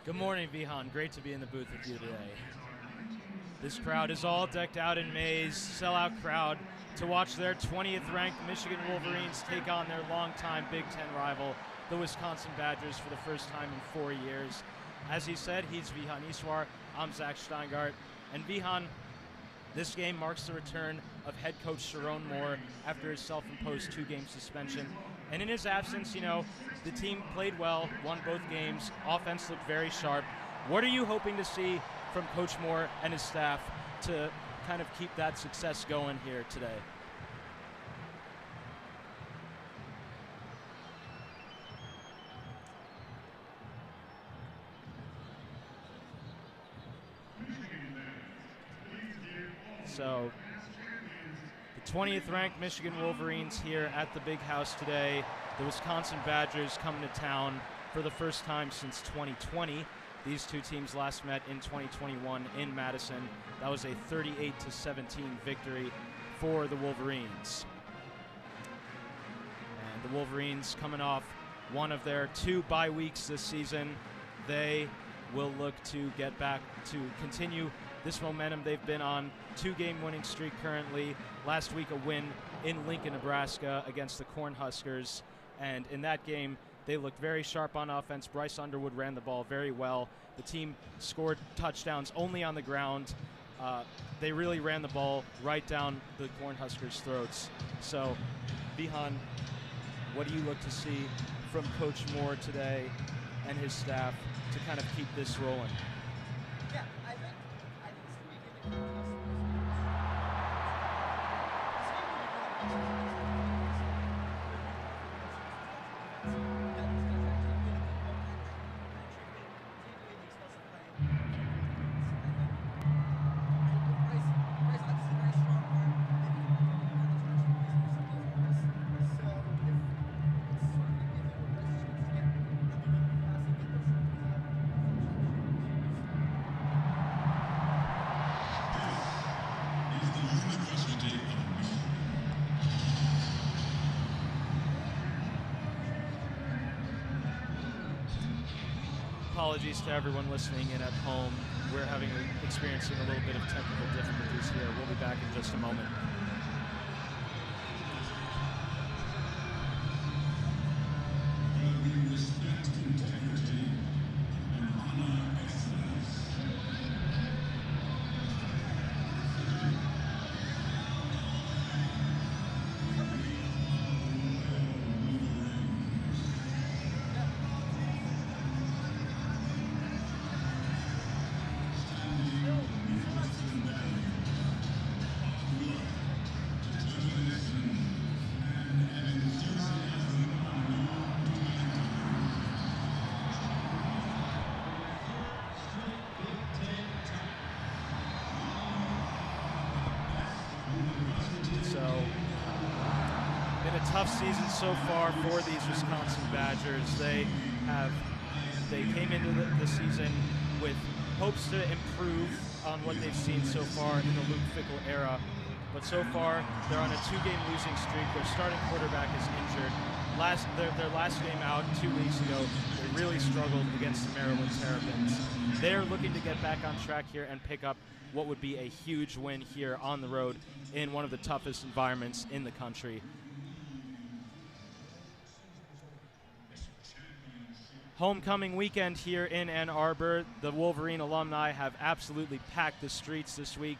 Good morning, Vihaan. Great to be in the booth with you today. This crowd is all decked out in maize, sellout crowd to watch their 20th ranked Michigan Wolverines take on their longtime Big Ten rival, the Wisconsin Badgers, for the first time in 4 years. As he said, he's Vihaan Easwar. I'm Zack Schteingart. And Vihaan, this game marks the return of head coach Sharon Moore after his self-imposed 2-game suspension. And in his absence, the team played well, won both games. Offense looked very sharp. What are you hoping to see from Coach Moore and his staff to kind of keep that success going here today? So, the 20th ranked Michigan Wolverines here at the Big House today. The Wisconsin Badgers coming to town for the first time since 2020. These two teams last met in 2021 in Madison. That was a 38-17 victory for the Wolverines. And the Wolverines coming off one of their 2 bye weeks this season. They will look to get back to continue this momentum they've been on. 2-game winning streak currently. Last week a win in Lincoln, Nebraska against the Cornhuskers. And in that game, they looked very sharp on offense. Bryce Underwood ran the ball very well. The team scored touchdowns only on the ground. They really ran the ball right down the Cornhuskers' throats. So, Vihaan, what do you look to see from Coach Moore today and his staff to kind of keep this rolling? Yeah, I think it's going to be good. Apologies to everyone listening in at home. We're experiencing a little bit of technical difficulties here. We'll be back in just a moment. Respect, integrity, and honor excellence. Tough season so far for these Wisconsin Badgers. They came into the season with hopes to improve on what they've seen so far in the Luke Fickell era, but so far they're on a 2-game losing streak. Their starting quarterback is injured. Their last game out 2 weeks ago, they really struggled against the Maryland Terrapins. They're looking to get back on track here and pick up what would be a huge win here on the road in one of the toughest environments in the country. Homecoming weekend here in Ann Arbor. The Wolverine alumni have absolutely packed the streets this week,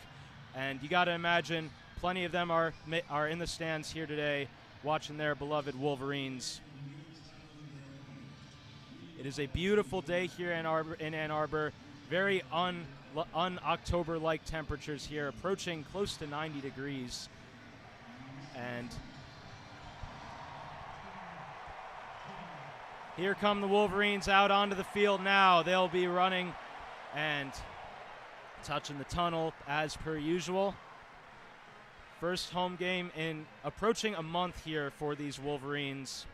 and you got to imagine plenty of them are in the stands here today watching their beloved Wolverines. It is a beautiful day here in Ann Arbor. Very un-October-like temperatures here, approaching close to 90 degrees. And here come the Wolverines out onto the field now. They'll be running and touching the tunnel as per usual. First home game in approaching a month here for these Wolverines.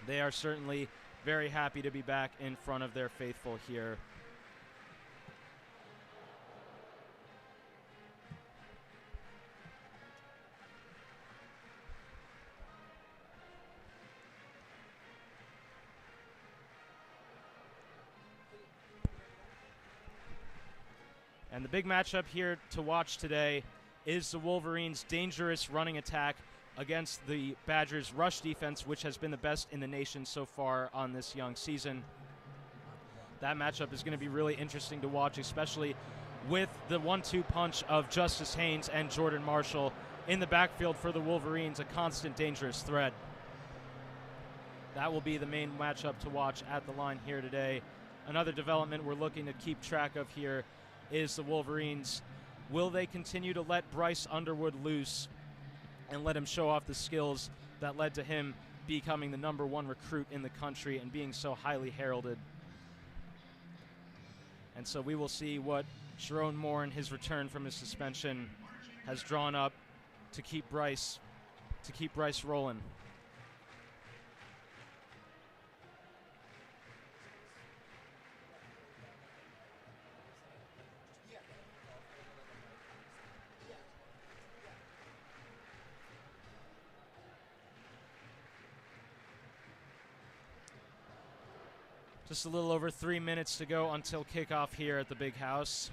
They are certainly very happy to be back in front of their faithful here. And the big matchup here to watch today is the Wolverines' dangerous running attack against the Badgers' rush defense, which has been the best in the nation so far on this young season. That matchup is going to be really interesting to watch, especially with the 1-2 punch of Justice Haynes and Jordan Marshall in the backfield for the Wolverines, a constant dangerous threat. That will be the main matchup to watch at the line here today. Another development we're looking to keep track of here is the Wolverines. Will they continue to let Bryce Underwood loose and let him show off the skills that led to him becoming the #1 recruit in the country and being so highly heralded? And so we will see what Sharon Moore in his return from his suspension has drawn up to keep Bryce rolling. Just a little over 3 minutes to go until kickoff here at the Big House.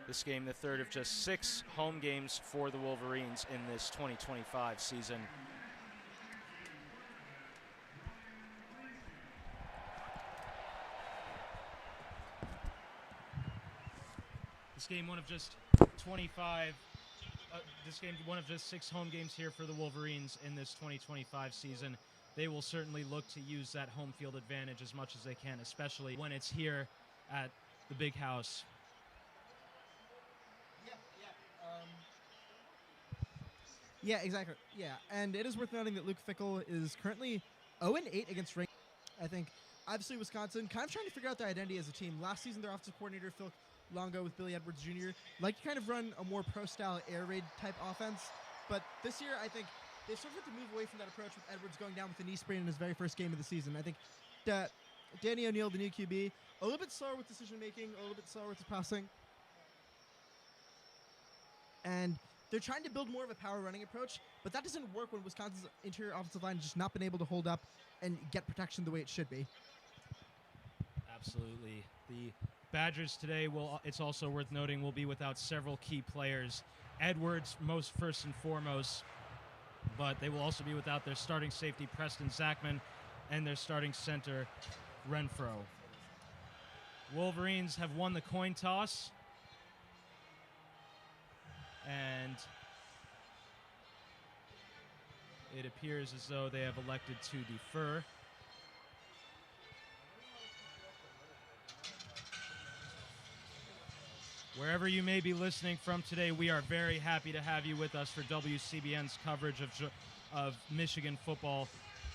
This game, the third of just 6 home games for the Wolverines in this 2025 season. This game, one of just 6 home games here for the Wolverines in this 2025 season. They will certainly look to use that home field advantage as much as they can, especially when it's here at the Big House. Yeah, exactly. Yeah, and it is worth noting that Luke Fickle is currently 0-8 against ranked. I think, obviously, Wisconsin kind of trying to figure out their identity as a team. Last season, their offensive coordinator, Phil Longo, with Billy Edwards Jr., like to kind of run a more pro-style air raid type offense. But this year, I think they've sort of had to move away from that approach with Edwards going down with a knee sprain in his very first game of the season. I think that Danny O'Neill, the new QB, a little bit slower with decision-making, a little bit slower with his passing. And they're trying to build more of a power running approach, but that doesn't work when Wisconsin's interior offensive line has just not been able to hold up and get protection the way it should be. Absolutely. The Badgers today, it's also worth noting, will be without several key players. Edwards, first and foremost, but they will also be without their starting safety, Preston Zachman, and their starting center, Renfro. Wolverines have won the coin toss, and it appears as though they have elected to defer. Wherever you may be listening from today, we are very happy to have you with us for WCBN's coverage of Michigan football.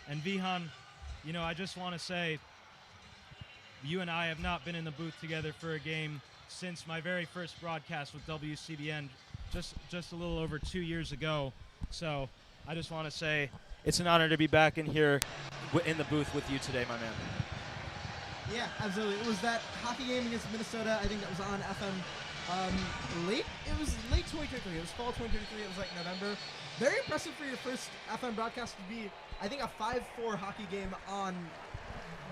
And Vihaan, I just want to say, you and I have not been in the booth together for a game since my very first broadcast with WCBN just a little over 2 years ago. So I just want to say it's an honor to be back in here in the booth with you today, my man. Yeah, absolutely. It was that hockey game against Minnesota. I think that was on FM late 2023. It was fall 2023. It was like November. Very impressive for your first FM broadcast to be, I think, a 5-4 hockey game on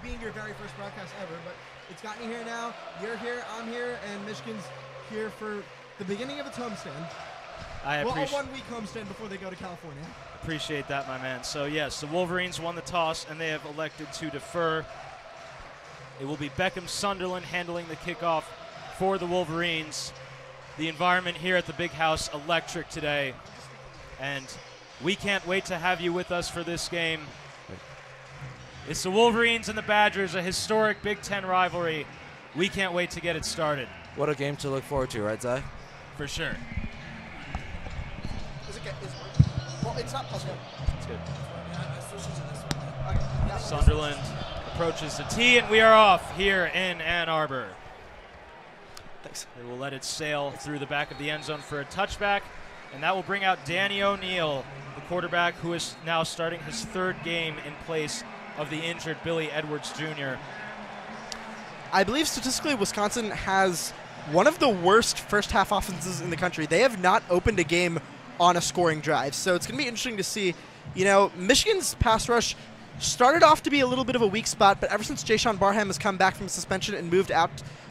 being your very first broadcast ever. But it's gotten you here now. You're here, I'm here, and Michigan's here for the beginning of its homestand. A 1-week homestand before they go to California. Appreciate that, my man. So, yes, the Wolverines won the toss, and they have elected to defer. It will be Beckham Sunderland handling the kickoff for the Wolverines. The environment here at the Big House, electric today. And we can't wait to have you with us for this game. It's the Wolverines and the Badgers, a historic Big Ten rivalry. We can't wait to get it started. What a game to look forward to, right, Zach? For sure. Well, it's not possible. It's good. Sunderland approaches the tee, and we are off here in Ann Arbor. Thanks. They will let it sail through the back of the end zone for a touchback, and that will bring out Danny O'Neill, the quarterback who is now starting his 3rd game in place of the injured Billy Edwards Jr. I believe statistically Wisconsin has one of the worst first half offenses in the country. They have not opened a game on a scoring drive. So it's going to be interesting to see. Michigan's pass rush started off to be a little bit of a weak spot, but ever since Jayshawn Barham has come back from suspension and moved out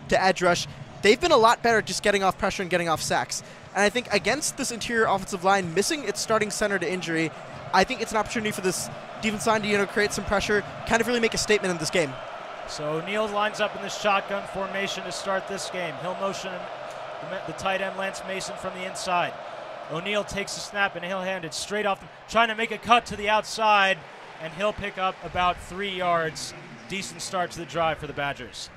to edge rush, they've been a lot better at just getting off pressure and getting off sacks. And I think against this interior offensive line, missing its starting center to injury, I think it's an opportunity for this defense line to create some pressure, kind of really make a statement in this game. So O'Neal lines up in the shotgun formation to start this game. He'll motion the tight end Lance Mason from the inside. O'Neal takes the snap and he'll hand it straight off, trying to make a cut to the outside, and he'll pick up about 3 yards. Decent start to the drive for the Badgers.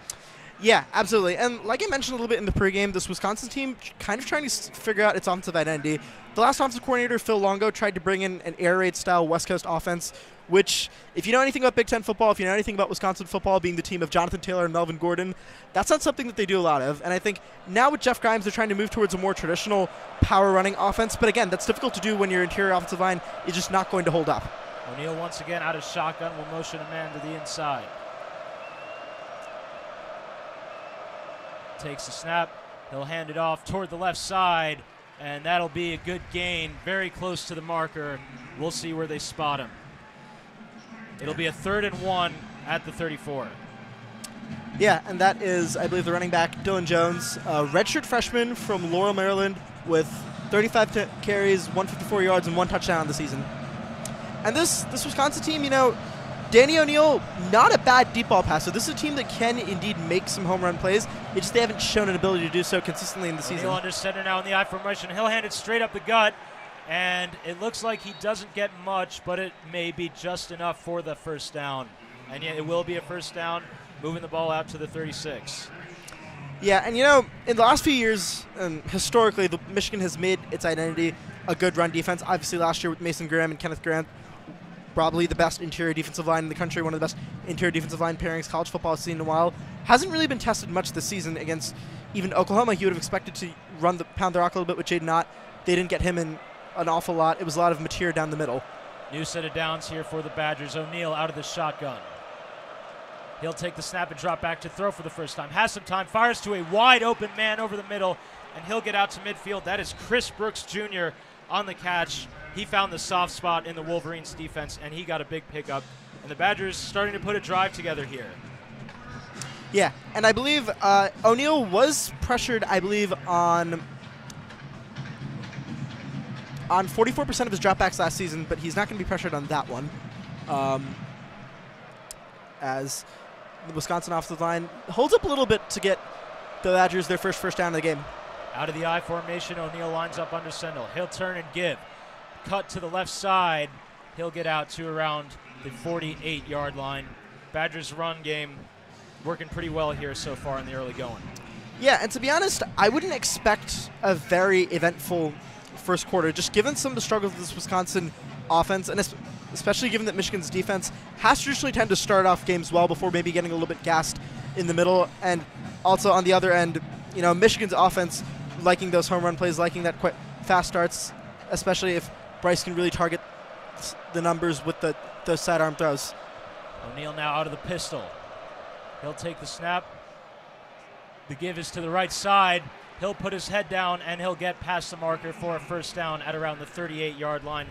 Yeah, absolutely. And like I mentioned a little bit in the pregame, this Wisconsin team kind of trying to figure out its offensive identity. The last offensive coordinator, Phil Longo, tried to bring in an air raid style West Coast offense, which, if you know anything about Big Ten football, if you know anything about Wisconsin football being the team of Jonathan Taylor and Melvin Gordon, that's not something that they do a lot of. And I think now with Jeff Grimes, they're trying to move towards a more traditional power running offense. But again, that's difficult to do when your interior offensive line is just not going to hold up. O'Neal once again out of shotgun will motion a man to the inside. Takes the snap. He'll hand it off toward the left side, and that'll be a good gain, very close to the marker. We'll see where they spot him. It'll be a 3rd and 1 at the 34. Yeah, and that is, I believe, the running back, Dylan Jones, a redshirt freshman from Laurel, Maryland, with 35 carries, 154 yards, and 1 touchdown on the season. And this Wisconsin team, Danny O'Neal, not a bad deep ball passer. This is a team that can indeed make some home run plays. It's just they haven't shown an ability to do so consistently in the season. O'Neal under center now in the I formation. He'll hand it straight up the gut, and it looks like he doesn't get much, but it may be just enough for the first down. And yet it will be a first down, moving the ball out to the 36. Yeah, and in the last few years, historically, Michigan has made its identity a good run defense. Obviously last year with Mason Graham and Kenneth Grant, probably the best interior defensive line in the country, one of the best interior defensive line pairings college football has seen in a while. Hasn't really been tested much this season against even Oklahoma. You would have expected to pound the rock a little bit with Jaden Ott. They didn't get him in an awful lot. It was a lot of material down the middle. New set of downs here for the Badgers. O'Neal out of the shotgun. He'll take the snap and drop back to throw for the first time. Has some time, fires to a wide open man over the middle, and he'll get out to midfield. That is Chris Brooks Jr. on the catch. He found the soft spot in the Wolverines defense, and he got a big pickup. And the Badgers starting to put a drive together here. Yeah, and I believe O'Neal was pressured, I believe, on 44% of his dropbacks last season, but he's not going to be pressured on that one. As the Wisconsin offensive line holds up a little bit to get the Badgers their first down of the game. Out of the I formation, O'Neal lines up under Sendell. He'll turn and give. Cut to the left side. He'll get out to around the 48-yard line. Badgers' run game working pretty well here so far in the early going. Yeah, and to be honest, I wouldn't expect a very eventful first quarter, just given some of the struggles of this Wisconsin offense, and especially given that Michigan's defense has traditionally tended to start off games well before maybe getting a little bit gassed in the middle. And also on the other end, Michigan's offense liking those home run plays, liking that quick, fast starts, especially if Bryce can really target the numbers with those sidearm throws. O'Neal now out of the pistol. He'll take the snap. The give is to the right side. He'll put his head down, and he'll get past the marker for a first down at around the 38-yard line,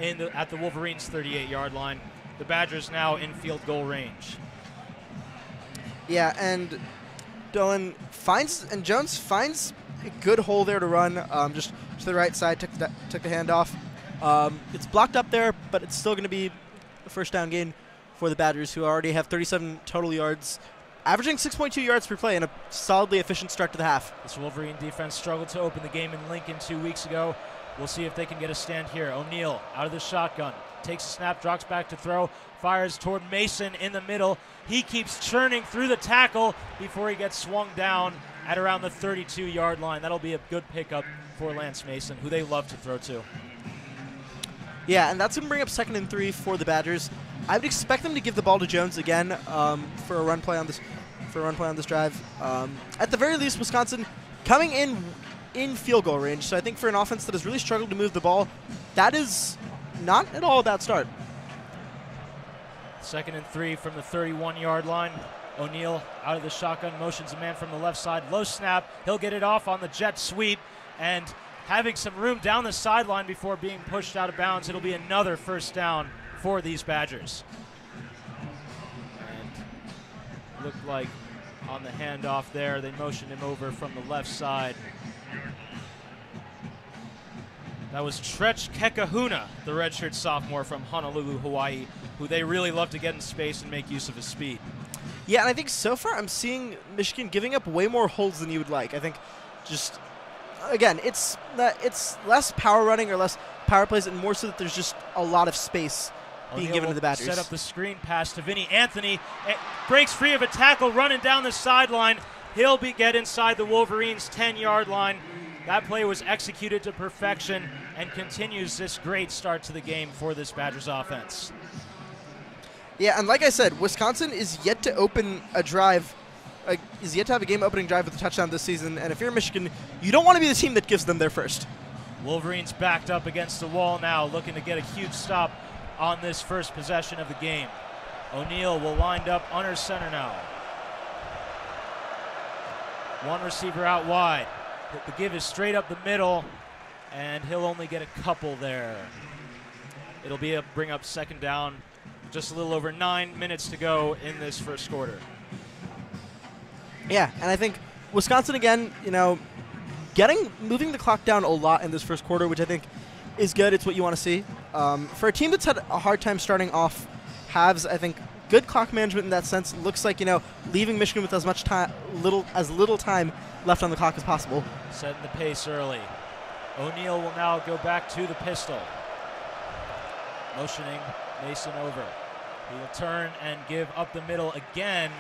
at the Wolverines' 38-yard line. The Badgers now in field goal range. Yeah, and Jones finds a good hole there to run, just to the right side, took the handoff. It's blocked up there, but it's still going to be a first down gain for the Badgers, who already have 37 total yards, averaging 6.2 yards per play, and a solidly efficient start to the half. This Wolverine defense struggled to open the game in Lincoln 2 weeks ago. We'll see if they can get a stand here. O'Neal out of the shotgun, takes a snap, drops back to throw, fires toward Mason in the middle. He keeps churning through the tackle before he gets swung down at around the 32-yard line. That'll be a good pickup for Lance Mason, who they love to throw to. Yeah, and that's going to bring up 2nd and 3 for the Badgers. I would expect them to give the ball to Jones again for a run play on this drive. At the very least, Wisconsin coming in field goal range. So I think for an offense that has really struggled to move the ball, that is not at all a bad start. 2nd and 3 from the 31-yard line. O'Neal out of the shotgun, motions a man from the left side. Low snap. He'll get it off on the jet sweep and having some room down the sideline before being pushed out of bounds. It'll be another first down for these Badgers. And looked like on the handoff there, they motioned him over from the left side. That was Trech Kekahuna, the redshirt sophomore from Honolulu, Hawaii, who they really love to get in space and make use of his speed. Yeah, and I think so far I'm seeing Michigan giving up way more holds than you would like. I think just, again, it's less power running or less power plays and more so that there's just a lot of space being given to the Badgers. Set up the screen pass to Vinny Anthony. Breaks free of a tackle running down the sideline. He'll get inside the Wolverines' 10-yard line. That play was executed to perfection and continues this great start to the game for this Badgers offense. Yeah, and like I said, Wisconsin is yet to open a drive, is yet to have a game-opening drive with a touchdown this season. And if you're Michigan, you don't want to be the team that gives them their first. Wolverines backed up against the wall now, looking to get a huge stop on this first possession of the game. O'Neal will wind up under center now. One receiver out wide. The give is straight up the middle, and he'll only get a couple there. It'll be a bring up second down. Just a little over 9 minutes to go in this first quarter. Yeah, and I think Wisconsin, again, moving the clock down a lot in this first quarter, which I think is good. It's what you want to see. For a team that's had a hard time starting off halves, I think good clock management in that sense. Looks like, leaving Michigan with as little time left on the clock as possible. Setting the pace early. O'Neal will now go back to the pistol. Motioning Mason over. He will turn and give up the middle again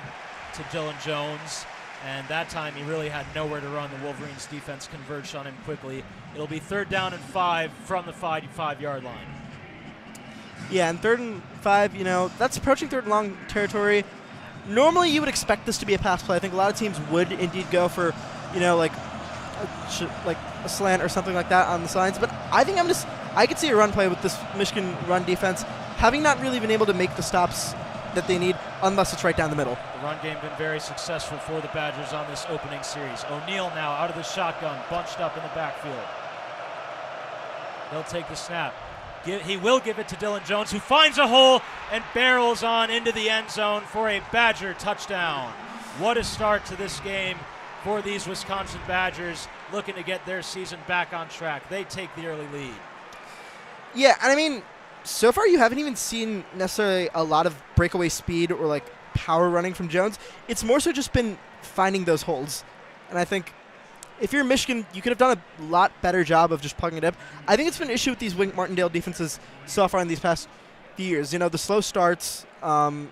to Dylan Jones. And that time he really had nowhere to run. The Wolverines defense converged on him quickly. It'll be 3rd down and 5 from the 5-yard line. Yeah, and 3rd and 5, that's approaching 3rd and long territory. Normally you would expect this to be a pass play. I think a lot of teams would indeed go for, like a slant or something like that on the sides. But I think I could see a run play with this Michigan run defense, having not really been able to make the stops that they need unless it's right down the middle. The run game been very successful for the Badgers on this opening series. O'Neal now out of the shotgun, bunched up in the backfield. He'll take the snap. He will give it to Dylan Jones, who finds a hole and barrels on into the end zone for a Badger touchdown. What a start to this game for these Wisconsin Badgers, looking to get their season back on track. They take the early lead. Yeah, and so far you haven't even seen necessarily a lot of breakaway speed or power running from Jones. It's more so just been finding those holes. And I think if you're Michigan, you could have done a lot better job of just plugging it up. I think it's been an issue with these Wink Martindale defenses so far in these past few years. The slow starts,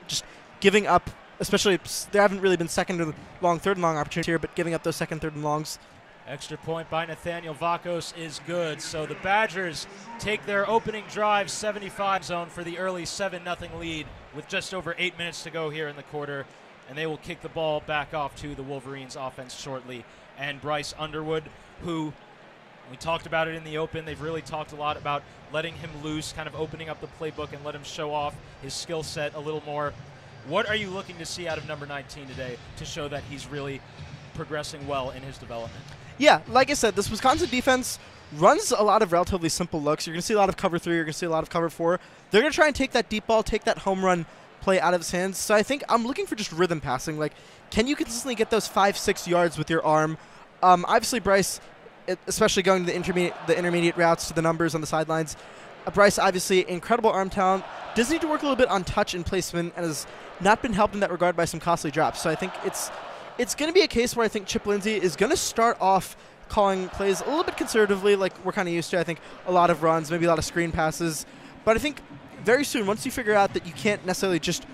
just giving up, especially there haven't really been 2nd and long, 3rd and long opportunities here, but giving up those 2nd, 3rd and longs. Extra point by Nathaniel Vakos is good. So the Badgers take their opening drive 75 zone for the early 7-0 lead with just over 8 minutes to go here in the quarter. And they will kick the ball back off to the Wolverines offense shortly. And Bryce Underwood, who we talked about it in the open, they've really talked a lot about letting him loose, kind of opening up the playbook and let him show off his skill set a little more. What are you looking to see out of number 19 today to show that he's really progressing well in his development? Yeah, like I said, this Wisconsin defense runs a lot of relatively simple looks. You're going to see a lot of cover 3. You're going to see a lot of cover 4. They're going to try and take that deep ball, take that home run play out of his hands. So I think I'm looking for just rhythm passing. Can you consistently get those 5-6 yards with your arm? Obviously, Bryce, especially going to the intermediate routes to the numbers on the sidelines, Bryce, obviously, incredible arm talent. Does need to work a little bit on touch and placement and has not been helped in that regard by some costly drops. So I think it's going to be a case where I think Chip Lindsey is going to start off calling plays a little bit conservatively, like we're kind of used to. I think a lot of runs, maybe a lot of screen passes. But I think very soon, once you figure out that you can't necessarily just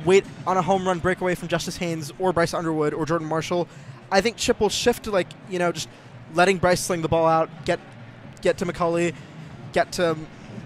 wait on a home run breakaway from Justice Haynes or Bryce Underwood or Jordan Marshall, I think Chip will shift to just letting Bryce sling the ball out, get to McCulley, get to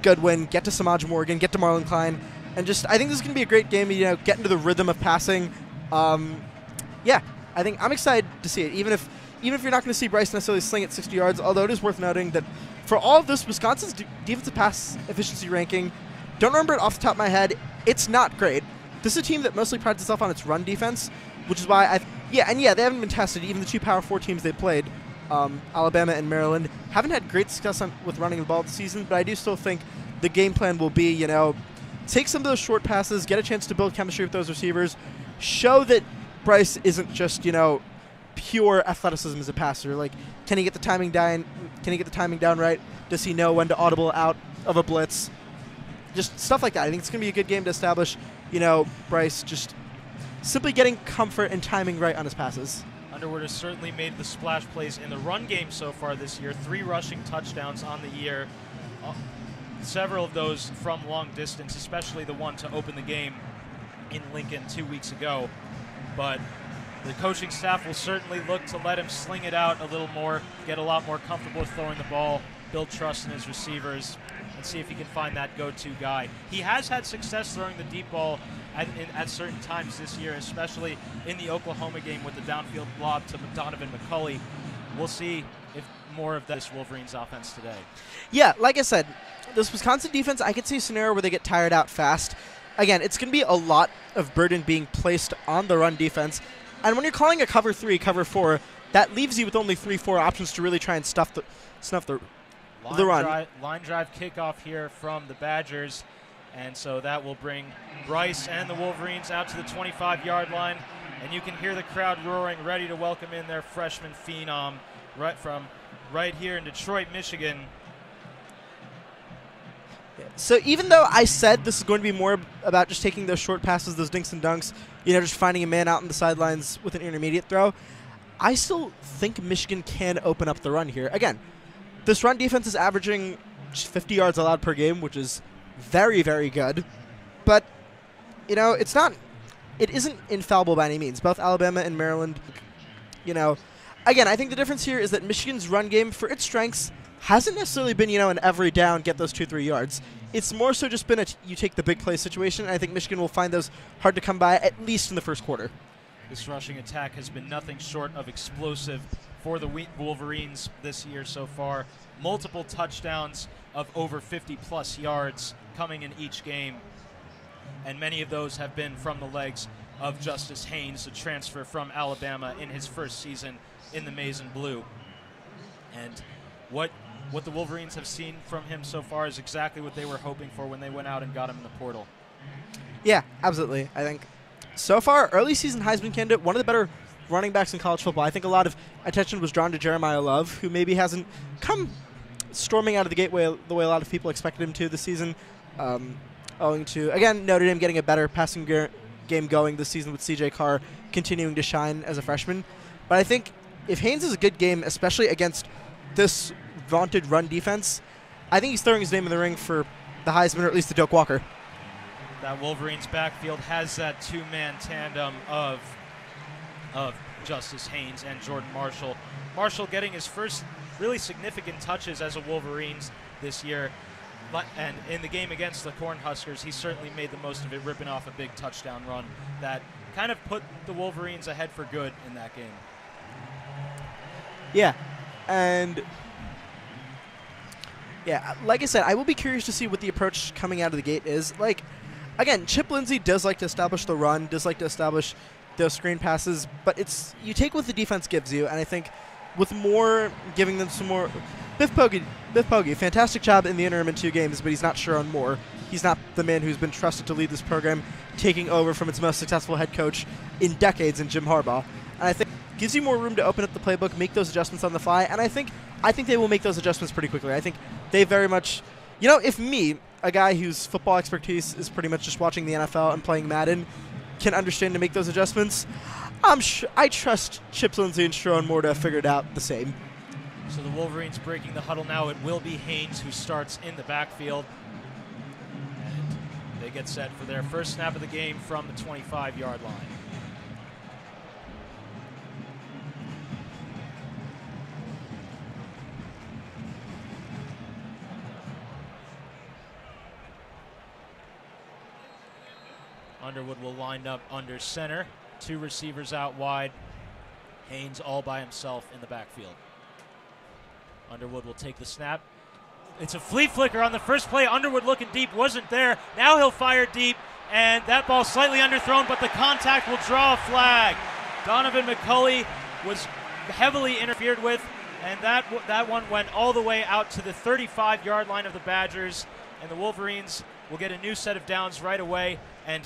Goodwin, get to Samaj Morgan, get to Marlon Klein, and I think this is going to be a great game. Get into the rhythm of passing. Yeah, I think I'm excited to see it. Even if you're not going to see Bryce necessarily sling it 60 yards, although it is worth noting that for all of this, Wisconsin's defensive pass efficiency ranking, don't remember it off the top of my head, it's not great. This is a team that mostly prides itself on its run defense, which is why they haven't been tested. Even the two Power 4 teams they played, Alabama and Maryland, haven't had great success with running the ball this season, but I do still think the game plan will be, take some of those short passes, get a chance to build chemistry with those receivers, show that Bryce isn't just, pure athleticism as a passer. Like, can he get the timing down? Can he get the timing down right? Does he know when to audible out of a blitz? Just stuff like that. I think it's going to be a good game to establish, Bryce just simply getting comfort and timing right on his passes. Underwood has certainly made the splash plays in the run game so far this year. 3 rushing touchdowns on the year. Several of those from long distance, especially the one to open the game in Lincoln 2 weeks ago. But the coaching staff will certainly look to let him sling it out a little more, get a lot more comfortable with throwing the ball, build trust in his receivers, and see if he can find that go-to guy. He has had success throwing the deep ball at certain times this year, especially in the Oklahoma game with the downfield lob to Donovan McCulley. We'll see if more of this Wolverines offense today. Yeah, like I said, this Wisconsin defense, I could see a scenario where they get tired out fast. Again, it's going to be a lot of burden being placed on the run defense. And when you're calling a cover 3, cover 4, that leaves you with only 3-4 options to really try and snuff the run. Line drive kickoff here from the Badgers. And so that will bring Bryce and the Wolverines out to the 25-yard line. And you can hear the crowd roaring, ready to welcome in their freshman phenom right here in Detroit, Michigan. So even though I said this is going to be more about just taking those short passes, those dinks and dunks, just finding a man out on the sidelines with an intermediate throw, I still think Michigan can open up the run here. Again, this run defense is averaging just 50 yards allowed per game, which is very, very good. But, it isn't infallible by any means. Both Alabama and Maryland, again, I think the difference here is that Michigan's run game, for its strengths, hasn't necessarily been, an every down, get those 2-3 yards. It's more so just been you take the big play situation, and I think Michigan will find those hard to come by, at least in the first quarter. This rushing attack has been nothing short of explosive for the Wolverines this year so far. Multiple touchdowns of over 50-plus yards coming in each game, and many of those have been from the legs of Justice Haynes, a transfer from Alabama in his first season in the maize and blue. And what the Wolverines have seen from him so far is exactly what they were hoping for when they went out and got him in the portal. Yeah, absolutely. I think so far, early season Heisman candidate, one of the better running backs in college football. I think a lot of attention was drawn to Jeremiah Love, who maybe hasn't come storming out of the gate the way a lot of people expected him to this season, owing to, again, Notre Dame getting a better passing game going this season with C.J. Carr continuing to shine as a freshman. But I think if Haynes is a good game, especially against this vaunted run defense, I think he's throwing his name in the ring for the Heisman, or at least the Doak Walker. That Wolverines backfield has that 2-man tandem of Justice Haynes and Jordan Marshall. Marshall getting his first really significant touches as a Wolverines this year. And in the game against the Cornhuskers, he certainly made the most of it, ripping off a big touchdown run that kind of put the Wolverines ahead for good in that game. Yeah, and like I said, I will be curious to see what the approach coming out of the gate is. Like, again, Chip Lindsey does like to establish the run, does like to establish those screen passes, but you take what the defense gives you, and I think with more, giving them some more. Biff Poggi, fantastic job in the interim in 2 games, but he's not sure on more. He's not the man who's been trusted to lead this program, taking over from its most successful head coach in decades in Jim Harbaugh. And I think gives you more room to open up the playbook, make those adjustments on the fly, and I think they will make those adjustments pretty quickly. I think they very much, if me, a guy whose football expertise is pretty much just watching the NFL and playing Madden, can understand to make those adjustments, I trust Chip Lindsey and Sharon Moore to have figured out the same. So the Wolverines breaking the huddle now. It will be Haynes who starts in the backfield. And they get set for their first snap of the game from the 25-yard line. Underwood will line up under center. 2 receivers out wide. Haynes all by himself in the backfield. Underwood will take the snap. It's a flea flicker on the first play. Underwood looking deep, wasn't there. Now he'll fire deep, and that ball slightly underthrown, but the contact will draw a flag. Donovan McCulley was heavily interfered with, and that one went all the way out to the 35-yard line of the Badgers, and the Wolverines will get a new set of downs right away. And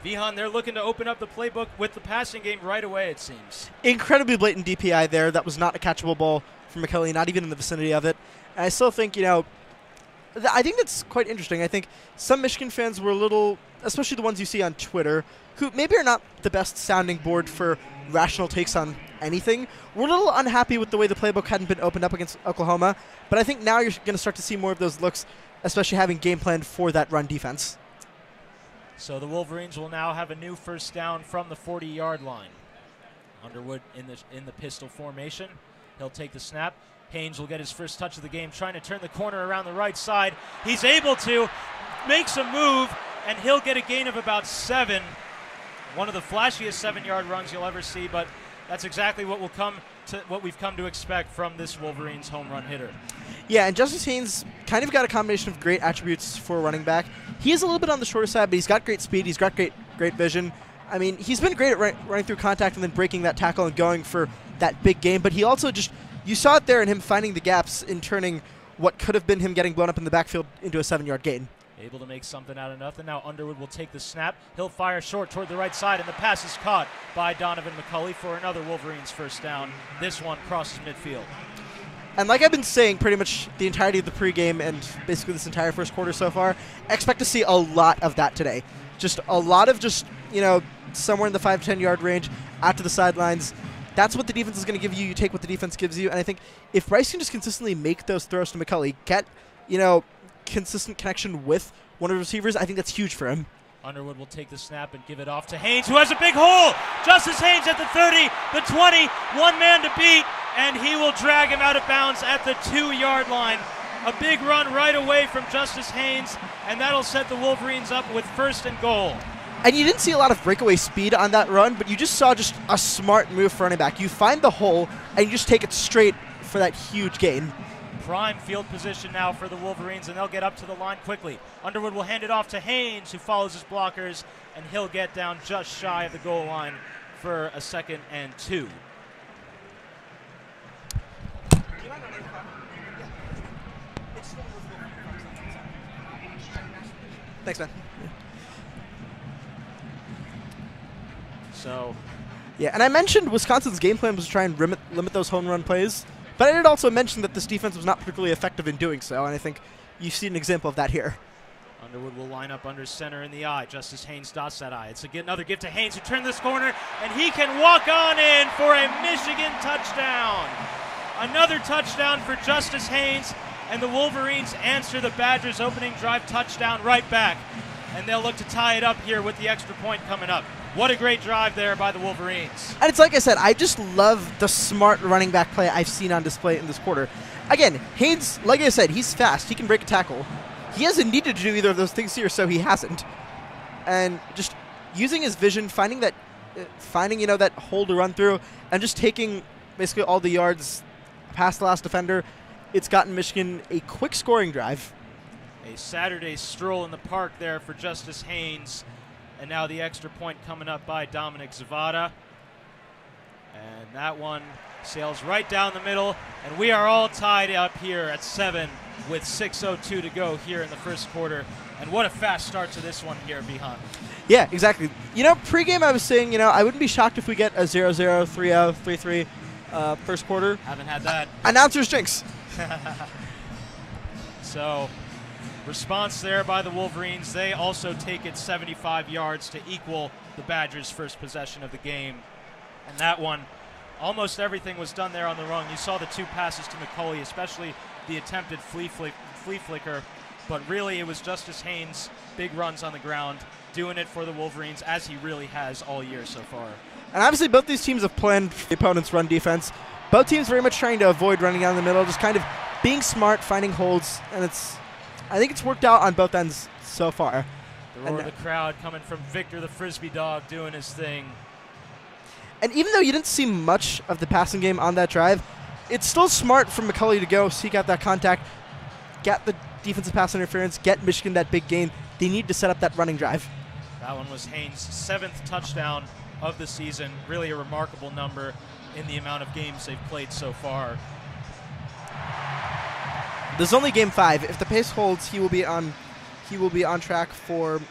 Vihaan, they're looking to open up the playbook with the passing game right away, it seems. Incredibly blatant DPI there. That was not a catchable ball for McCulley, not even in the vicinity of it. And I still think, I think that's quite interesting. I think some Michigan fans were a little, especially the ones you see on Twitter, who maybe are not the best sounding board for rational takes on anything, were a little unhappy with the way the playbook hadn't been opened up against Oklahoma. But I think now you're going to start to see more of those looks, especially having game planned for that run defense. So the Wolverines will now have a new first down from the 40-yard line. Underwood in the pistol formation. He'll take the snap. Haynes will get his first touch of the game, trying to turn the corner around the right side. He's able to, makes a move, and he'll get a gain of about 7. One of the flashiest 7-yard runs you'll ever see, but that's exactly what we've come to expect from this Wolverines home run hitter. Yeah, and Justice Haynes kind of got a combination of great attributes for a running back. He is a little bit on the shorter side, but he's got great speed. He's got great vision. I mean, he's been great at running through contact and then breaking that tackle and going for that big game. But he also you saw it there in him finding the gaps in turning what could have been him getting blown up in the backfield into a 7-yard gain. Able to make something out of nothing. Now Underwood will take the snap. He'll fire short toward the right side, and the pass is caught by Donovan McCulley for another Wolverines first down. This one crosses midfield. And like I've been saying pretty much the entirety of the pregame and basically this entire first quarter so far, expect to see a lot of that today. Just a lot of somewhere in the 5-10 yard range out to the sidelines. That's what the defense is going to give you. You take what the defense gives you. And I think if Bryce can just consistently make those throws to McCulley, get, consistent connection with one of the receivers, I think that's huge for him. Underwood will take the snap and give it off to Haynes, who has a big hole. Justice Haynes at the 30, the 20, one man to beat, and he will drag him out of bounds at the 2-yard line. A big run right away from Justice Haynes, and that'll set the Wolverines up with 1st and goal. And you didn't see a lot of breakaway speed on that run, but you just saw just a smart move for running back. You find the hole, and you just take it straight for that huge gain. Prime field position now for the Wolverines, and they'll get up to the line quickly. Underwood will hand it off to Haynes, who follows his blockers, and he'll get down just shy of the goal line for a 2nd and 2. Thanks, man. So, yeah, and I mentioned Wisconsin's game plan was to try and limit those home run plays, but I did also mention that this defense was not particularly effective in doing so, and I think you see an example of that here. Underwood will line up under center in the eye. Justice Haynes dots that eye. It's another give to Haynes, who turned this corner, and he can walk on in for a Michigan touchdown. Another touchdown for Justice Haynes, and the Wolverines answer the Badgers' opening drive touchdown right back, and they'll look to tie it up here with the extra point coming up. What a great drive there by the Wolverines. And it's like I said, I just love the smart running back play I've seen on display in this quarter. Again, Haynes, like I said, he's fast. He can break a tackle. He hasn't needed to do either of those things here, so he hasn't. And just using his vision, finding that hole to run through, and just taking basically all the yards past the last defender, it's gotten Michigan a quick scoring drive. A Saturday stroll in the park there for Justice Haynes. And now the extra point coming up by Dominic Zavada. And that one sails right down the middle. And we are all tied up here at 7 with 6:02 to go here in the first quarter. And what a fast start to this one here, Vihaan. Yeah, exactly. Pregame I was saying, I wouldn't be shocked if we get a 0-0, 3-0, 3-3 first quarter. Haven't had that. Announcer's jinx. So, response there by the Wolverines. They also take it 75 yards to equal the Badgers' first possession of the game. And that one, almost everything was done there on the run. You saw the 2 passes to McCulley, especially the attempted flea flicker. But really, it was Justice Haynes' big runs on the ground, doing it for the Wolverines, as he really has all year so far. And obviously, both these teams have planned for the opponent's run defense. Both teams very much trying to avoid running down the middle, just kind of being smart, finding holds, and I think it's worked out on both ends so far. The roar of the crowd coming from Victor the Frisbee dog doing his thing. And even though you didn't see much of the passing game on that drive, it's still smart for McCulley to go seek out that contact, get the defensive pass interference, get Michigan that big gain. They need to set up that running drive. That one was Haynes' 7th touchdown of the season. Really a remarkable number in the amount of games they've played so far. This is only game 5. If the pace holds, he will be on track for.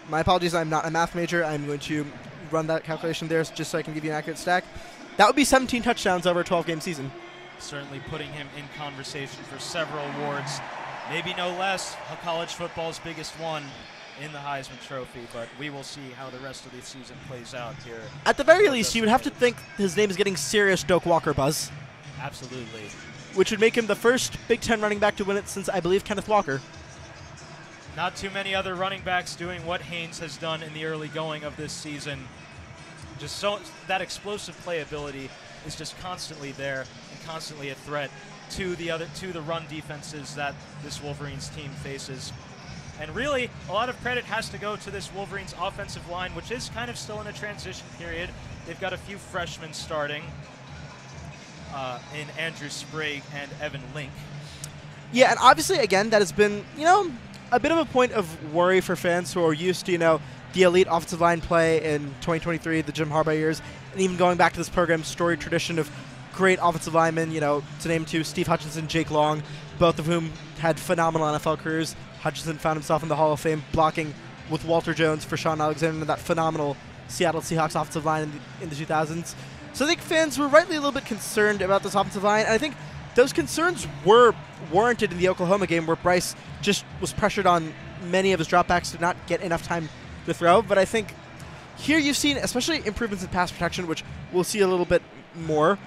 My apologies, I'm not a math major. I'm going to run that calculation there just so I can give you an accurate stack. That would be 17 touchdowns over a 12-game season. Certainly putting him in conversation for several awards, maybe no less, college football's biggest one in the Heisman Trophy, but we will see how the rest of the season plays out here. At the very least, you would have to think his name is getting serious Doak Walker buzz. Absolutely. Which would make him the first Big Ten running back to win it since, I believe, Kenneth Walker. Not too many other running backs doing what Haynes has done in the early going of this season. Just so that explosive playability is just constantly there and constantly a threat to the run defenses that this Wolverines team faces. And really, a lot of credit has to go to this Wolverines offensive line, which is kind of still in a transition period. They've got a few freshmen starting in Andrew Sprague and Evan Link. Yeah, and obviously, again, that has been, a bit of a point of worry for fans who are used to, the elite offensive line play in 2023, the Jim Harbaugh years, and even going back to this program's storied tradition of great offensive linemen, to name two, Steve Hutchinson, Jake Long, both of whom had phenomenal NFL careers. Hutchinson found himself in the Hall of Fame blocking with Walter Jones for Sean Alexander and that phenomenal Seattle Seahawks offensive line in the 2000s. So I think fans were rightly a little bit concerned about this offensive line, and I think those concerns were warranted in the Oklahoma game where Bryce just was pressured on many of his dropbacks to not get enough time to throw. But I think here you've seen especially improvements in pass protection, which we'll see a little bit more.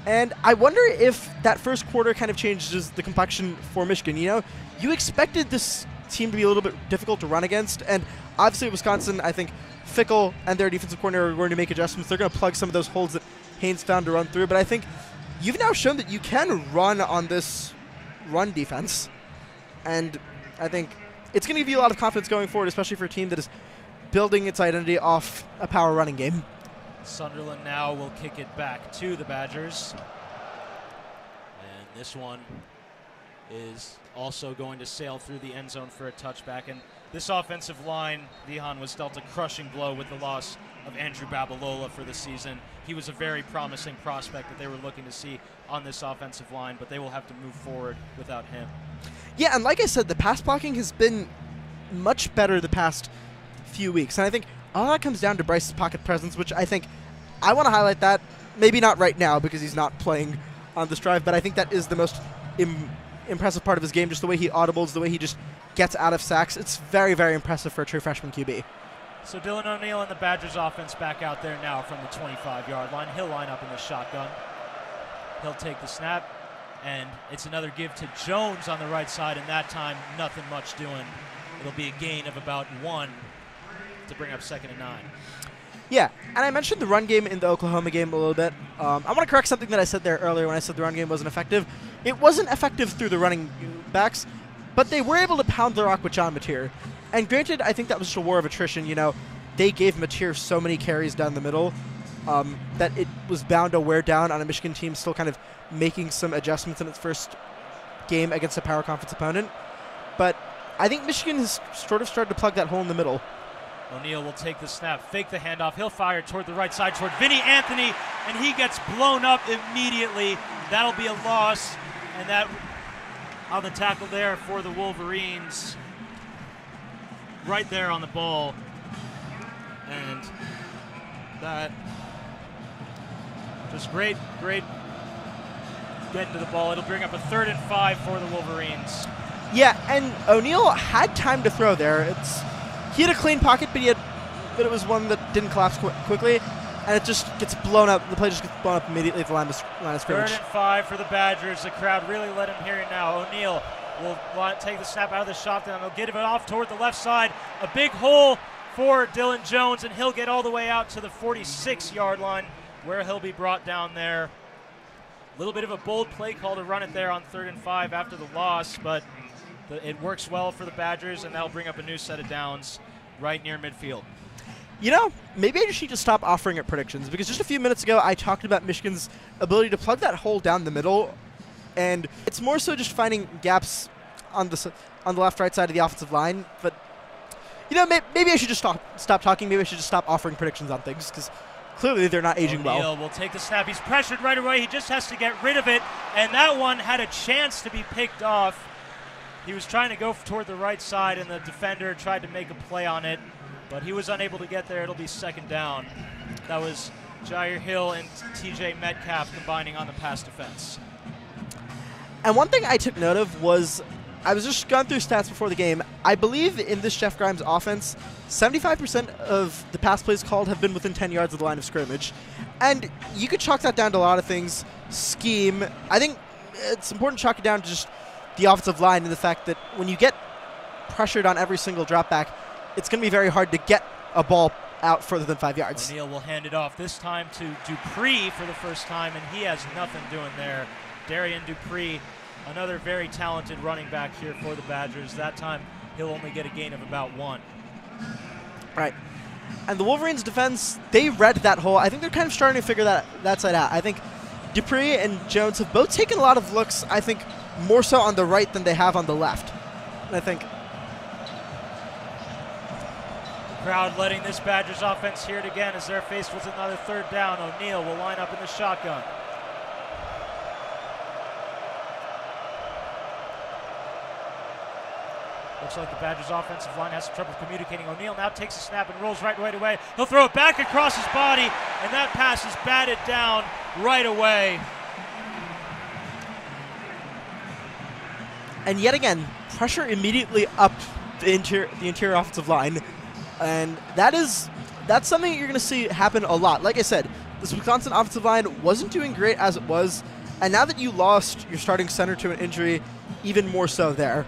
And I wonder if that first quarter kind of changes the complexion for Michigan. You expected this team to be a little bit difficult to run against, and obviously Wisconsin, I think Fickle and their defensive coordinator are going to make adjustments. They're going to plug some of those holes that Haynes found to run through, but I think you've now shown that you can run on this run defense, and I think it's going to give you a lot of confidence going forward, especially for a team that is building its identity off a power running game. Sunderland now will kick it back to the Badgers. And this one is also going to sail through the end zone for a touchback. And this offensive line, Vihaan was dealt a crushing blow with the loss of Andrew Babalola for the season. He was a very promising prospect that they were looking to see on this offensive line, but they will have to move forward without him. Yeah, and like I said, the pass blocking has been much better the past few weeks. And I think all that comes down to Bryce's pocket presence, which I think I want to highlight that. Maybe not right now because he's not playing on this drive, but I think that is the most impressive part of his game, just the way he audibles, the way he just gets out of sacks. It's very, very impressive for a true freshman QB. So Dylan O'Neill and the Badgers offense back out there now from the 25-yard line. He'll line up in the shotgun. He'll take the snap, and it's another give to Jones on the right side, and that time nothing much doing. It'll be a gain of about 1 to bring up 2nd and 9. Yeah, and I mentioned the run game in the Oklahoma game a little bit. I want to correct something that I said there earlier when I said the run game wasn't effective. It wasn't effective through the running backs, but they were able to pound the rock with John Mateer. And granted, I think that was just a war of attrition. They gave Mateer so many carries down the middle that it was bound to wear down on a Michigan team still kind of making some adjustments in its first game against a power conference opponent. But I think Michigan has sort of started to plug that hole in the middle. O'Neill will take the snap, fake the handoff. He'll fire toward the right side, toward Vinny Anthony, and he gets blown up immediately. That'll be a loss, and that on the tackle there for the Wolverines. Right there on the ball. And that just great getting to the ball. It'll bring up a 3rd and 5 for the Wolverines. Yeah, and O'Neill had time to throw there. He had a clean pocket, but it was one that didn't collapse quickly, and it just gets blown up. The play just gets blown up immediately at the line of scrimmage. 3rd and 5 for the Badgers. The crowd really let him hear it now. O'Neill will take the snap out of the shotgun. He'll get it off toward the left side. A big hole for Dylan Jones, and he'll get all the way out to the 46-yard line where he'll be brought down there. A little bit of a bold play call to run it there on 3rd and 5 after the loss, but it works well for the Badgers, and that'll bring up a new set of downs right near midfield. Maybe I just need to stop offering up predictions, because just a few minutes ago I talked about Michigan's ability to plug that hole down the middle, and it's more so just finding gaps on the left-right side of the offensive line. But You know, maybe I should just stop talking. Maybe I should just stop offering predictions on things because clearly they're not aging well. O'Neal will take the snap. He's pressured right away. He just has to get rid of it, and that one had a chance to be picked off. He was trying to go toward the right side, and the defender tried to make a play on it, but he was unable to get there. It'll be second down. That was Jair Hill and TJ Metcalf combining on the pass defense. And one thing I took note of was I was just going through stats before the game. I believe in this Jeff Grimes offense, 75% of the pass plays called have been within 10 yards of the line of scrimmage. And you could chalk that down to a lot of things. Scheme. I think it's important to chalk it down to just the offensive line and the fact that when you get pressured on every single drop back, it's going to be very hard to get a ball out further than 5 yards. O'Neal will hand it off this time to Dupree for the first time, and he has nothing doing there. Darian Dupree, another very talented running back here for the Badgers. That time, he'll only get a gain of about 1. Right. And the Wolverines' defense, they read that hole. I think they're kind of starting to figure that side out. I think Dupree and Jones have both taken a lot of looks, I think, more so on the right than they have on the left. And I think crowd letting this Badgers offense hear it again as they're faced with another third down. O'Neal will line up in the shotgun. Looks like the Badgers offensive line has some trouble communicating. O'Neal now takes a snap and rolls right away. He'll throw it back across his body, and that pass is batted down right away. And yet again, pressure immediately up the interior offensive line. And that's something you're going to see happen a lot. Like I said, this Wisconsin offensive line wasn't doing great as it was. And now that you lost your starting center to an injury, even more so there.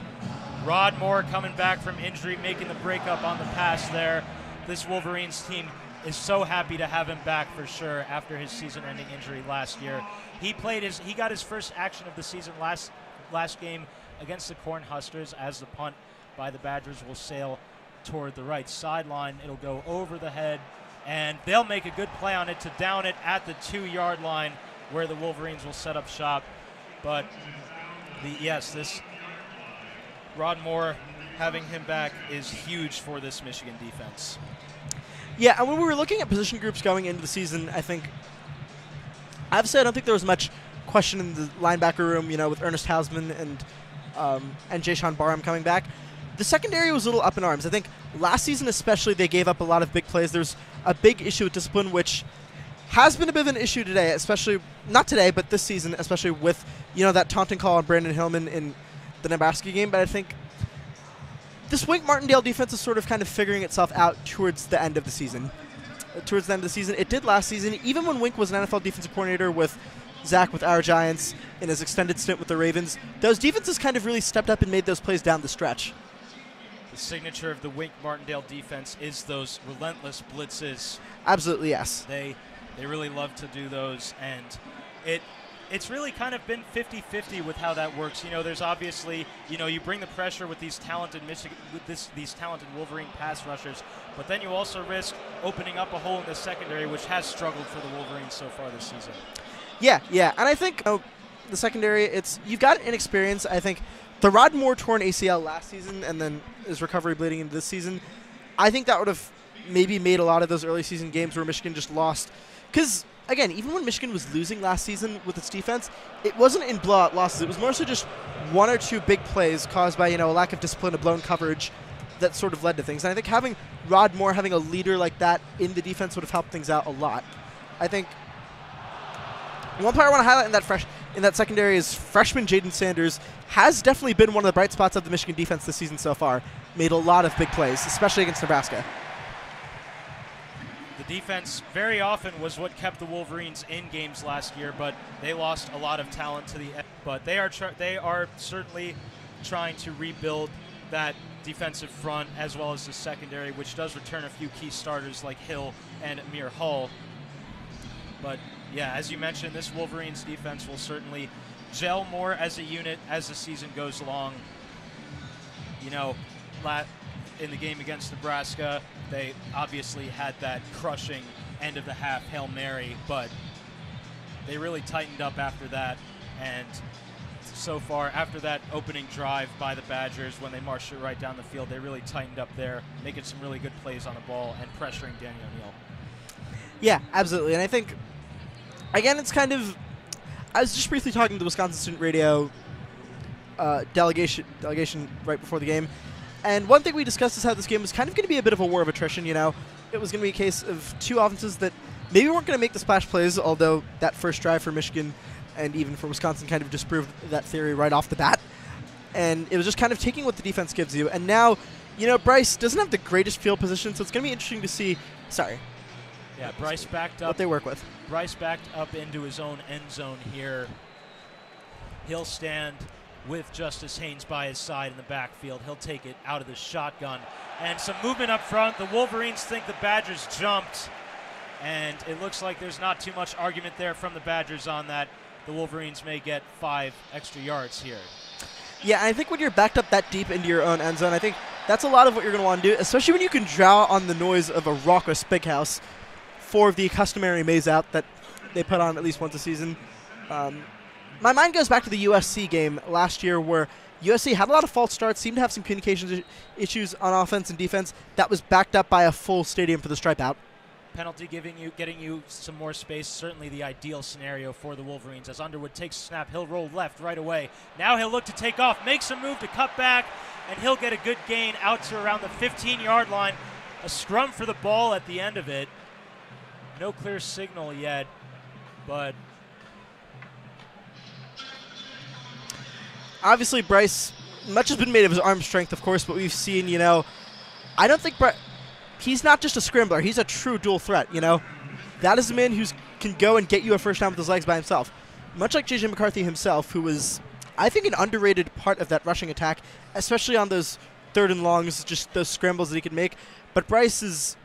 Rod Moore coming back from injury, making the breakup on the pass there. This Wolverines team is so happy to have him back for sure after his season-ending injury last year. He got his first action of the season last game against the Cornhuskers as the punt by the Badgers will sail toward the right sideline. It'll go over the head, and they'll make a good play on it to down it at the 2-yard line where the Wolverines will set up shop. But this Rod Moore, having him back is huge for this Michigan defense. Yeah, and when we were looking at position groups going into the season, I think obviously I don't think there was much question in the linebacker room, with Ernest Hausman and Jayshawn Barham coming back. The secondary was a little up in arms. I think last season especially they gave up a lot of big plays. There's a big issue with discipline, which has been a bit of an issue today, especially, not today, but this season, especially with, that taunting call on Brandon Hillman in the Nebraska game. But I think this Wink Martindale defense is sort of kind of figuring itself out towards the end of the season. It did last season, even when Wink was an NFL defensive coordinator with Zach with our Giants in his extended stint with the Ravens. Those defenses kind of really stepped up and made those plays down the stretch. The signature of the Wink Martindale defense is those relentless blitzes. Absolutely, yes. They really love to do those, and it's really kind of been 50-50 with how that works. There's obviously, you bring the pressure with these talented these talented Wolverine pass rushers, but then you also risk opening up a hole in the secondary, which has struggled for the Wolverines so far this season. Yeah, and I think the secondary, you've got inexperience. I think the Rod Moore torn ACL last season and then his recovery bleeding into this season, I think that would have maybe made a lot of those early season games where Michigan just lost. Because, again, even when Michigan was losing last season with its defense, it wasn't in blowout losses. It was more so just one or two big plays caused by, a lack of discipline, a blown coverage that sort of led to things. And I think having Rod Moore, having a leader like that in the defense would have helped things out a lot. I think one player I want to highlight in that secondary is freshman Jaden Sanders has definitely been one of the bright spots of the Michigan defense this season so far. Made a lot of big plays, especially against Nebraska. The defense very often was what kept the Wolverines in games last year, but they lost a lot of talent to the end. But they are certainly trying to rebuild that defensive front as well as the secondary, which does return a few key starters like Hill and Amir Hall. But yeah, as you mentioned, this Wolverines defense will certainly gel more as a unit as the season goes along. In the game against Nebraska, they obviously had that crushing end of the half Hail Mary, but they really tightened up after that, and liked so far after that opening drive by the Badgers when they marched it right down the field. They really tightened up there, making some really good plays on the ball and pressuring Danny O'Neill. Yeah, absolutely. And I think, again, it's kind of, I was just briefly talking to the Wisconsin Student Radio delegation right before the game. And one thing we discussed is how this game was kind of going to be a bit of a war of attrition, you know. It was going to be a case of two offenses that maybe weren't going to make the splash plays, although that first drive for Michigan and even for Wisconsin kind of disproved that theory right off the bat. And it was just kind of taking what the defense gives you. And now, you know, Bryce doesn't have the greatest field position, so it's going to be interesting to see. Sorry. Yeah, Bryce backed up. What they work with. Bryce backed up into his own end zone here. He'll stand with Justice Haynes by his side in the backfield. He'll take it out of the shotgun. And some movement up front. The Wolverines think the Badgers jumped. And it looks like there's not too much argument there from the Badgers on that. The Wolverines may get 5 extra yards here. Yeah, I think when you're backed up that deep into your own end zone, I think that's a lot of what you're going to want to do, especially when you can draw on the noise of a raucous big house for the customary maze out that they put on at least once a season. My mind goes back to the USC game last year where USC had a lot of false starts, seemed to have some communications issues on offense and defense. That was backed up by a full stadium for the stripe out. Penalty getting you some more space, certainly the ideal scenario for the Wolverines. As Underwood takes a snap, he'll roll left right away. Now he'll look to take off, makes a move to cut back, and he'll get a good gain out to around the 15-yard line. A scrum for the ball at the end of it. No clear signal yet, but obviously Bryce, much has been made of his arm strength, of course, but we've seen, you know, I don't think he's not just a scrambler. He's a true dual threat, you know. That is a man who can go and get you a first down with his legs by himself. Much like J.J. McCarthy himself, who was, I think, an underrated part of that rushing attack, especially on those third and longs, just those scrambles that he could make. But Bryce is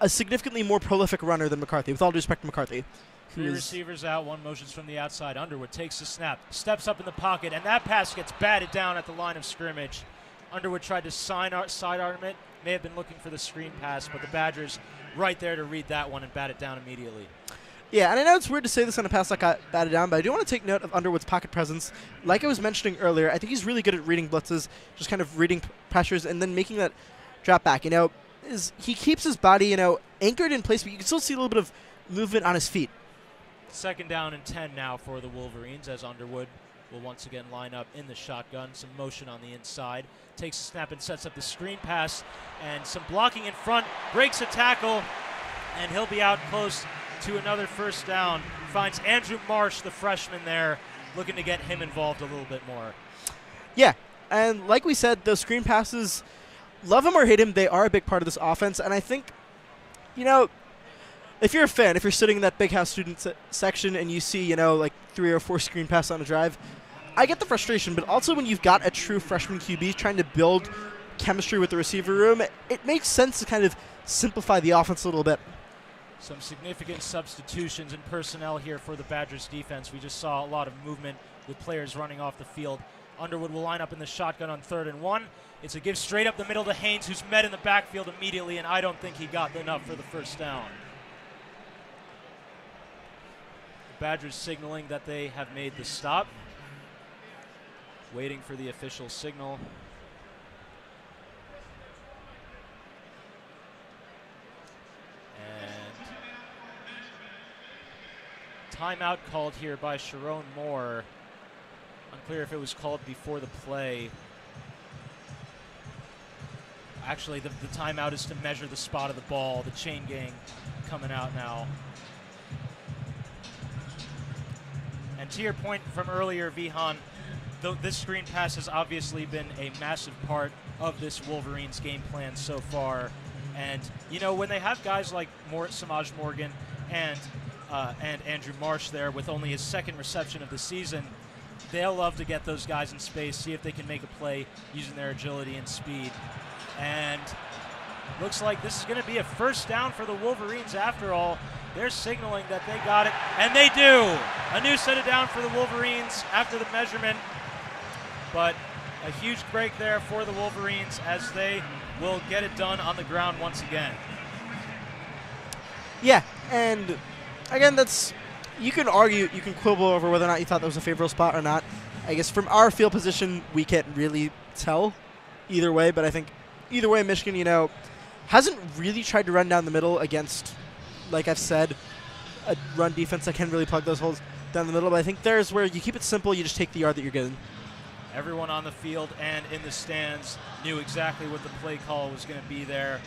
a significantly more prolific runner than McCarthy, with all due respect to McCarthy. 3 receivers out, 1 motions from the outside. Underwood takes the snap, steps up in the pocket, and that pass gets batted down at the line of scrimmage. Underwood tried to sidearm it, may have been looking for the screen pass, but the Badgers right there to read that one and bat it down immediately. Yeah, and I know it's weird to say this on a pass that got batted down, but I do want to take note of Underwood's pocket presence. Like I was mentioning earlier, I think he's really good at reading blitzes, just kind of reading pressures and then making that drop back. You know, he keeps his body, you know, anchored in place, but you can still see a little bit of movement on his feet. 2nd down and 10 now for the Wolverines as Underwood will once again line up in the shotgun. Some motion on the inside. Takes a snap and sets up the screen pass. And some blocking in front. Breaks a tackle. And he'll be out close to another first down. Finds Andrew Marsh, the freshman there, looking to get him involved a little bit more. Yeah, and like we said, those screen passes, love him or hate him, they are a big part of this offense. And I think, you know, if you're a fan, if you're sitting in that big house student section and you see, you know, like 3 or 4 screen passes on a drive, I get the frustration, but also when you've got a true freshman QB trying to build chemistry with the receiver room, it makes sense to kind of simplify the offense a little bit. Some significant substitutions in personnel here for the Badgers defense. We just saw a lot of movement with players running off the field. Underwood will line up in the shotgun on 3rd and 1. It's a give straight up the middle to Haynes, who's met in the backfield immediately, and I don't think he got enough for the first down. Badgers signaling that they have made the stop. Waiting for the official signal. And timeout called here by Sharon Moore. Unclear if it was called before the play. Actually, the timeout is to measure the spot of the ball. The chain gang coming out now. And to your point from earlier, Vihaan, this screen pass has obviously been a massive part of this Wolverines game plan so far. And, you know, when they have guys like Samaj Morgan and Andrew Marsh there with only his 2nd reception of the season, they'll love to get those guys in space, see if they can make a play using their agility and speed. And looks like this is going to be a first down for the Wolverines after all. They're signaling that they got it, and they do. A new set of down for the Wolverines after the measurement. But a huge break there for the Wolverines as they will get it done on the ground once again. Yeah, and again, you can argue, you can quibble over whether or not you thought that was a favorable spot or not. I guess from our field position, we can't really tell either way. But I think either way, Michigan, hasn't really tried to run down the middle against, like I've said, a run defense that can really plug those holes down the middle. But I think there's where you keep it simple. You just take the yard that you're given. Everyone on the field and in the stands knew exactly what the play call was going to be there,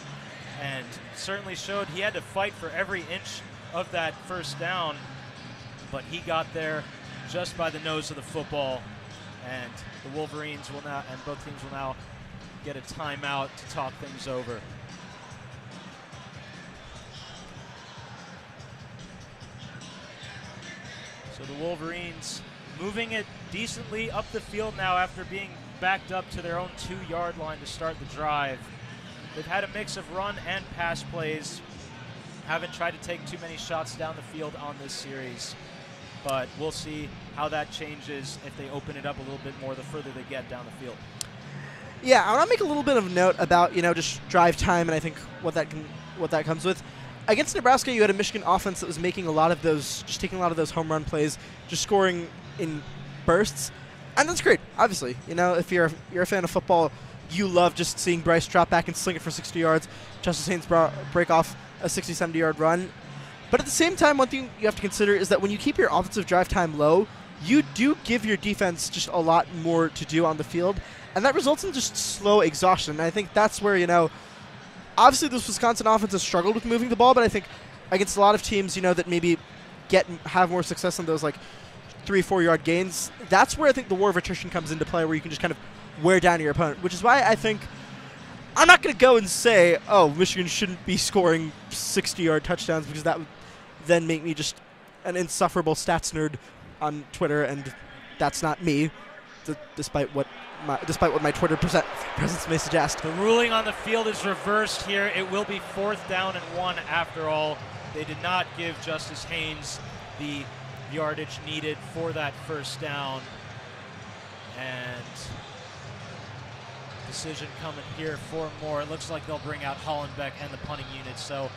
and certainly showed he had to fight for every inch of that first down, but he got there just by the nose of the football, and the Wolverines will now, and both teams will now get a timeout to talk things over. So the Wolverines moving it decently up the field now after being backed up to their own 2-yard line to start the drive. They've had a mix of run and pass plays. Haven't tried to take too many shots down the field on this series, but we'll see how that changes if they open it up a little bit more the further they get down the field. Yeah, I want to make a little bit of note about, just drive time, and I think what that comes with. Against Nebraska, you had a Michigan offense that was making a lot of those, just taking a lot of those home run plays, just scoring in bursts, and that's great. Obviously, if you're a fan of football, you love just seeing Bryce drop back and sling it for 60 yards, Justice Haynes break off a 60, 70-yard run. But at the same time, one thing you have to consider is that when you keep your offensive drive time low, you do give your defense just a lot more to do on the field, and that results in just slow exhaustion. And I think that's where, obviously this Wisconsin offense has struggled with moving the ball, but I think against a lot of teams, that maybe have more success on those 3-4 yard gains, that's where I think the war of attrition comes into play, where you can just kind of wear down your opponent, which is why I think I'm not going to go and say, oh, Michigan shouldn't be scoring 60-yard touchdowns, because that would then make me just an insufferable stats nerd on Twitter, and that's not me, despite what my Twitter presence may suggest. The ruling on the field is reversed here. It will be 4th down and 1 after all. They did not give Justice Haynes the yardage needed for that first down. And decision coming here for more. It looks like they'll bring out Hollenbeck and the punting unit. So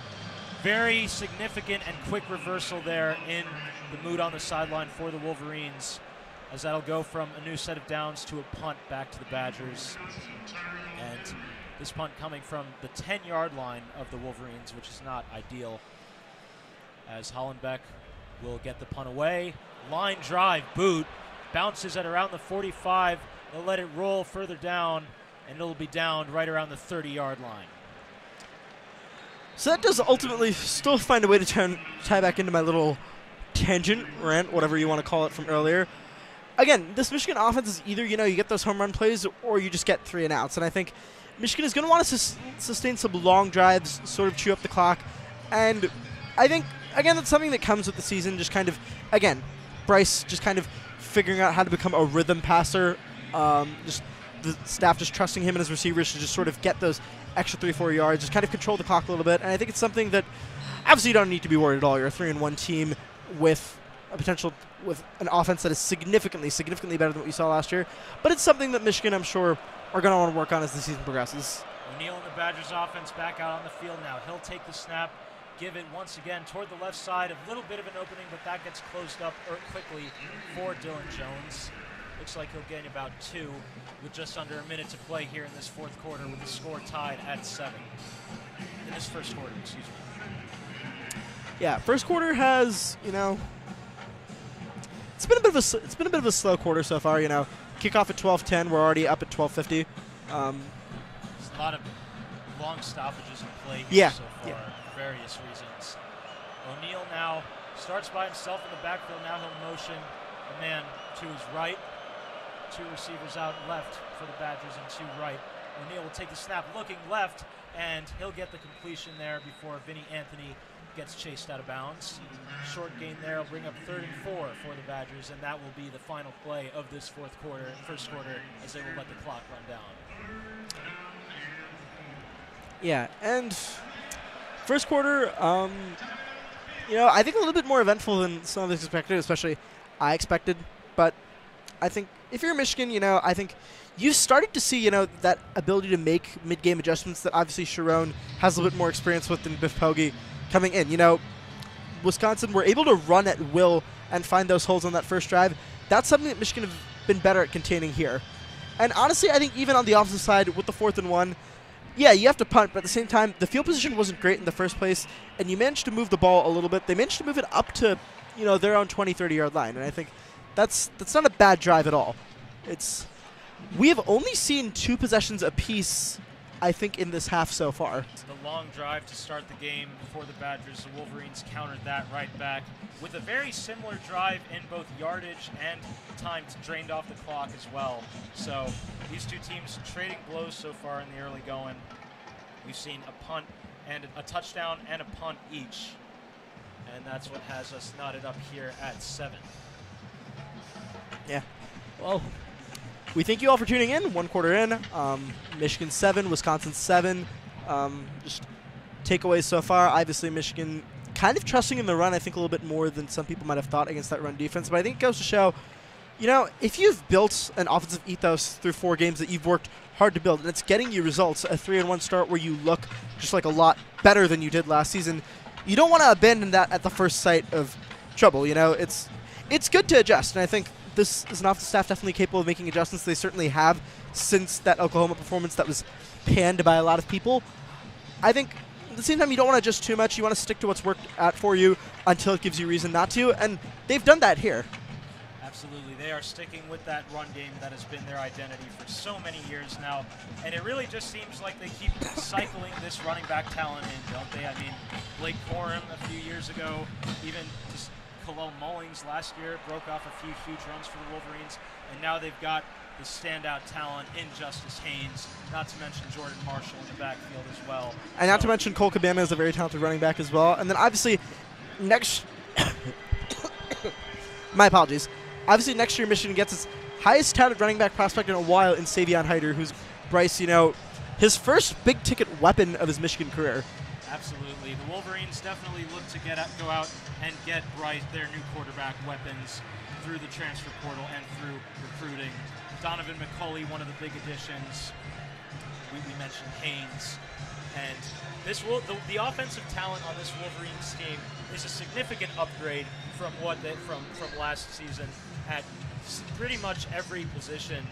very significant and quick reversal there in the mood on the sideline for the Wolverines, as that'll go from a new set of downs to a punt back to the Badgers. And this punt coming from the 10-yard line of the Wolverines, which is not ideal, as Hollenbeck will get the punt away. Line drive boot, bounces at around the 45. They'll let it roll further down, and it'll be downed right around the 30-yard line. So that does ultimately still find a way to tie back into my little tangent, rant, whatever you want to call it, from earlier. Again, this Michigan offense is either, you get those home run plays, or you just get 3 and outs. And I think Michigan is going to want to sustain some long drives, sort of chew up the clock. And I think, again, that's something that comes with the season, just kind of, again, Bryce just kind of figuring out how to become a rhythm passer, just the staff just trusting him and his receivers to just sort of get those extra 3-4 yards, just kind of control the clock a little bit. And I think it's something that obviously you don't need to be worried at all. You're a 3-1 team with a potential, with an offense that is significantly better than what you saw last year. But it's something that Michigan, I'm sure, are going to want to work on as the season progresses. O'Neal and the Badgers offense back out on the field now. He'll take the snap, give it once again toward the left side. A little bit of an opening, but that gets closed up quickly for Dylan Jones. Looks like he'll gain about 2 with just under a minute to play here in this 4th quarter, with the score tied at 7. In this first quarter, excuse me. Yeah, first quarter has, it's been a bit of a slow quarter so far. Kickoff at 12:10. We're already up at 12:50. There's a lot of long stoppages in play here so far for various reasons. O'Neal now starts by himself in the backfield. Now he'll motion a man to his right. 2 receivers out left for the Badgers and 2 right. O'Neal will take the snap looking left, and he'll get the completion there before Vinny Anthony gets chased out of bounds. Short gain there will bring up 3rd and 4 for the Badgers, and that will be the final play of this first quarter, as they will let the clock run down. Yeah, and first quarter, I think a little bit more eventful than some of us expected, especially I expected. But I think if you're Michigan, I think you've started to see, that ability to make mid-game adjustments that obviously Sharon has a little bit more experience with than Biff Pogge coming in. Wisconsin were able to run at will and find those holes on that first drive. That's something that Michigan been better at containing here. And honestly, I think even on the offensive side with the 4th and 1, yeah, you have to punt, but at the same time, the field position wasn't great in the first place, and you managed to move the ball a little bit. They managed to move it up to, their own 20, 30-yard line, and I think that's not a bad drive at all. We have only seen 2 possessions apiece, I think, in this half so far. The long drive to start the game for the Badgers, the Wolverines countered that right back with a very similar drive in both yardage and time drained off the clock as well. So these two teams trading blows so far in the early going. We've seen a punt and a touchdown and a punt each, and that's what has us knotted up here at 7. Yeah. Well, we thank you all for tuning in. 1 quarter in. Michigan 7, Wisconsin 7. Just takeaways so far. Obviously, Michigan kind of trusting in the run, I think, a little bit more than some people might have thought against that run defense. But I think it goes to show, if you've built an offensive ethos through 4 games that you've worked hard to build, and it's getting you results, a 3-1 start where you look just like a lot better than you did last season, you don't want to abandon that at the first sight of trouble. It's good to adjust, and I think this is an offensive staff definitely capable of making adjustments. They certainly have since that Oklahoma performance that was panned by a lot of people. I think at the same time, you don't want to adjust too much. You want to stick to what's worked out for you until it gives you reason not to, and they've done that here. Absolutely. They are sticking with that run game that has been their identity for so many years now, and it really just seems like they keep cycling this running back talent in, don't they? I mean, Blake Corum a few years ago, even just Kalel Mullings last year broke off a few huge runs for the Wolverines, and now they've got the standout talent in Justice Haynes, not to mention Jordan Marshall in the backfield as well. And not to mention Cole Cabana is a very talented running back as well. And then obviously next my apologies. Obviously next year Michigan gets its highest touted running back prospect in a while in Vihaan, who's Bryce, his first big ticket weapon of his Michigan career. Absolutely. The Wolverines definitely look to go out and get Bryce their new quarterback weapons through the transfer portal and through recruiting. Donovan McCulley, one of the big additions. We mentioned Haynes. And the offensive talent on this Wolverines team is a significant upgrade from from last season at pretty much every position.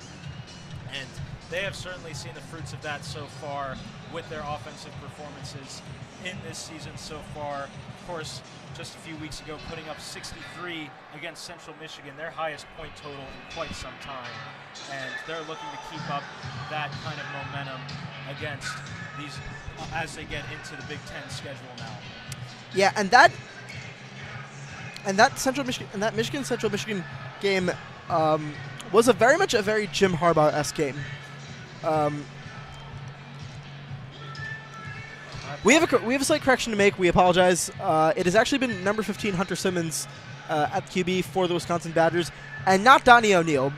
And they have certainly seen the fruits of that so far with their offensive performances in this season so far. Of course, just a few weeks ago, putting up 63 against Central Michigan, their highest point total in quite some time. And they're looking to keep up that kind of momentum against these as they get into the Big Ten schedule now. Yeah, and that Michigan Central Michigan game was very much a very Jim Harbaugh-esque game. We have a slight correction to make. We apologize. It has actually been number 15 Hunter Simmons at QB for the Wisconsin Badgers, and not Donnie O'Neal.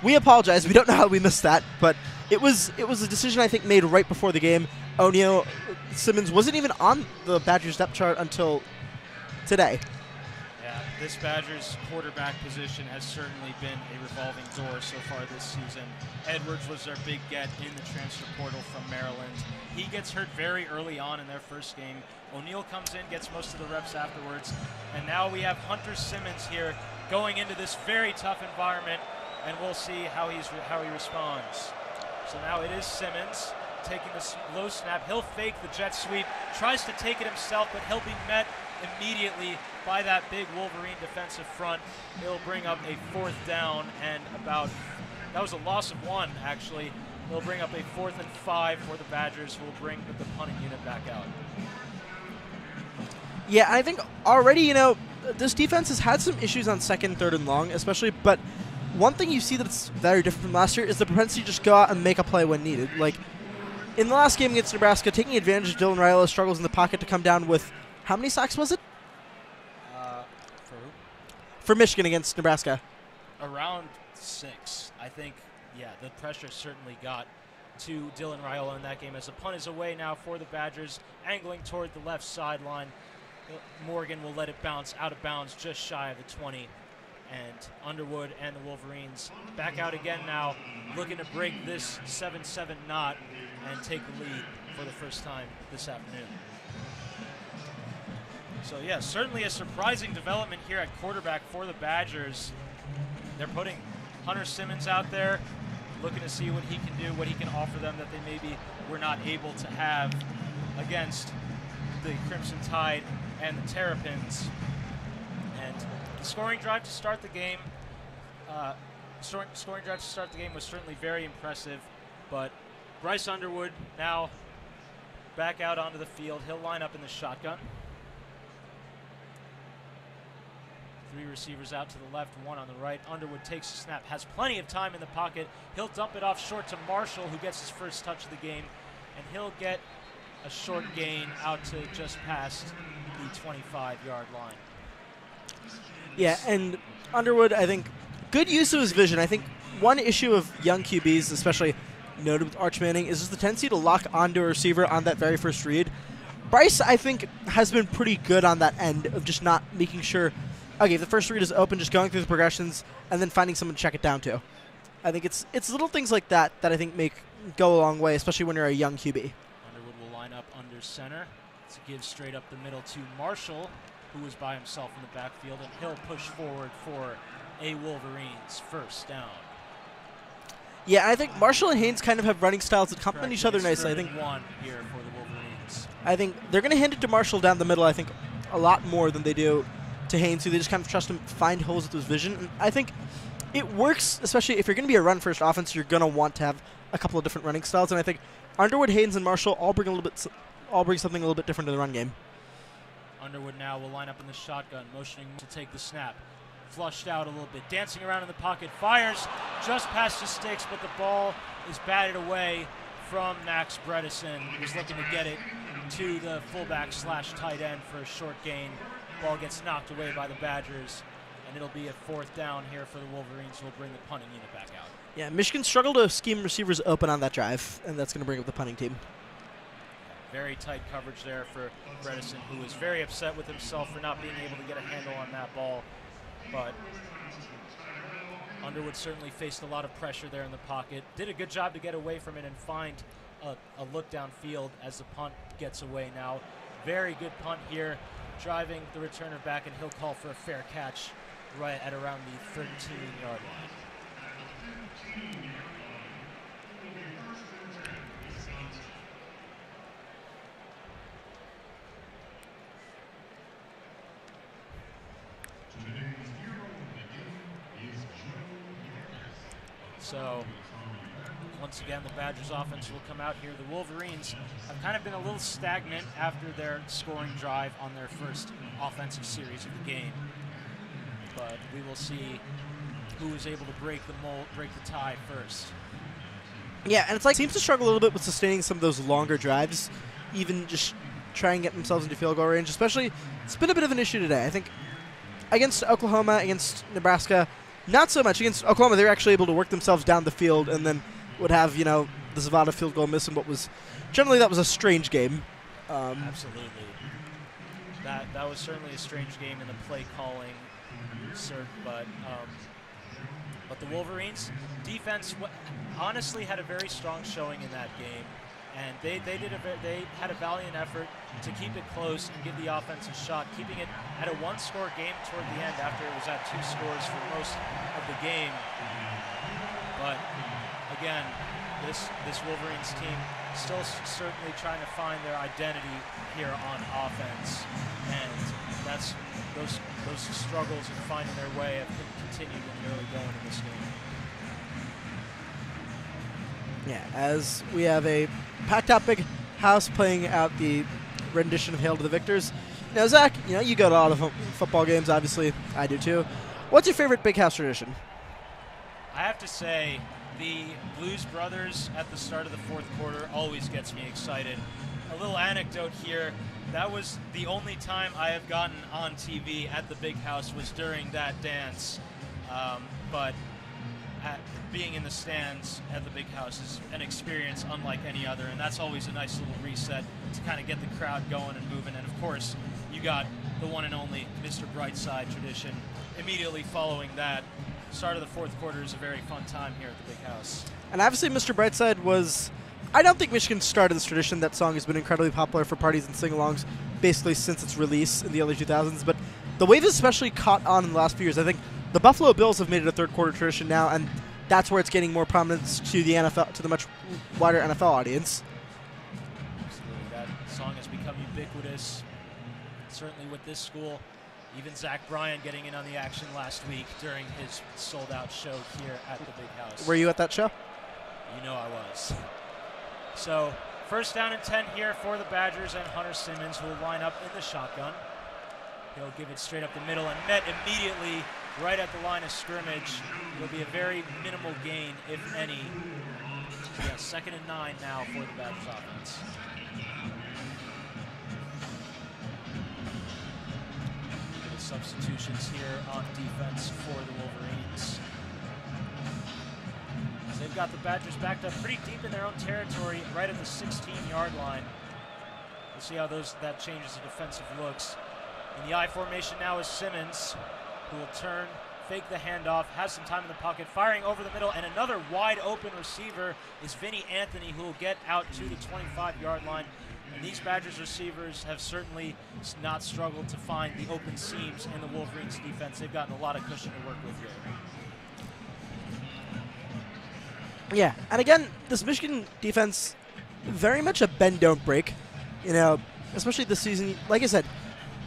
We apologize. We don't know how we missed that, but it was a decision I think made right before the game. Simmons wasn't even on the Badgers depth chart until today. Yeah, this Badgers quarterback position has certainly been a revolving door so far this season. Edwards was their big get in the transfer portal from Maryland. He gets hurt very early on in their first game. O'Neal comes in, gets most of the reps afterwards, and now we have Hunter Simmons here going into this very tough environment, and we'll see how he responds. So now it is Simmons taking the low snap. He'll fake the jet sweep, tries to take it himself, but he'll be met immediately by that big Wolverine defensive front. He'll bring up a 4th down and that was a loss of 1 actually. They'll bring up a 4th and 5 for the Badgers, who will bring the punting unit back out. Yeah, I think already, this defense has had some issues on 2nd, 3rd, and long, especially, but one thing you see that's very different from last year is the propensity to just go out and make a play when needed. Like, in the last game against Nebraska, taking advantage of Dylan Raiola's struggles in the pocket to come down with, how many sacks was it? For who? For Michigan against Nebraska. Around 6, I think. Yeah, the pressure certainly got to Dylan Raiola in that game, as the punt is away now for the Badgers, angling toward the left sideline. Morgan will let it bounce out of bounds just shy of the 20. And Underwood and the Wolverines back out again now, looking to break this 7-7 knot and take the lead for the first time this afternoon. So yeah, certainly a surprising development here at quarterback for the Badgers. They're putting Hunter Simmons out there looking to see what he can do, what he can offer them that they maybe were not able to have against the Crimson Tide and the Terrapins. And the scoring drive to start the game, was certainly very impressive, but Bryce Underwood now back out onto the field. He'll line up in the shotgun. 3 receivers out to the left, 1 on the right. Underwood takes the snap, has plenty of time in the pocket. He'll dump it off short to Marshall, who gets his first touch of the game, and he'll get a short gain out to just past the 25-yard line. Yeah, and Underwood, I think, good use of his vision. I think one issue of young QBs, especially noted with Arch Manning, is just the tendency to lock onto a receiver on that very first read. Bryce, I think, has been pretty good on that end of just not making sure, okay, if the first read is open, just going through the progressions and then finding someone to check it down to. I think it's little things like that that I think go a long way, especially when you're a young QB. Underwood will line up under center to give straight up the middle to Marshall, who was by himself in the backfield, and he'll push forward for a Wolverines first down. Yeah, I think Marshall and Haynes kind of have running styles that complement each other nicely. I think one here for the Wolverines. I think they're going to hand it to Marshall down the middle, I think, a lot more than they do to Haynes, who they just kind of trust him to find holes with his vision. And I think it works, especially if you're going to be a run-first offense, you're going to want to have a couple of different running styles. And I think Underwood, Haynes, and Marshall all bring something a little bit different to the run game. Underwood now will line up in the shotgun, motioning to take the snap. Flushed out a little bit, dancing around in the pocket, fires just past his sticks, but the ball is batted away from Max Bredesen, who's looking to get it to the fullback / tight end for a short gain. Ball gets knocked away by the Badgers, and it'll be a 4th down here for the Wolverines, who will bring the punting unit back out. Yeah, Michigan struggled to scheme receivers open on that drive, and that's going to bring up the punting team. Very tight coverage there for Bredesen, who is very upset with himself for not being able to get a handle on that ball. But Underwood certainly faced a lot of pressure there in the pocket. Did a good job to get away from it and find a look downfield as the punt gets away now. Very good punt here, driving the returner back, and he'll call for a fair catch right at around the 13-yard line. So, once again, the Badgers offense will come out here. The Wolverines have kind of been a little stagnant after their scoring drive on their first offensive series of the game. But we will see who is able to break the tie first. Yeah, and it's like seems to struggle a little bit with sustaining some of those longer drives, even just try and get themselves into field goal range. Especially, it's been a bit of an issue today. I think against Oklahoma, against Nebraska, not so much. Against Oklahoma, they were actually able to work themselves down the field and then would have, the Zavada field goal miss in what was, generally that was a strange game. Absolutely. That was certainly a strange game in the play calling, but the Wolverines defense honestly had a very strong showing in that game, and they had a valiant effort to keep it close and give the offense a shot, keeping it at a 1-score game toward the end after it was at 2 scores for most of the game. But again, this Wolverines team still certainly trying to find their identity here on offense, and that's those struggles in finding their way have continued in the early going in this game. Yeah, as we have a packed out big house playing out the rendition of Hail to the Victors. Now, Zach, you go to a lot of football games, obviously. I do too. What's your favorite big house tradition? I have to say, the Blues Brothers at the start of the 4th quarter always gets me excited. A little anecdote here. That was the only time I have gotten on TV at the big house was during that dance. But being in the stands at the big house is an experience unlike any other, and that's always a nice little reset to kind of get the crowd going and moving. And of course, you got the one and only Mr. Brightside tradition immediately following that. Start of the 4th quarter is a very fun time here at the big house. And obviously, Mr. Brightside was, I don't think Michigan started this tradition. That song has been incredibly popular for parties and sing-alongs basically since its release in the early 2000s, but the wave has especially caught on in the last few years. I think The Buffalo Bills have made it a third quarter tradition now, and that's where it's getting more prominence to the NFL, to the much wider NFL audience. Absolutely. That song has become ubiquitous, certainly with this school. Even Zach Bryan getting in on the action last week during his sold-out show here at the Big House. Were you at that show? You know I was. So, first down and 10 here for the Badgers, and Hunter Simmons will line up in the shotgun. He'll give it straight up the middle and met immediately right at the line of scrimmage. It'll be a very minimal gain, if any. Yeah, 2nd and 9 now for the Badgers offense. The substitutions here on defense for the Wolverines. So they've got the Badgers backed up pretty deep in their own territory, right at the 16-yard line. We'll see how that changes the defensive looks. In the I formation now is Simmons, who will turn, fake the handoff, has some time in the pocket, firing over the middle, and another wide open receiver is Vinny Anthony, who will get out to the 25-yard line. And these Badgers receivers have certainly not struggled to find the open seams in the Wolverines defense. They've gotten a lot of cushion to work with here. Yeah, and again, this Michigan defense, very much a bend, don't break. You know, especially this season, like I said,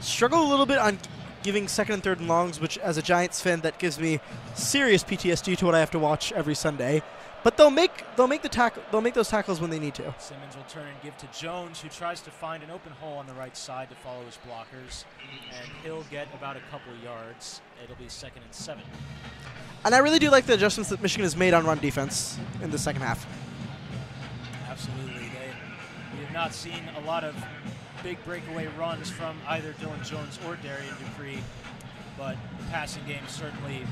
struggle a little bit on giving 2nd and 3rd and longs, which as a Giants fan, that gives me serious PTSD to what I have to watch every Sunday. But they'll make those tackles when they need to. Simmons will turn and give to Jones, who tries to find an open hole on the right side to follow his blockers, and he'll get about a couple of yards. It'll be 2nd and 7. And I really do like the adjustments that Michigan has made on run defense in the second half. Absolutely. We have not seen a lot of big breakaway runs from either Dylan Jones or Darian Dupree, but the passing game certainly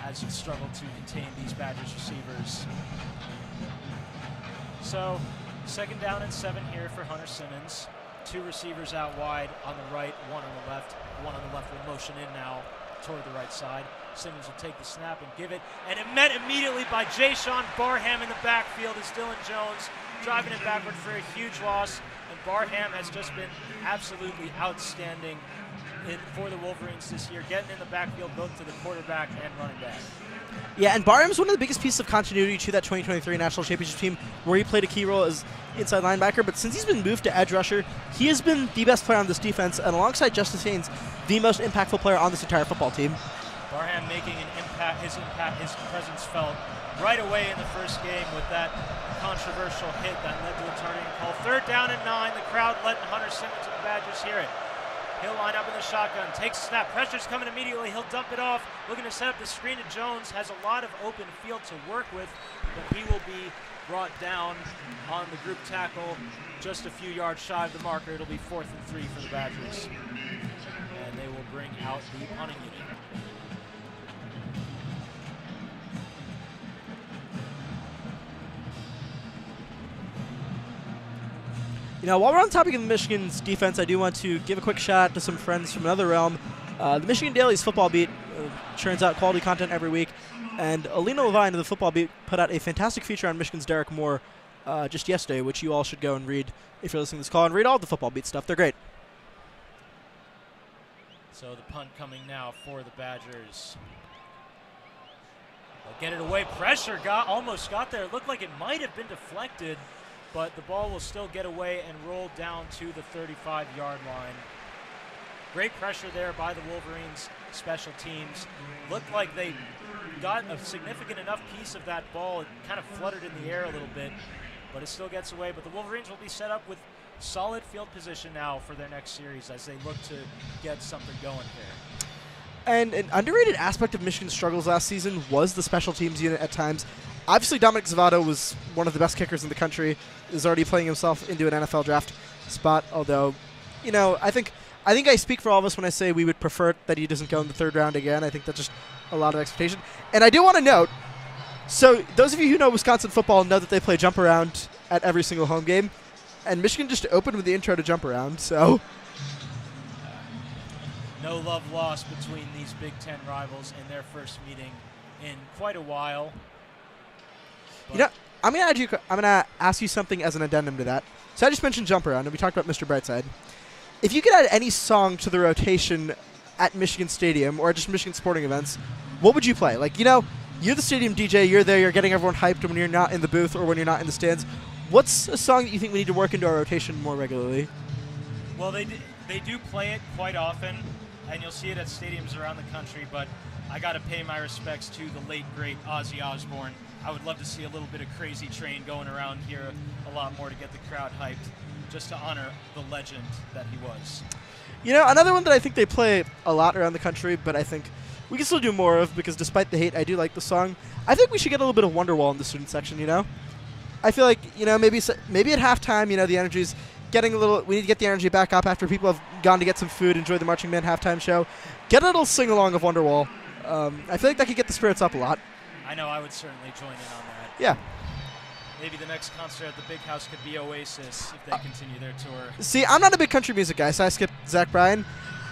has struggled to contain these Badgers receivers. So, 2nd down and 7 here for Hunter Simmons. 2 receivers out wide on the right, 1 on the left. 1 on the left will motion in now toward the right side. Simmons will take the snap and give it, and it met immediately by Jayshon Barham in the backfield as Dylan Jones driving it backward for a huge loss. And Barham has just been absolutely outstanding for the Wolverines this year, getting in the backfield both to the quarterback and running back. Yeah, and Barham's one of the biggest pieces of continuity to that 2023 National Championship team, where he played a key role as inside linebacker. But since he's been moved to edge rusher, he has been the best player on this defense, and alongside Justice Haynes, the most impactful player on this entire football team. Barham making his presence felt right away in the first game with that controversial hit that led to a targeting call. 3rd down and 9. The crowd letting Hunter Simmons and the Badgers hear it. He'll line up in the shotgun, takes a snap, pressure's coming immediately, he'll dump it off, looking to set up the screen to Jones, has a lot of open field to work with, but he will be brought down on the group tackle just a few yards shy of the marker. It'll be 4th and 3 for the Badgers. And they will bring out the punting unit. You know, while we're on the topic of Michigan's defense, I do want to give a quick shout out to some friends from another realm. The Michigan Daily's Football Beat churns out quality content every week, and Alina Levine of the Football Beat put out a fantastic feature on Michigan's Derek Moore just yesterday, which you all should go and read if you're listening to this call, and read all the Football Beat stuff. They're great. So the punt coming now for the Badgers. They'll get it away. Pressure almost got there. It looked like it might have been deflected, but the ball will still get away and roll down to the 35-yard line. Great pressure there by the Wolverines special teams. Looked like they got a significant enough piece of that ball. It kind of fluttered in the air a little bit, but it still gets away. But the Wolverines will be set up with solid field position now for their next series as they look to get something going here. And an underrated aspect of Michigan's struggles last season was the special teams unit at times. Obviously, Dominic Zavato was one of the best kickers in the country, is already playing himself into an NFL draft spot, although, you know, I think I speak for all of us when I say we would prefer that he doesn't go in the 3rd round again. I think that's just a lot of expectation. And I do want to note, so those of you who know Wisconsin football know that they play jump around at every single home game, and Michigan just opened with the intro to jump around, so... No love lost between these Big Ten rivals in their first meeting in quite a while. You know, I'm gonna ask you something as an addendum to that. So I just mentioned jump around, and we talked about Mr. Brightside. If you could add any song to the rotation at Michigan Stadium or just Michigan sporting events, what would you play? Like, you know, you're the stadium DJ, you're there, you're getting everyone hyped when you're not in the booth or when you're not in the stands. What's a song that you think we need to work into our rotation more regularly? Well, they do play it quite often, and you'll see it at stadiums around the country, but I got to pay my respects to the late, great Ozzy Osbourne. I would love to see a little bit of Crazy Train going around here a lot more to get the crowd hyped, just to honor the legend that he was. You know, another one that I think they play a lot around the country, but I think we can still do more of because despite the hate, I do like the song. I think we should get a little bit of Wonderwall in the student section, you know? I feel like, you know, maybe at halftime, you know, the energy's getting a little, we need to get the energy back up after people have gone to get some food, enjoy the Marching Band halftime show. Get a little sing-along of Wonderwall. I feel like that could get the spirits up a lot. I know I would certainly join in on that. Yeah. Maybe the next concert at the Big House could be Oasis if they continue their tour. See, I'm not a big country music guy, so I skipped Zach Bryan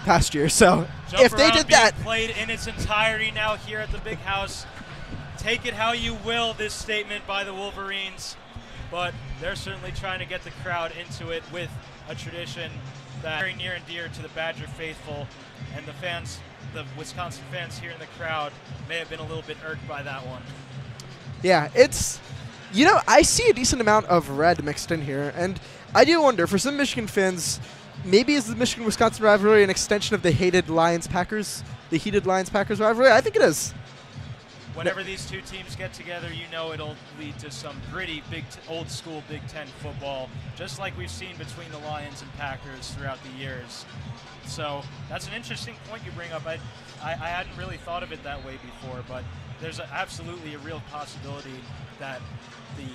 past year. So Jump if they Around did being that, played in its entirety now here at the Big House. Take it how you will, this statement by the Wolverines, but they're certainly trying to get the crowd into it with a tradition that's very near and dear to the Badger faithful, and the fans, the Wisconsin fans here in the crowd may have been a little bit irked by that one. yeah, it's, you know, I see a decent amount of red mixed in here, and I do wonder, for some Michigan fans, maybe is the Michigan-Wisconsin rivalry an extension of the heated Lions-Packers rivalry? I think it is. Whenever these two teams get together, you know it'll lead to some gritty, old-school Big Ten football, just like we've seen between the Lions and Packers throughout the years. So that's an interesting point you bring up. I hadn't really thought of it that way before, but there's absolutely a real possibility that the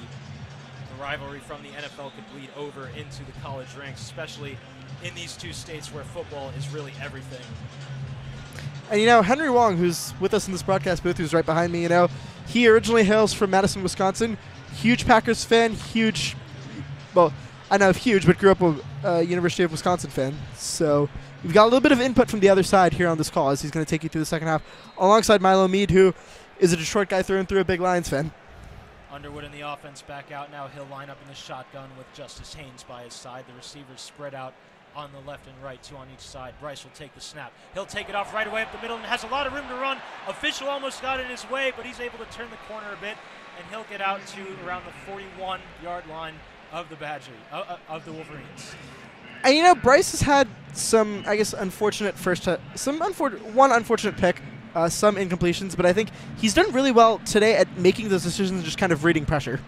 rivalry from the NFL could bleed over into the college ranks, especially in these two states where football is really everything. And, you know, Henry Wong, who's with us in this broadcast booth, who's right behind me, you know, he originally hails from Madison, Wisconsin. Huge Packers fan, but grew up a University of Wisconsin fan. So we've got a little bit of input from the other side here on this call as he's going to take you through the second half, alongside Milo Meade, who is a Detroit guy through and through, a big Lions fan. Underwood in the offense back out now. He'll line up in the shotgun with Justice Haynes by his side. The receivers spread out on the left and right, two on each side. Bryce will take the snap. He'll take it off right away up the middle and has a lot of room to run. Official almost got in his way, but he's able to turn the corner a bit, and he'll get out to around the 41-yard line of the of the Wolverines. And, you know, Bryce has had some, I guess, unfortunate one unfortunate pick, some incompletions, but I think he's done really well today at making those decisions and just kind of reading pressure.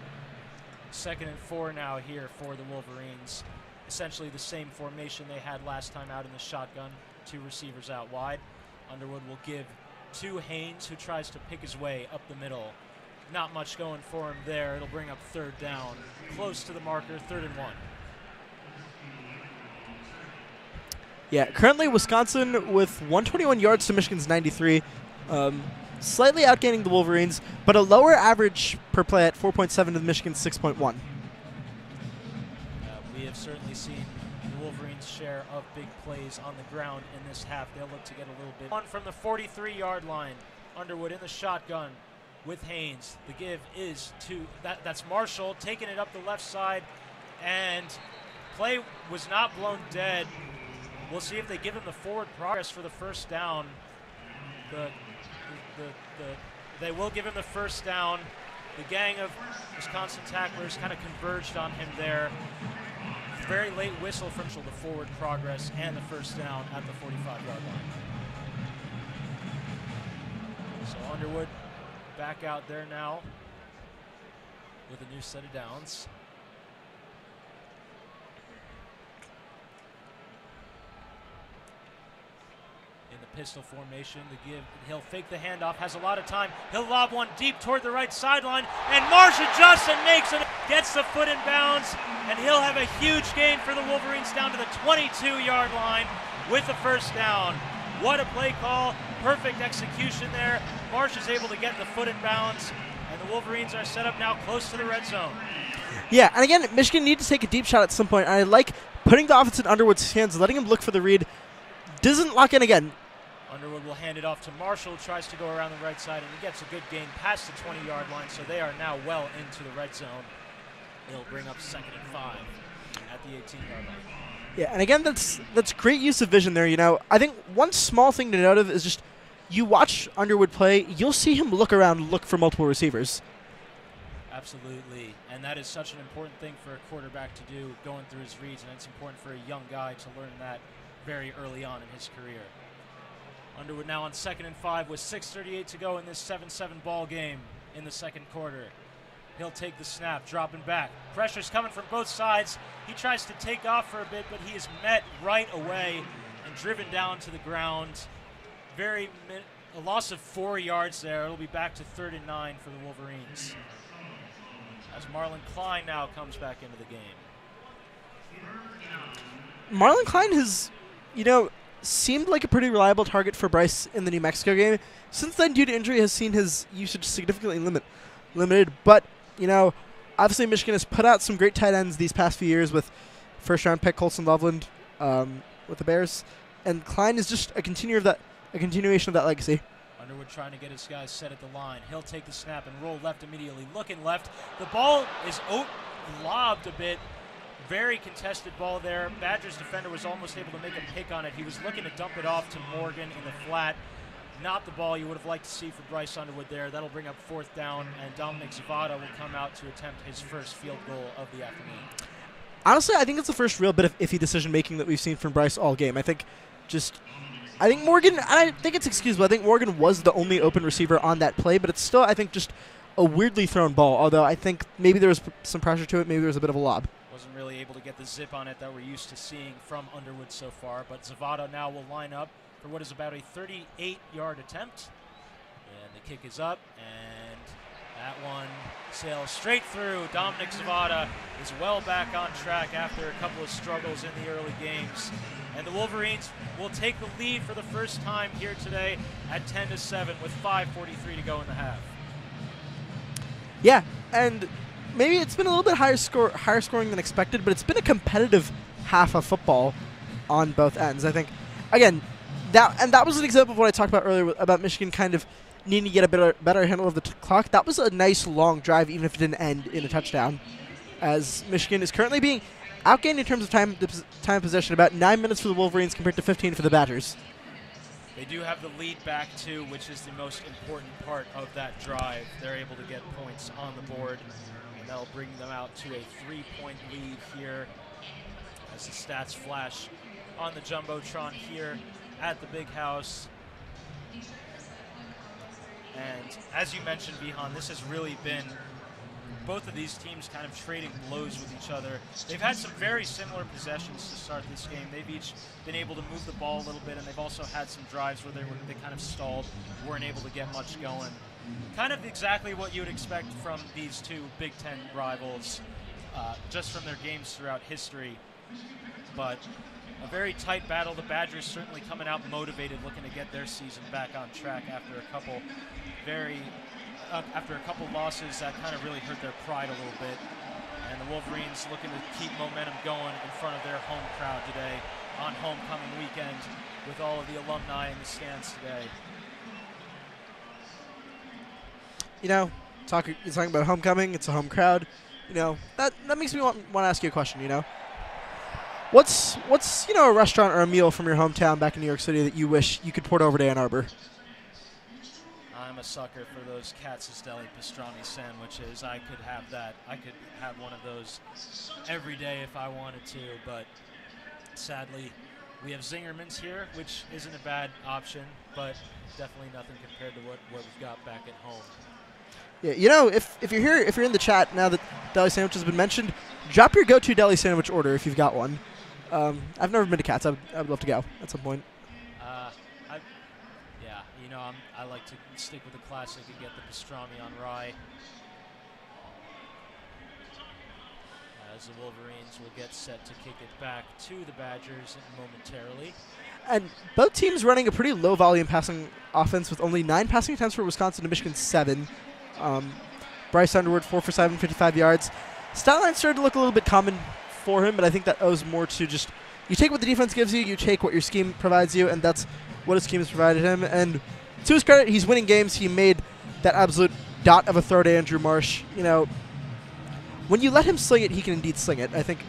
2nd and 4 now here for the Wolverines. Essentially the same formation they had last time out in the shotgun. Two receivers out wide. Underwood will give to Haynes, who tries to pick his way up the middle. Not much going for him there. It'll bring up 3rd down. Close to the marker, 3rd and 1. Yeah, currently Wisconsin with 121 yards to Michigan's 93. Slightly outgaining the Wolverines, but a lower average per play at 4.7 to Michigan's 6.1. We have certainly seen the Wolverines' share of big plays on the ground in this half. They'll look to get a little bit. One from the 43-yard line. Underwood in the shotgun with Haynes. The give is to, that's Marshall taking it up the left side, and play was not blown dead. We'll see if they give him the forward progress for the first down. They will give him the first down. The gang of Wisconsin tacklers kind of converged on him there. Very late whistle from the forward progress and the first down at the 45-yard line. So Underwood back out there now with a new set of downs. In the pistol formation, the give, he'll fake the handoff, has a lot of time. He'll lob one deep toward the right sideline, and Marsh adjusts and makes it, gets the foot in bounds, and he'll have a huge gain for the Wolverines down to the 22-yard line with the first down. What a play call, perfect execution there. Marsh is able to get the foot in bounds, and the Wolverines are set up now close to the red zone. Yeah, and again, Michigan needs to take a deep shot at some point. I like putting the offense in Underwood's hands, letting him look for the read. Doesn't lock in again. Underwood will hand it off to Marshall, tries to go around the right side, and he gets a good gain past the 20-yard line, so they are now well into the red zone. It'll bring up 2nd and 5 at the 18-yard line. Yeah, and again, that's great use of vision there. I think one small thing to note of is just you watch Underwood play, you'll see him look around, look for multiple receivers. Absolutely, and that is such an important thing for a quarterback to do, going through his reads, and it's important for a young guy to learn that very early on in his career. Underwood now on 2nd and 5 with 6:38 to go in this 7-7 ball game in the second quarter. He'll take the snap, dropping back. Pressure's coming from both sides. He tries to take off for a bit, but he is met right away and driven down to the ground. A loss of 4 yards there. It'll be back to 3rd and 9 for the Wolverines. As Marlon Klein now comes back into the game. Marlon Klein has, seemed like a pretty reliable target for Bryce in the New Mexico game. Since then, due to injury, has seen his usage significantly limited. But, obviously Michigan has put out some great tight ends these past few years with first-round pick Colson Loveland with the Bears. And Klein is just a continuation of that legacy. Underwood trying to get his guys set at the line. He'll take the snap and roll left immediately. Looking left. The ball is lobbed a bit. Very contested ball there. Badgers defender was almost able to make a pick on it. He was looking to dump it off to Morgan in the flat. Not the ball you would have liked to see for Bryce Underwood there. That'll bring up 4th down, and Dominic Zavada will come out to attempt his first field goal of the afternoon. Honestly, I think it's the first real bit of iffy decision-making that we've seen from Bryce all game. I think Morgan, I think it's excusable. I think Morgan was the only open receiver on that play, but it's still, I think, just a weirdly thrown ball, although I think maybe there was some pressure to it. Maybe there was a bit of a lob. Wasn't really able to get the zip on it that we're used to seeing from Underwood so far, but Zavada now will line up for what is about a 38-yard attempt. And the kick is up, and that one sails straight through. Dominic Zavada is well back on track after a couple of struggles in the early games. And the Wolverines will take the lead for the first time here today at 10-7 with 5:43 to go in the half. Yeah, and maybe it's been a little bit higher scoring than expected, but it's been a competitive half of football on both ends. I think, again, that was an example of what I talked about earlier about Michigan kind of needing to get a better handle of the clock. That was a nice long drive, even if it didn't end in a touchdown, as Michigan is currently being outgained in terms of time possession, about 9 minutes for the Wolverines compared to 15 for the Badgers. They do have the lead back, too, which is the most important part of that drive. They're able to get points on the board, and that'll bring them out to a 3-point lead here as the stats flash on the Jumbotron here at the Big House. And as you mentioned, Vihaan, this has really been both of these teams kind of trading blows with each other. They've had some very similar possessions to start this game. They've each been able to move the ball a little bit, and they've also had some drives where they kind of stalled, weren't able to get much going. Kind of exactly what you would expect from these two Big Ten rivals, just from their games throughout history. But a very tight battle. The Badgers certainly coming out motivated, looking to get their season back on track after a couple losses that kind of really hurt their pride a little bit. And the Wolverines looking to keep momentum going in front of their home crowd today on homecoming weekend with all of the alumni in the stands today. You're talking about homecoming, it's a home crowd. That makes me want to ask you a question, What's a restaurant or a meal from your hometown back in New York City that you wish you could port over to Ann Arbor? I'm a sucker for those Katz's Deli pastrami sandwiches. I could have that. I could have one of those every day if I wanted to, but sadly we have Zingerman's here, which isn't a bad option, but definitely nothing compared to what we've got back at home. Yeah, if you're here, if you're in the chat now that deli sandwich has been mentioned, drop your go-to deli sandwich order if you've got one. I've never been to Katz. I would love to go at some point. I like to stick with the classic and get the pastrami on rye. As the Wolverines will get set to kick it back to the Badgers momentarily. And both teams running a pretty low-volume passing offense with only 9 passing attempts for Wisconsin to Michigan 7. Bryce Underwood 4 for 7, 55 yards. Stat line started to look a little bit common for him, but I think that owes more to just you take what the defense gives you, you take what your scheme provides you, and that's what his scheme has provided him. And to his credit, he's winning games. He made that absolute dot of a throw to Andrew Marsh. When you let him sling it, he can indeed sling it. I think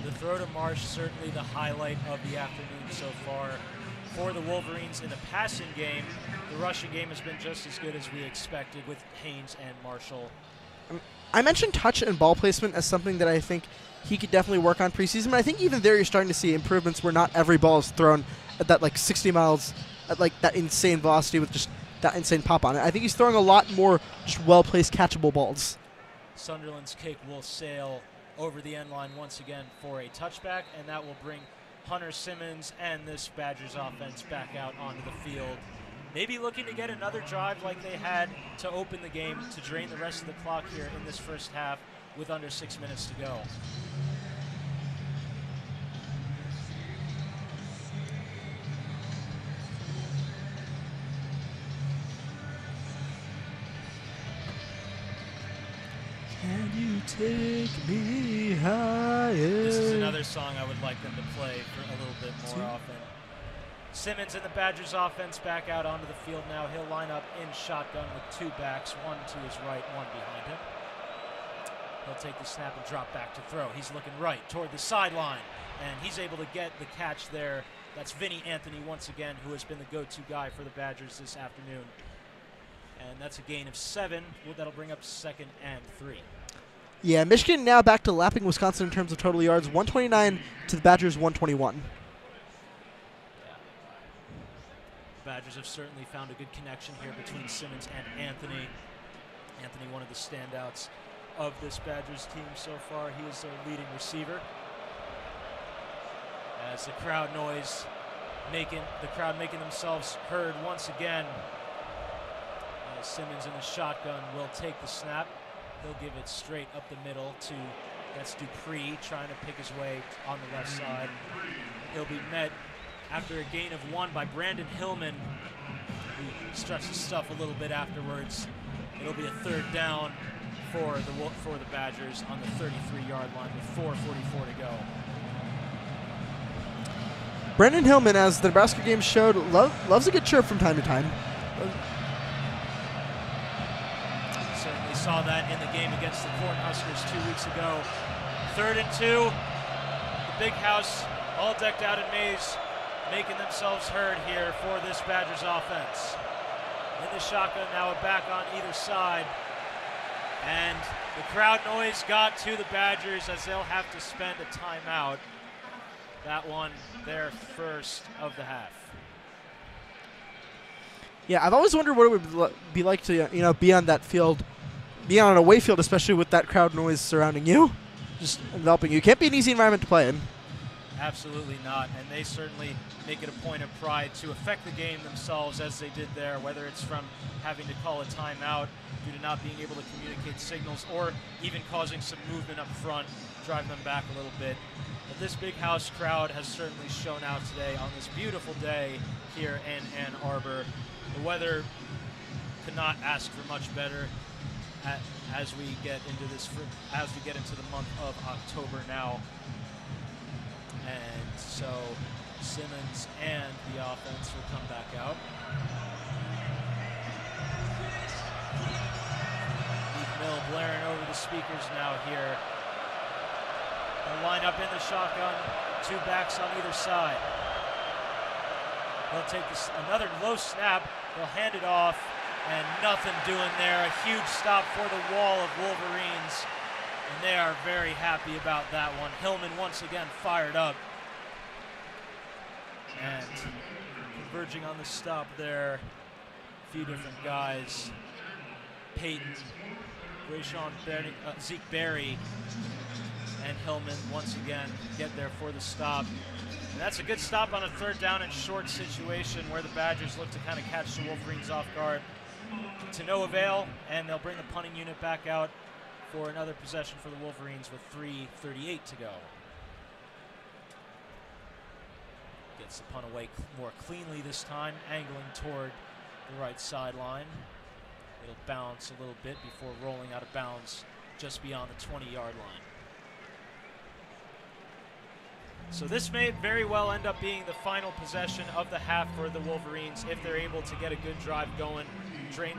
the The throw to Marsh, certainly the highlight of the afternoon so far for the Wolverines in the passing game. The rushing game has been just as good as we expected with Haynes and Marshall. I mentioned touch and ball placement as something that I think he could definitely work on preseason, but I think even there you're starting to see improvements where not every ball is thrown at that 60 miles at that insane velocity with just that insane pop on it. I think he's throwing a lot more just well-placed catchable balls. Sunderland's kick will sail over the end line once again for a touchback, and that will bring Hunter Simmons and this Badgers offense back out onto the field. Maybe looking to get another drive like they had to open the game to drain the rest of the clock here in this first half with under 6 minutes to go. Can you take me higher? This is another song I would like them to play for a little bit more often. Simmons and the Badgers offense back out onto the field now. He'll line up in shotgun with two backs, one to his right, one behind him. He'll take the snap and drop back to throw. He's looking right toward the sideline, and he's able to get the catch there. That's Vinny Anthony once again, who has been the go-to guy for the Badgers this afternoon. And that's a gain of 7. That'll bring up 2nd and 3. Yeah, Michigan now back to lapping Wisconsin in terms of total yards, 129 to the Badgers 121. Badgers have certainly found a good connection here between Simmons and Anthony. Anthony, one of the standouts of this Badgers team so far. He is their leading receiver. As the crowd noise making themselves heard once again. Simmons in the shotgun will take the snap. He'll give it straight up the middle to, that's Dupree trying to pick his way on the left side. He'll be met after a gain of 1 by Brandon Hillman, who stretched his stuff a little bit afterwards. It'll be a 3rd down for the Badgers on the 33-yard line with 4:44 to go. Brandon Hillman, as the Nebraska game showed, loves a good chirp from time to time. Certainly saw that in the game against the Cornhuskers 2 weeks ago. 3rd and 2. The big house all decked out in maize, making themselves heard here for this Badgers offense. In the shotgun now, a back on either side. And the crowd noise got to the Badgers as they'll have to spend a timeout. That one, their first of the half. Yeah, I've always wondered what it would be like to be on that field, be on an away field, especially with that crowd noise surrounding you, just enveloping you. Can't be an easy environment to play in. Absolutely not, and they certainly make it a point of pride to affect the game themselves as they did there, whether it's from having to call a timeout due to not being able to communicate signals or even causing some movement up front, driving them back a little bit. But this big house crowd has certainly shown out today on this beautiful day here in Ann Arbor. The weather could not ask for much better as we get into the month of October now. And so Simmons and the offense will come back out. Heath Mill blaring over the speakers now here. They'll line up in the shotgun, 2 backs on either side. They'll take another low snap. They'll hand it off, and nothing doing there. A huge stop for the wall of Wolverines. And they are very happy about that one. Hillman once again fired up. And converging on the stop there, a few different guys. Peyton, Zeke Berry, and Hillman once again get there for the stop. And that's a good stop on a 3rd down and short situation where the Badgers look to kind of catch the Wolverines off guard. To no avail, and they'll bring the punting unit back out for another possession for the Wolverines with 3:38 to go. Gets the punt away more cleanly this time, angling toward the right sideline. It'll bounce a little bit before rolling out of bounds just beyond the 20-yard line. So this may very well end up being the final possession of the half for the Wolverines if they're able to get a good drive going,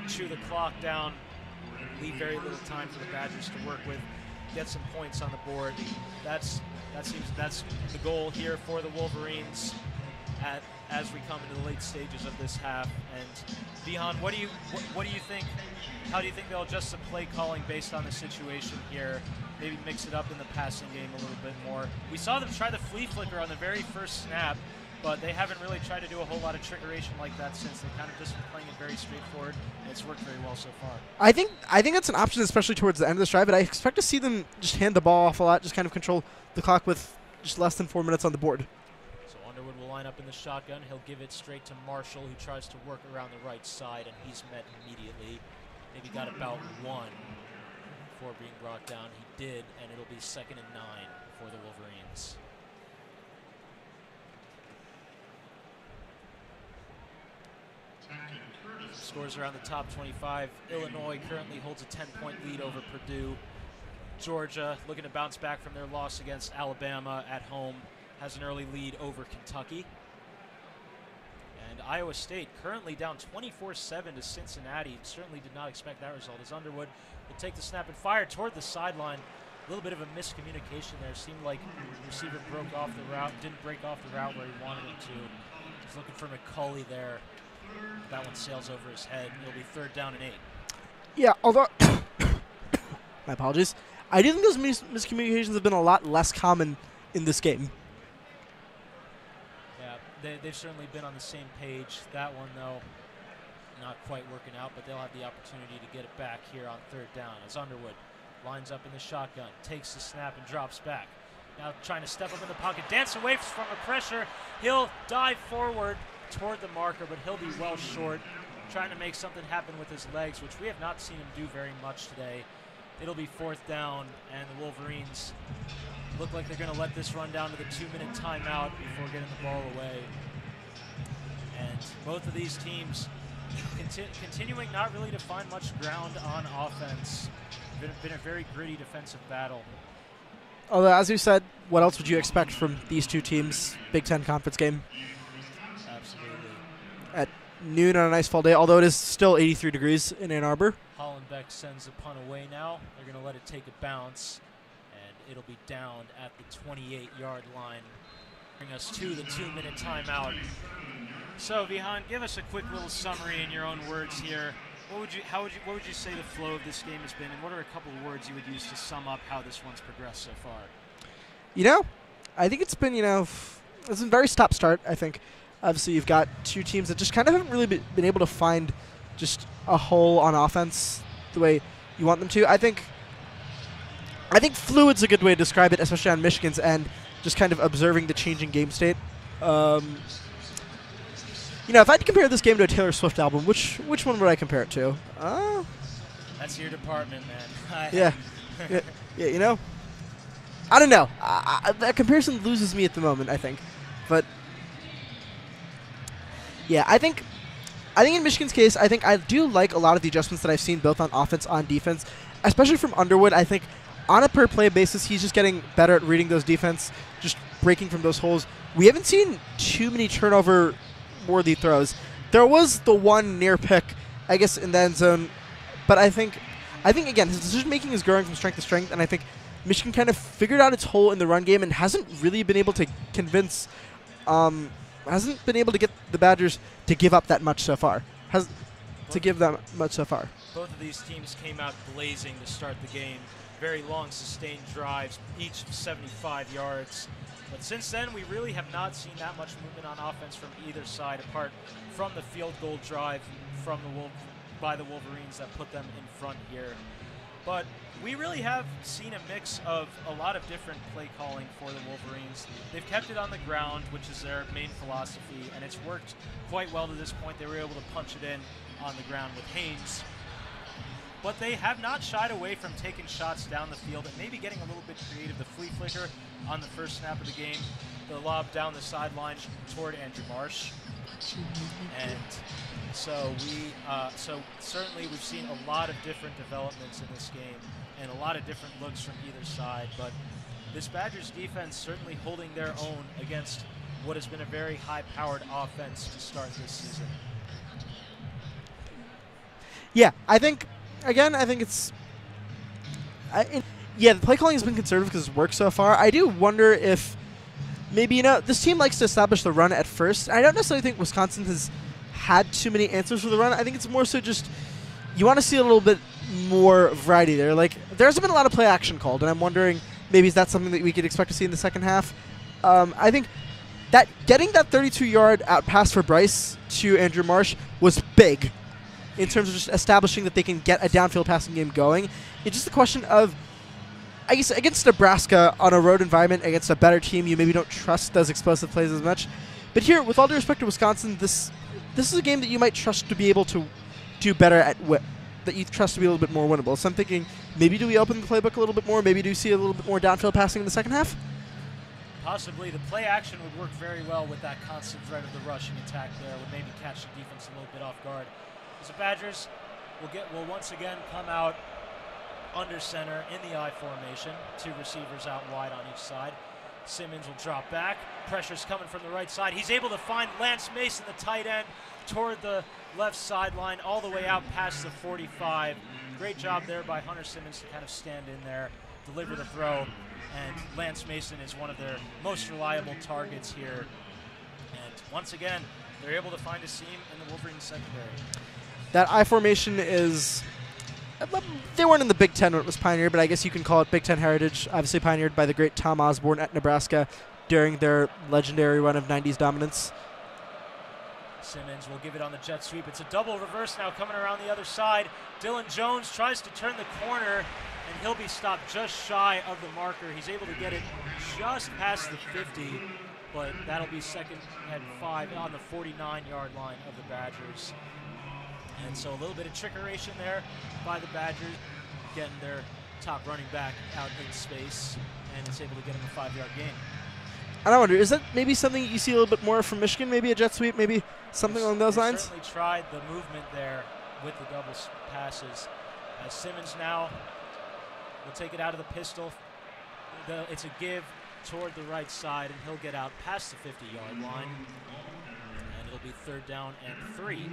chew the clock down, leave very little time for the Badgers to work with. get some points on the board. That's the goal here for the Wolverines as we come into the late stages of this half. And Vihaan, what do you think? How do you think they'll adjust the play calling based on the situation here? Maybe mix it up in the passing game a little bit more. We saw them try the flea flicker on the very first snap, but they haven't really tried to do a whole lot of trickeration like that since. They kind of just been playing it very straightforward, and it's worked very well so far. I think that's an option, especially towards the end of this drive, but I expect to see them just hand the ball off a lot, just kind of control the clock with just less than 4 minutes on the board. So Underwood will line up in the shotgun. He'll give it straight to Marshall, who tries to work around the right side, and he's met immediately. Maybe got about one before being brought down. He did, and it'll be 2nd and 9 for the Wolverines. Scores around the top 25. Illinois currently holds a 10-point lead over Purdue. Georgia, looking to bounce back from their loss against Alabama at home, has an early lead over Kentucky. And Iowa State currently down 24-7 to Cincinnati. Certainly did not expect that result, as Underwood will take the snap and fire toward the sideline. A little bit of a miscommunication there. Seemed like the receiver broke off the route, didn't break off the route where he wanted it to. He's looking for McCulley there. That one sails over his head. It'll be 3rd down and 8. Yeah, although my apologies. I do think those miscommunications have been a lot less common in this game. Yeah, they've certainly been on the same page. That one, though, not quite working out, but they'll have the opportunity to get it back here on 3rd down as Underwood lines up in the shotgun, takes the snap and drops back. Now trying to step up in the pocket, dance away from the pressure. He'll dive forward toward the marker, but he'll be well short, trying to make something happen with his legs, which we have not seen him do very much today. It'll be 4th down, and the Wolverines look like they're going to let this run down to the 2-minute timeout before getting the ball away. And both of these teams continuing not really to find much ground on offense. Been a very gritty defensive battle. Although, as you said, what else would you expect from these two teams? Big Ten Conference game. Absolutely. At noon on a nice fall day, although it is still 83 degrees in Ann Arbor. Hollenbeck sends the punt away now. They're going to let it take a bounce, and it'll be down at the 28-yard line. Bring us to the 2-minute timeout. So, Vihaan, give us a quick little summary in your own words here. What would you say the flow of this game has been, and what are a couple of words you would use to sum up how this one's progressed so far? I think it's been, it's been a very stop-start, I think. Obviously, you've got two teams that just kind of haven't really been able to find just a hole on offense the way you want them to. I think fluid's a good way to describe it, especially on Michigan's end, just kind of observing the changing game state. If I had to compare this game to a Taylor Swift album, which one would I compare it to? That's your department, man. Yeah, I don't know. That comparison loses me at the moment, I think. But yeah, I think in Michigan's case, I think I do like a lot of the adjustments that I've seen both on offense and defense, especially from Underwood. I think on a per-play basis, he's just getting better at reading those defense, just breaking from those holes. We haven't seen too many turnover-worthy throws. There was the one near pick, I guess, in the end zone, but I think again, his decision-making is growing from strength to strength, and I think Michigan kind of figured out its hole in the run game and hasn't really been able to hasn't been able to get the Badgers to give up that much so far. Both of these teams came out blazing to start the game. Very long, sustained drives, each 75 yards. But since then, we really have not seen that much movement on offense from either side, apart from the field goal drive by the Wolverines that put them in front here. But we really have seen a mix of a lot of different play calling for the Wolverines. They've kept it on the ground, which is their main philosophy, and it's worked quite well to this point. They were able to punch it in on the ground with Haynes. But they have not shied away from taking shots down the field and maybe getting a little bit creative. The flea flicker on the first snap of the game, the lob down the sideline toward Andrew Marsh. And so certainly we've seen a lot of different developments in this game and a lot of different looks from either side. But this Badgers defense certainly holding their own against what has been a very high-powered offense to start this season. Yeah, I think it's Yeah, the play calling has been conservative because it's worked so far. I do wonder if maybe, this team likes to establish the run at first. I don't necessarily think Wisconsin has had too many answers for the run. I think it's more so just you want to see a little bit more variety there. Like, there hasn't been a lot of play action called, and I'm wondering maybe is that something that we could expect to see in the second half. I think that getting that 32-yard out pass for Bryce to Andrew Marsh was big in terms of just establishing that they can get a downfield passing game going. It's just a question of, I guess, against Nebraska on a road environment, against a better team, you maybe don't trust those explosive plays as much. But here, with all due respect to Wisconsin, this is a game that you might trust to be able to do better at, that you trust to be a little bit more winnable. So I'm thinking, maybe do we open the playbook a little bit more? Maybe do we see a little bit more downfield passing in the second half? Possibly. The play action would work very well with that constant threat of the rushing attack there. Would maybe catch the defense a little bit off guard. As the Badgers will once again come out under center in the I formation. 2 receivers out wide on each side. Simmons will drop back. Pressure's coming from the right side. He's able to find Lance Mason, the tight end, toward the left sideline, all the way out past the 45. Great job there by Hunter Simmons to kind of stand in there, deliver the throw, and Lance Mason is one of their most reliable targets here. And once again, they're able to find a seam in the Wolverines secondary. That I formation is, they weren't in the Big Ten when it was pioneered, but I guess you can call it Big Ten heritage, obviously pioneered by the great Tom Osborne at Nebraska during their legendary run of 90s dominance. Simmons will give it on the jet sweep. It's a double reverse now coming around the other side. Dylan Jones tries to turn the corner, and he'll be stopped just shy of the marker. He's able to get it just past the 50, but that'll be second and 5 on the 49-yard line of the Badgers. And so a little bit of trickeration there by the Badgers, getting their top running back out in space, and it's able to get him a 5-yard gain. And I wonder, is that maybe something you see a little bit more from Michigan? Maybe a jet sweep, maybe something along those lines? Certainly tried the movement there with the double passes. Simmons now will take it out of the pistol. It's a give toward the right side, and he'll get out past the 50-yard line. And it'll be 3rd down and 3.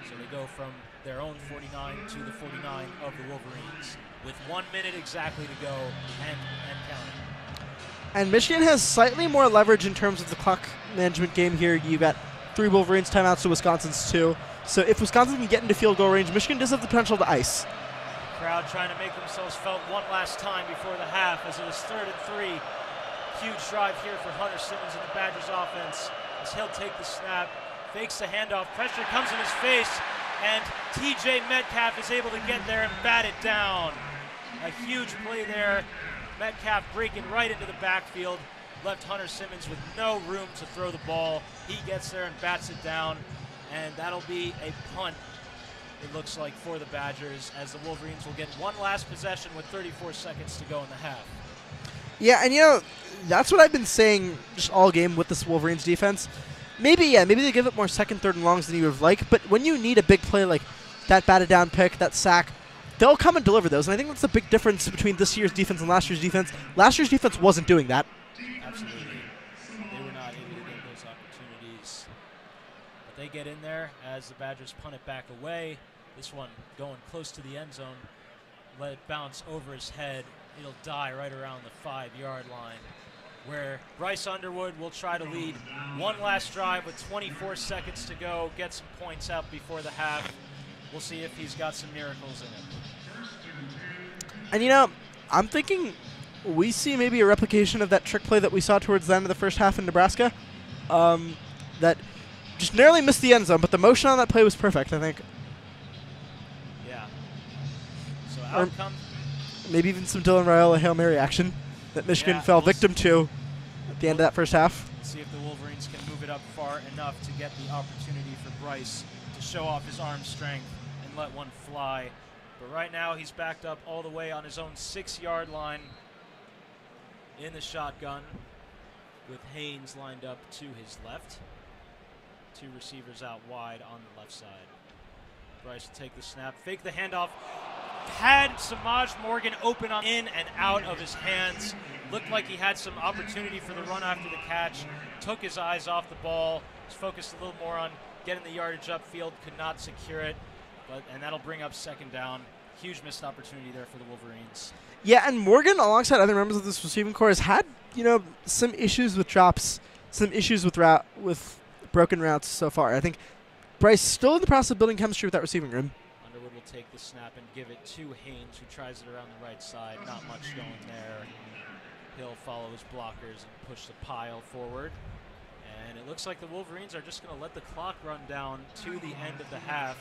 So they go from their own 49 to the 49 of the Wolverines with 1 minute exactly to go and counting. And Michigan has slightly more leverage in terms of the clock management game here. You got 3 Wolverines timeouts to Wisconsin's 2. So if Wisconsin can get into field goal range, Michigan does have the potential to ice. Crowd trying to make themselves felt one last time before the half as it is 3rd and 3. Huge drive here for Hunter Simmons and the Badgers offense as he'll take the snap, fakes the handoff, pressure comes in his face, and TJ Metcalf is able to get there and bat it down. A huge play there. Metcalf breaking right into the backfield, left Hunter Simmons with no room to throw the ball. He gets there and bats it down, and that'll be a punt, it looks like, for the Badgers, as the Wolverines will get one last possession with 34 seconds to go in the half. Yeah, and that's what I've been saying just all game with this Wolverines defense. Maybe they give it more 2nd, 3rd, and longs than you would have liked, but when you need a big play like that batted down pick, that sack, they'll come and deliver those, and I think that's the big difference between this year's defense and last year's defense. Last year's defense wasn't doing that. Absolutely. They were not able to get those opportunities. But they get in there as the Badgers punt it back away. This one going close to the end zone. Let it bounce over his head. It'll die right around the 5-yard line, where Bryce Underwood will try to lead one last drive with 24 seconds to go, get some points out before the half. We'll see if he's got some miracles in it. And I'm thinking we see maybe a replication of that trick play that we saw towards the end of the first half in Nebraska. That just narrowly missed the end zone, but the motion on that play was perfect, I think. Yeah. So out comes... Maybe even some Dylan Raiola Hail Mary action that Michigan fell victim to at the end of that first half. See if the Wolverines can move it up far enough to get the opportunity for Bryce to show off his arm strength and let one fly. But right now he's backed up all the way on his own 6-yard line in the shotgun with Haynes lined up to his left. 2 receivers out wide on the left side. Bryce will take the snap, fake the handoff. Had Samaj Morgan open on in and out of his hands. Looked like he had some opportunity for the run after the catch. Took his eyes off the ball. Was focused a little more on getting the yardage upfield. Could not secure it. And that'll bring up 2nd down. huge missed opportunity there for the Wolverines. Yeah, and Morgan, alongside other members of this receiving corps, has had some issues with drops, some issues with broken routes so far. I think Bryce still in the process of building chemistry with that receiving room. Underwood will take the snap and give it to Haynes, who tries it around the right side. Not much going there. He'll follow his blockers and push the pile forward. And it looks like the Wolverines are just going to let the clock run down to the end of the half,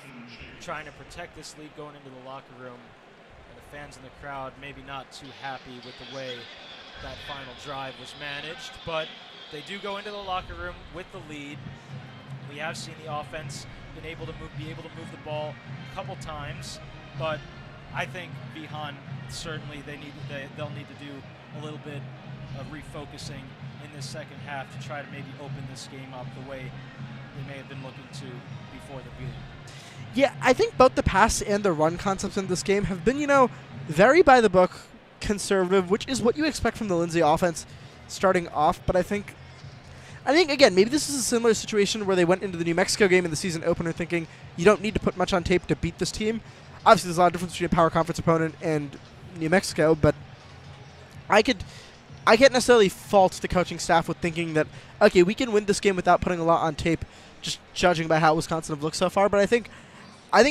trying to protect this lead going into the locker room. And the fans in the crowd maybe not too happy with the way that final drive was managed, but they do go into the locker room with the lead. We have seen the offense be able to move the ball a couple times, but I think Vihaan certainly they'll need to do a little bit of refocusing in this second half to try to maybe open this game up the way they may have been looking to before the beginning. Yeah, I think both the pass and the run concepts in this game have been, very by the book, conservative, which is what you expect from the Lindsay offense starting off. But I think again, maybe this is a similar situation where they went into the New Mexico game in the season opener thinking you don't need to put much on tape to beat this team. Obviously, there's a lot of difference between a power conference opponent and New Mexico, but I can't necessarily fault the coaching staff with thinking that, okay, we can win this game without putting a lot on tape, just judging by how Wisconsin have looked so far. But I think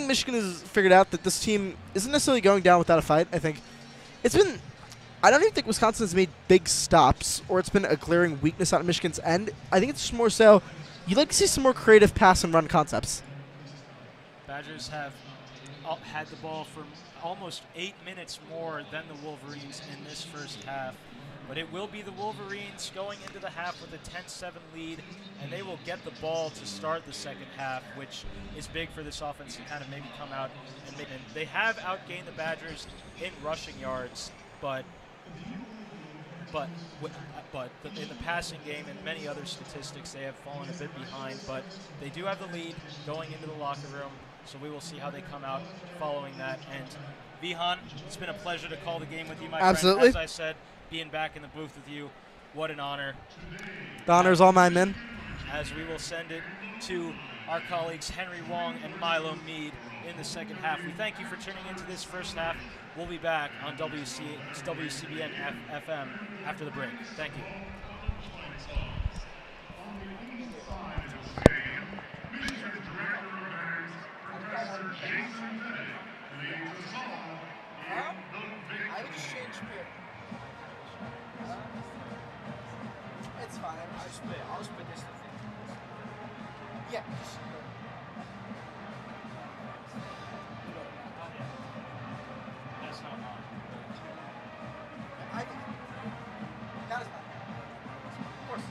Michigan has figured out that this team isn't necessarily going down without a fight. I don't even think Wisconsin has made big stops, or it's been a glaring weakness out of Michigan's end. I think it's just more so you'd like to see some more creative pass and run concepts. Badgers have had the ball for almost 8 minutes more than the Wolverines in this first half. But it will be the Wolverines going into the half with a 10-7 lead, and they will get the ball to start the second half, which is big for this offense to kind of maybe come out and they have outgained the Badgers in rushing yards, but in the passing game and many other statistics, they have fallen a bit behind. But they do have the lead going into the locker room, so we will see how they come out following that. And Vihaan, it's been a pleasure to call the game with you, my Absolutely. friend. As I said, being back in the booth with you, what an honor. The honor is all mine, man. As we will send it to our colleagues Henry Wong and Milo Meade in the second half. We thank you for tuning into this first half. We'll be back on WCBN FM after the break. Thank you. I would just change here. It's fine. I'll just put this in. Yeah. That's not on. That is fine. Of course.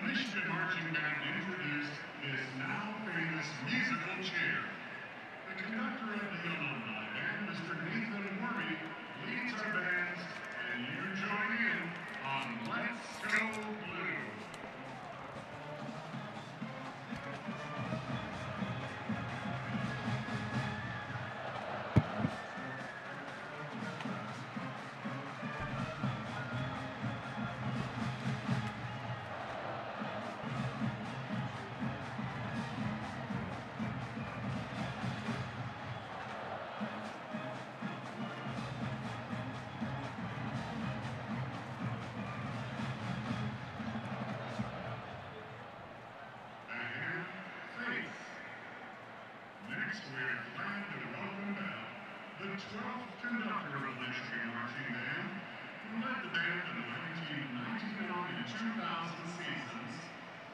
Michigan marching band introduced this now famous musical chair. The conductor of the alumni band, Mr. Nathan Worby, leads our bands, and you join in on Let's Go Blue. Next, we're glad to welcome back the 12th conductor of the Michigan Marching Band, who led the band in the 1991 and 2000 seasons.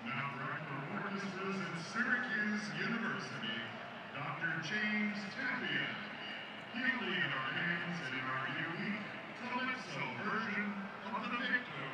Now director of orchestras at Syracuse University, Dr. James Tapia. He'll lead our bands in our unique Calypso version of the Victor.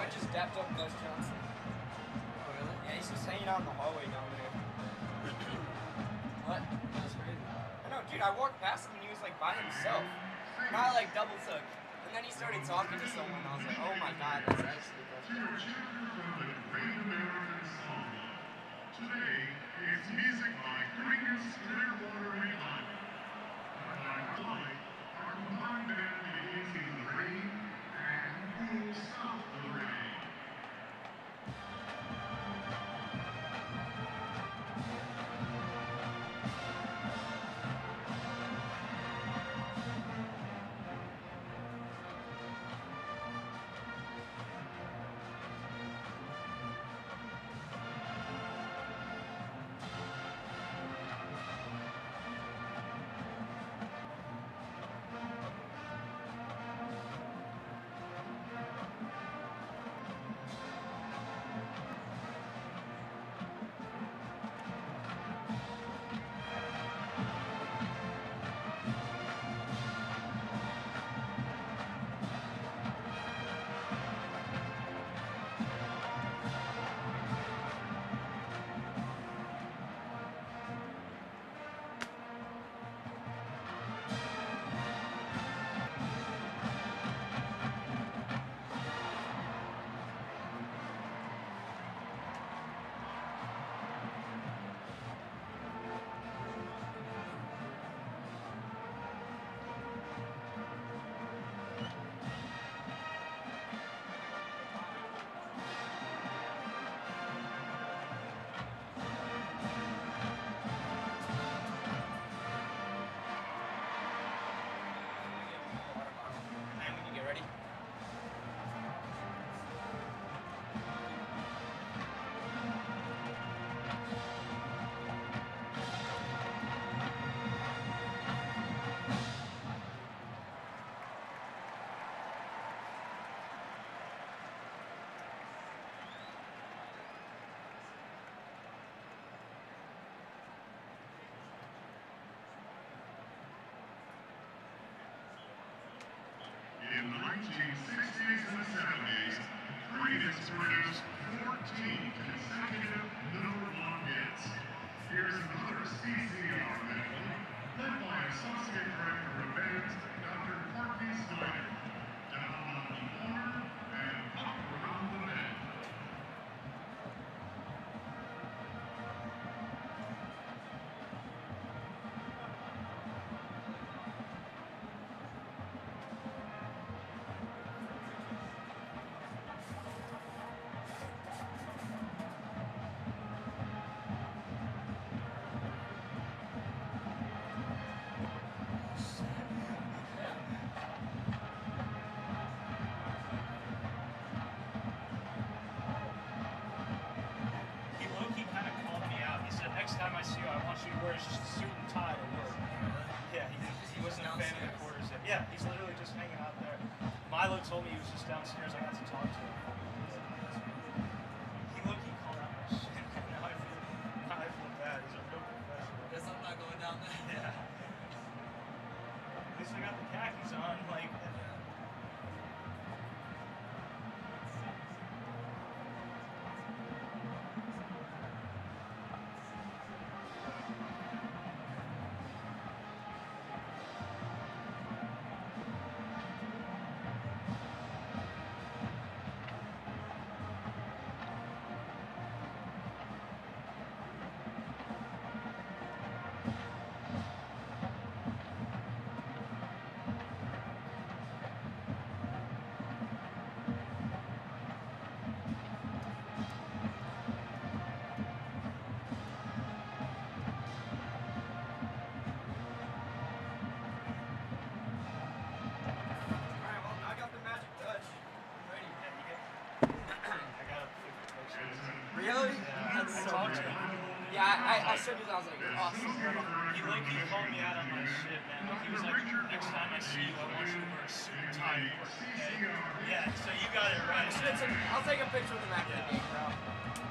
I just dapped up Gus Johnson. Oh, really? Yeah, he's just hanging out in the hallway down there. What? That's crazy. I know, dude, I walked past him and he was like by himself. Not like double took. And then he started talking to someone and I was like, oh my god, that's actually To our children from the Great American Songbook. Today is music by Green's Clearwater Vihaan. Our combined band begins in the rain and cool south of the rain. In the 1960s and the 70s, Phoenix produced 14 consecutive #1 hits. Here's another CCR medley, led by Associate Director of Bands, Dr. Courtney Snyder. Down on the corner and up around the bend. Next time I see you, I want you to wear just a suit and tie to work. Yeah, he wasn't a fan of the quarters yet. Yeah, he's literally just hanging out there. Milo told me he was just downstairs. I got to talk to him. He low-key called out my shit. Now I feel bad. He's a real professional. Guess I'm not going down there. Yeah. At least I got the khakis on. Like. Really? Yeah, That's I so talked to good. him. Yeah, I said it, I was like, awesome. He called me out on my shit, man. Like, he was like, next time I see you, I want you to wear a suit and tie. Okay? Yeah, so you got it right. I'll take a picture with him after the game, bro.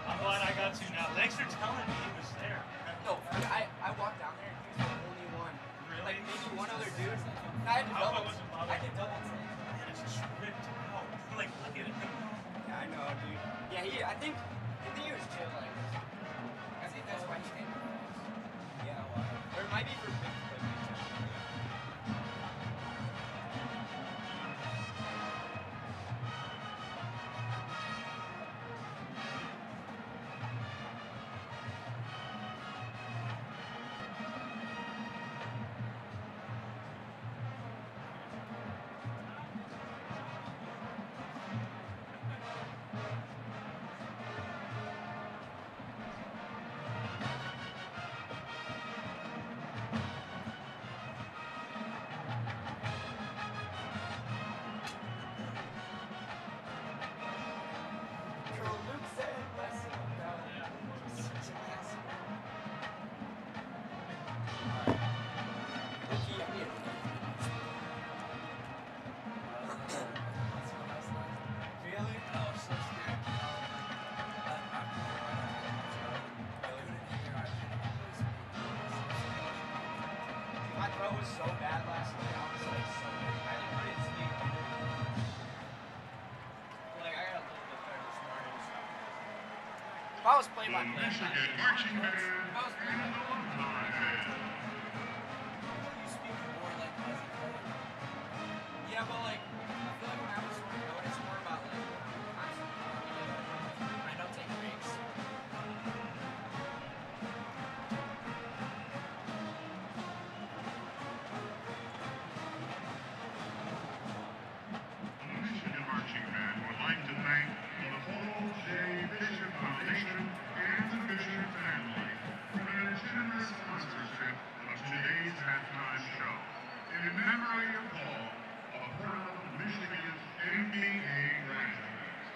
I'm glad I got to now. Thanks for telling me he was there. No, I walked down there and he was the only one. Really? Like maybe one other dude. I had to I hope I double. wasn't I bothered. could double take. Man, it's just ripped out. Like, look at him. Yeah, Yeah, I know, dude. Yeah, I think he was chilling. I think that's why he came. Yeah, well, or it might be for big play. My throat was so bad last night. I was like, I couldn't sleep. Like, I got a little bit better this morning. So. If I was playing by play, Michigan marching band if I was playing and by the alumni band. You speak more like as a player. yeah, but like, I feel like when I was sort of going, it's more about like, I don't take breaks. The Michigan marching band would like to thank the Paul J. Bishop Foundation and the Bishop family for their generous sponsorship of today's halftime show. In memory of Paul, a proud Michigan MBA graduate.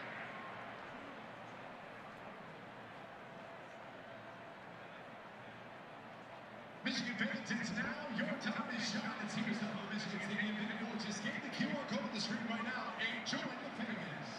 Michigan fans, it's now your time to shine. It's here at the Michigan Stadium. Just scan the QR code on the screen right now and join the fans.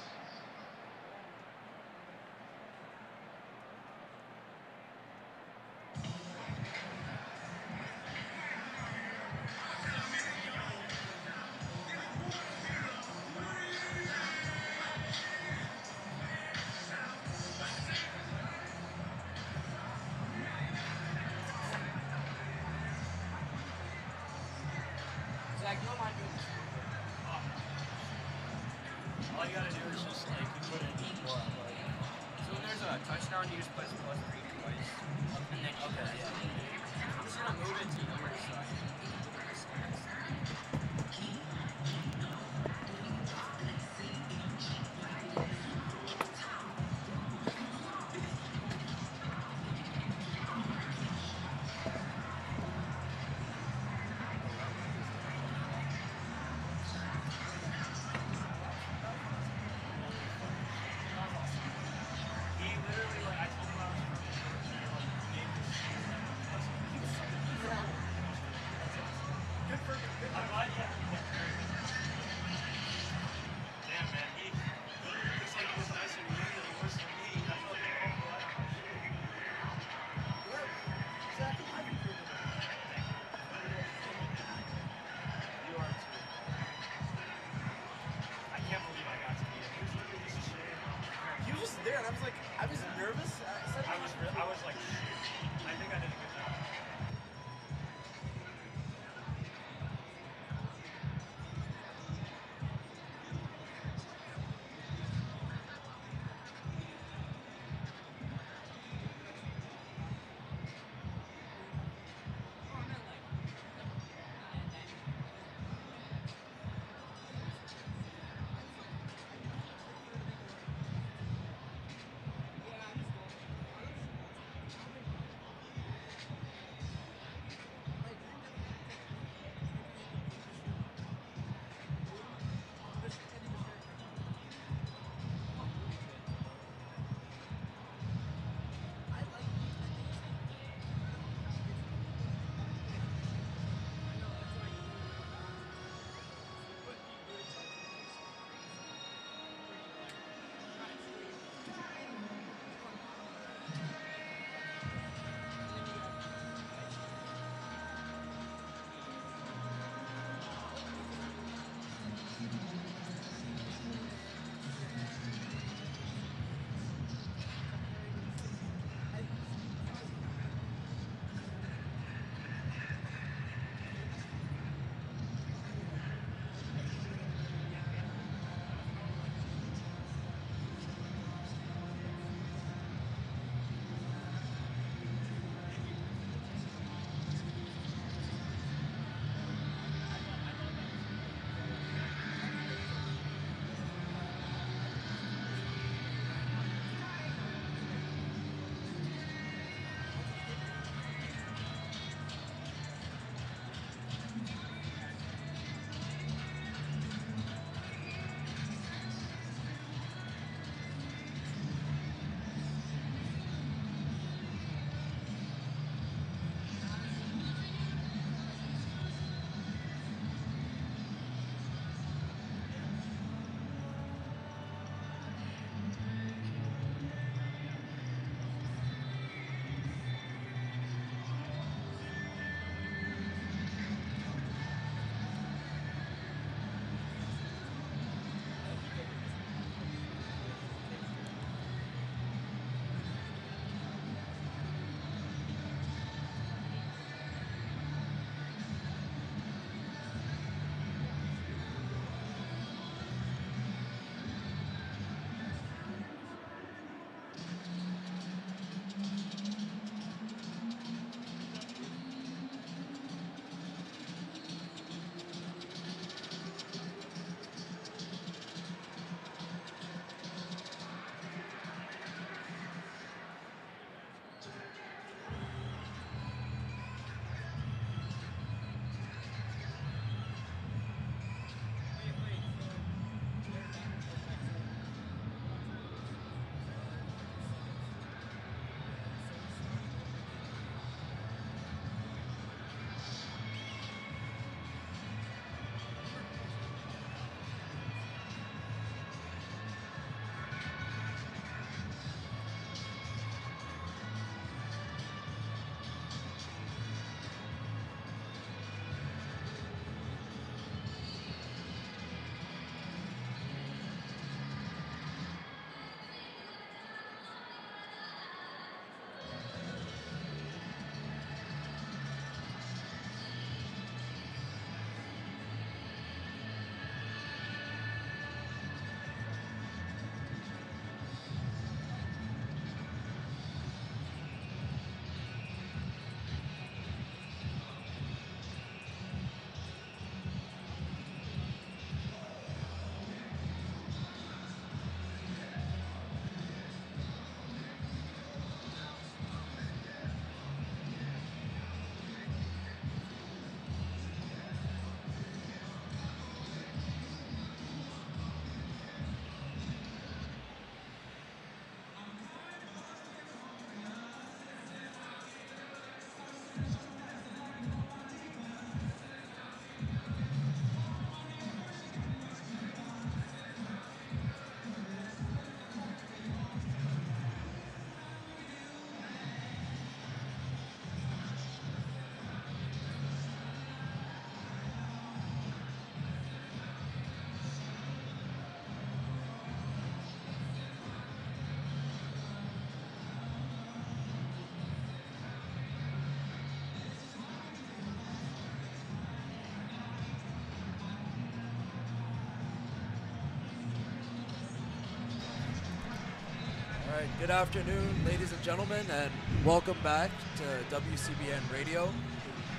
Good afternoon, ladies and gentlemen, and welcome back to WCBN Radio.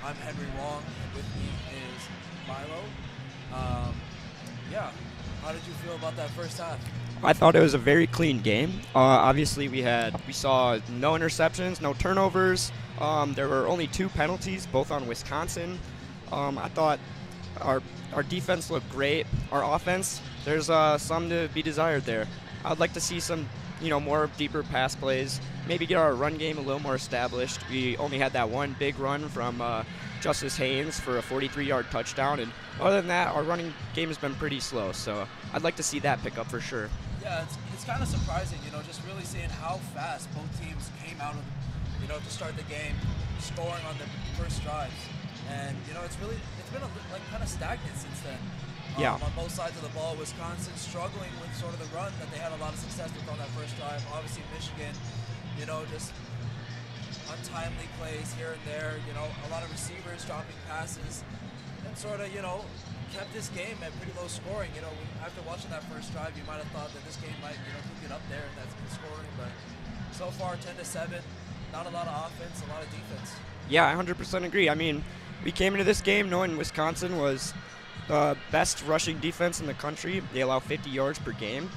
I'm Henry Wong, and with me is Milo. How did you feel about that first half? I thought it was a very clean game. Obviously, we saw no interceptions, no turnovers. There were only 2 penalties, both on Wisconsin. I thought our defense looked great. Our offense, there's some to be desired there. I'd like to see some, more deeper pass plays. Maybe get our run game a little more established. We only had that one big run from Justice Haynes for a 43-yard touchdown, and other than that, our running game has been pretty slow. So I'd like to see that pick up for sure. Yeah, it's kind of surprising, just really seeing how fast both teams came out of, to start the game, scoring on the first drives. And, it's been kind of stagnant since then. Yeah. On both sides of the ball, Wisconsin struggling with sort of the run that they had a lot of success with on that first drive. Obviously, Michigan, just untimely plays here and there, a lot of receivers dropping passes, and sort of, kept this game at pretty low scoring. After watching that first drive, you might have thought that this game might, get up there and that's good scoring, but so far 10-7, not a lot of offense, a lot of defense. Yeah, I 100% agree. I mean, we came into this game knowing Wisconsin was the best rushing defense in the country. They allow 50 yards per game.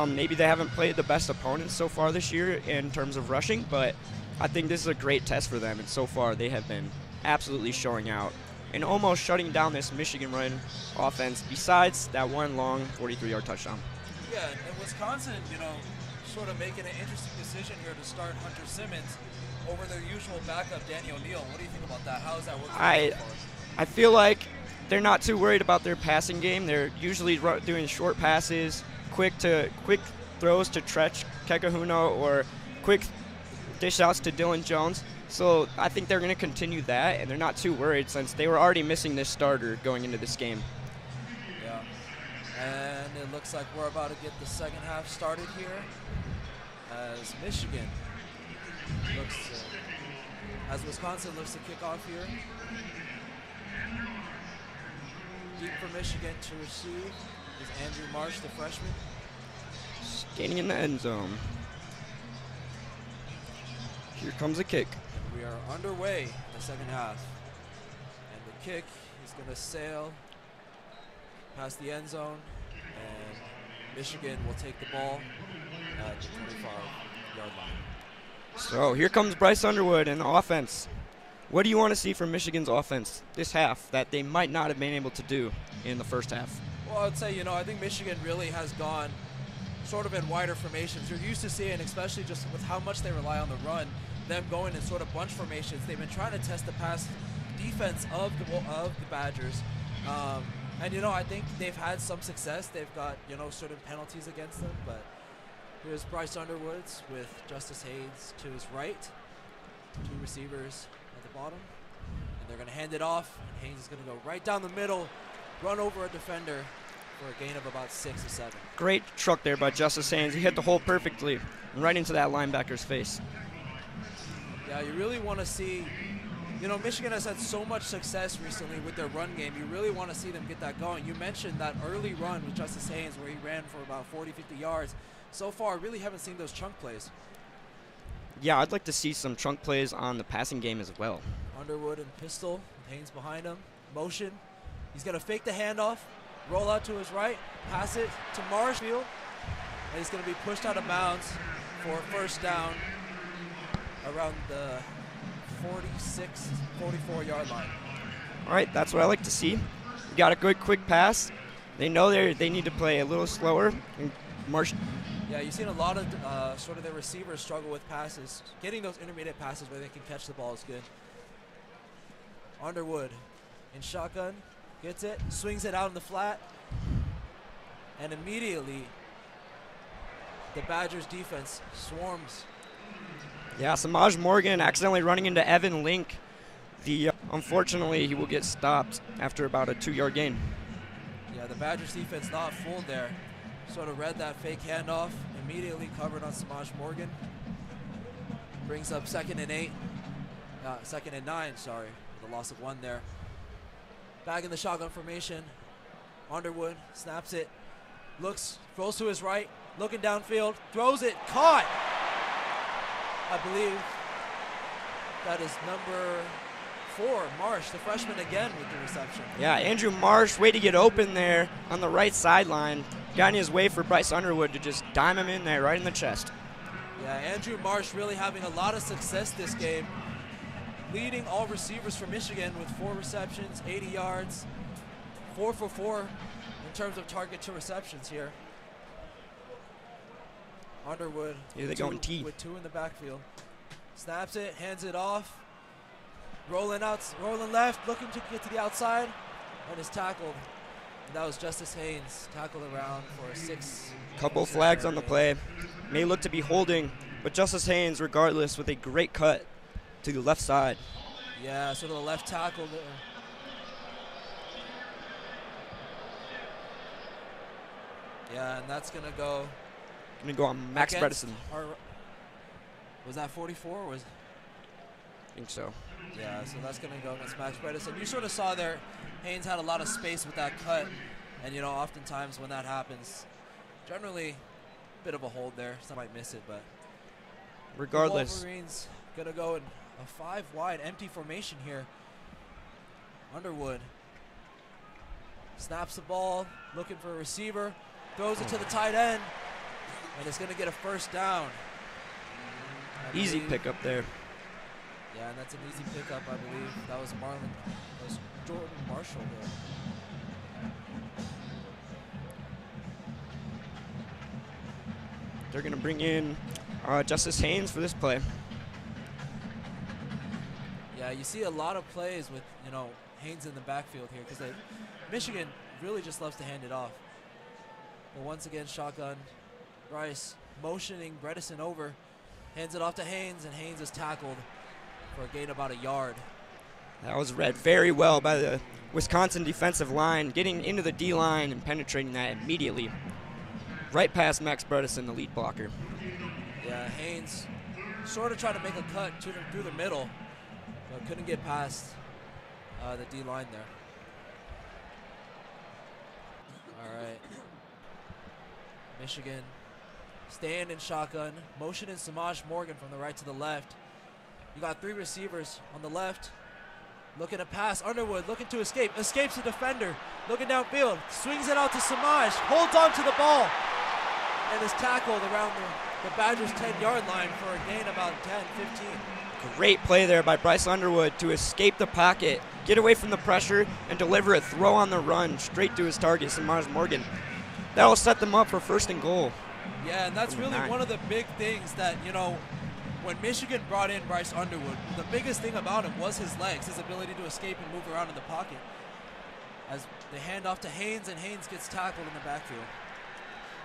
Maybe they haven't played the best opponents so far this year in terms of rushing, but I think this is a great test for them, and so far they have been absolutely showing out and almost shutting down this Michigan run offense besides that one long 43-yard touchdown. Yeah, and Wisconsin, sort of making an interesting decision here to start Hunter Simmons over their usual backup, Danny O'Neal. What do you think about that? How is that working? I feel like they're not too worried about their passing game. They're usually doing short passes, quick throws to Tretch Kekahuna, or quick dish outs to Dylan Jones. So I think they're going to continue that, and they're not too worried since they were already missing this starter going into this game. Yeah, and it looks like we're about to get the second half started here as Michigan as Wisconsin looks to kick off here. Deep for Michigan to receive is Andrew Marsh, the freshman. Standing in the end zone. Here comes a kick. We are underway in the second half. And the kick is going to sail past the end zone. And Michigan will take the ball at the 25-yard line. So here comes Bryce Underwood and the offense. What do you want to see from Michigan's offense this half that they might not have been able to do in the first half? Well, I'd say, I think Michigan really has gone sort of in wider formations. You're used to seeing, especially just with how much they rely on the run, them going in sort of bunch formations. They've been trying to test the pass defense of the Badgers. And, I think they've had some success. They've got, certain penalties against them. But here's Bryce Underwood with Justice Haynes to his right. 2 receivers at the bottom. And they're going to hand it off. And Haynes is going to go right down the middle, run over a defender for a gain of about 6 or 7. Great truck there by Justice Haynes. He hit the hole perfectly and right into that linebacker's face. Yeah, you really want to see, Michigan has had so much success recently with their run game. You really want to see them get that going. You mentioned that early run with Justice Haynes where he ran for about 40, 50 yards. So far, really haven't seen those chunk plays. Yeah, I'd like to see some chunk plays on the passing game as well. Underwood and pistol, Haynes behind him, motion. He's going to fake the handoff, roll out to his right, pass it to Marshfield, and he's going to be pushed out of bounds for a first down around the 46, 44-yard line. All right, that's what I like to see. We got a good quick pass. They know they need to play a little slower. And Yeah, you've seen a lot of sort of their receivers struggle with passes. Getting those intermediate passes where they can catch the ball is good. Underwood in shotgun, gets it, swings it out in the flat, and immediately the Badgers defense swarms. Yeah, Samaj Morgan accidentally running into Evan Link. Unfortunately, he will get stopped after about a 2-yard gain. Yeah, the Badgers defense not fooled there. Sort of read that fake handoff, immediately covered on Samaj Morgan. Brings up 2nd and 9, sorry, with a loss of 1 there. Back in the shotgun formation. Underwood snaps it, looks, throws to his right, looking downfield, throws it, caught I believe that is number 4, Marsh, the freshman again with the reception. Yeah, Andrew Marsh, way to get open there on the right sideline. Got in his way for Bryce Underwood to just dime him in there right in the chest. Yeah, Andrew Marsh really having a lot of success this game, leading all receivers for Michigan with 4 receptions, 80 yards, 4 for 4 in terms of target to receptions here. Underwood Here they go in T. with 2 in the backfield. Snaps it, hands it off. Rolling left, looking to get to the outside, and is tackled. And that was Justice Haynes, tackled around for a 6. Couple flags on the play. May look to be holding, but Justice Haynes, regardless, with a great cut to the left side. Yeah, sort of the left tackle there. Yeah, and that's going to go. Going to go on Max Bredesen. Was that 44 or was? I think so. Yeah, so that's going to go against Max Bredesen. You sort of saw there, Haynes had a lot of space with that cut. And, you know, oftentimes when that happens, generally a bit of a hold there. Some might miss it, but. Regardless. The Wolverines going to go in a 5 wide empty formation here. Underwood snaps the ball, looking for a receiver, throws it to the tight end, and it's going to get a first down. Easy pickup there. Yeah, and that's an easy pickup, I believe. That was Jordan Marshall there. They're going to bring in Justice Haynes for this play. Yeah, you see a lot of plays with, you know, Haynes in the backfield here because Michigan really just loves to hand it off. But once again, shotgun. Bryce motioning Bredesen over, hands it off to Haynes, and Haynes is tackled for a gain about a yard. That was read very well by the Wisconsin defensive line, getting into the D-line and penetrating that immediately. Right past Max Bredesen, the lead blocker. Yeah, Haynes sort of tried to make a cut through the middle, but couldn't get past the D-line there. All right. Michigan staying in shotgun, motioning Samaj Morgan from the right to the left. You got 3 receivers on the left. Looking to pass. Underwood looking to escape. Escapes the defender. Looking downfield. Swings it out to Samaj. Holds on to the ball. And is tackled around the Badgers' 10-yard line for a gain about 10, 15. Great play there by Bryce Underwood to escape the pocket, get away from the pressure, and deliver a throw on the run straight to his target, Samaj Morgan. That will set them up for 1st and goal. Yeah, and that's really one of the big things that, you know, when Michigan brought in Bryce Underwood, the biggest thing about him was his legs, his ability to escape and move around in the pocket. As they hand off to Haynes, and Haynes gets tackled in the backfield.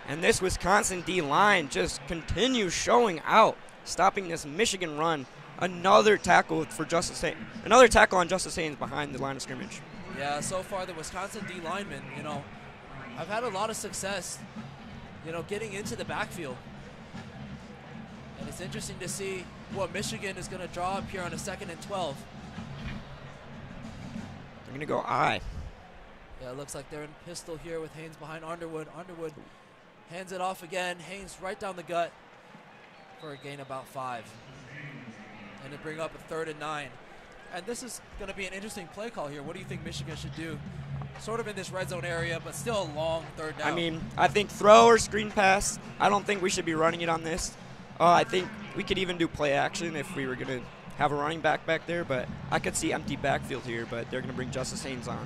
And this Wisconsin D-line just continues showing out, stopping this Michigan run. Another tackle for Justice Haynes. Another tackle on Justice Haynes behind the line of scrimmage. Yeah, so far the Wisconsin D linemen, you know, I've had a lot of success, you know, getting into the backfield. And it's interesting to see what Michigan is going to draw up here on a 2nd and 12. They're going to go I. Yeah, it looks like they're in pistol here with Haynes behind Underwood. Underwood hands it off again. Haynes right down the gut for a gain about 5. And to bring up a 3rd and 9. And this is going to be an interesting play call here. What do you think Michigan should do? Sort of in this red zone area, but still a long 3rd down. I mean, I think throw or screen pass. I don't think we should be running it on this. I think we could even do play action if we were going to have a running back there, but I could see empty backfield here, but they're going to bring Justice Haynes on.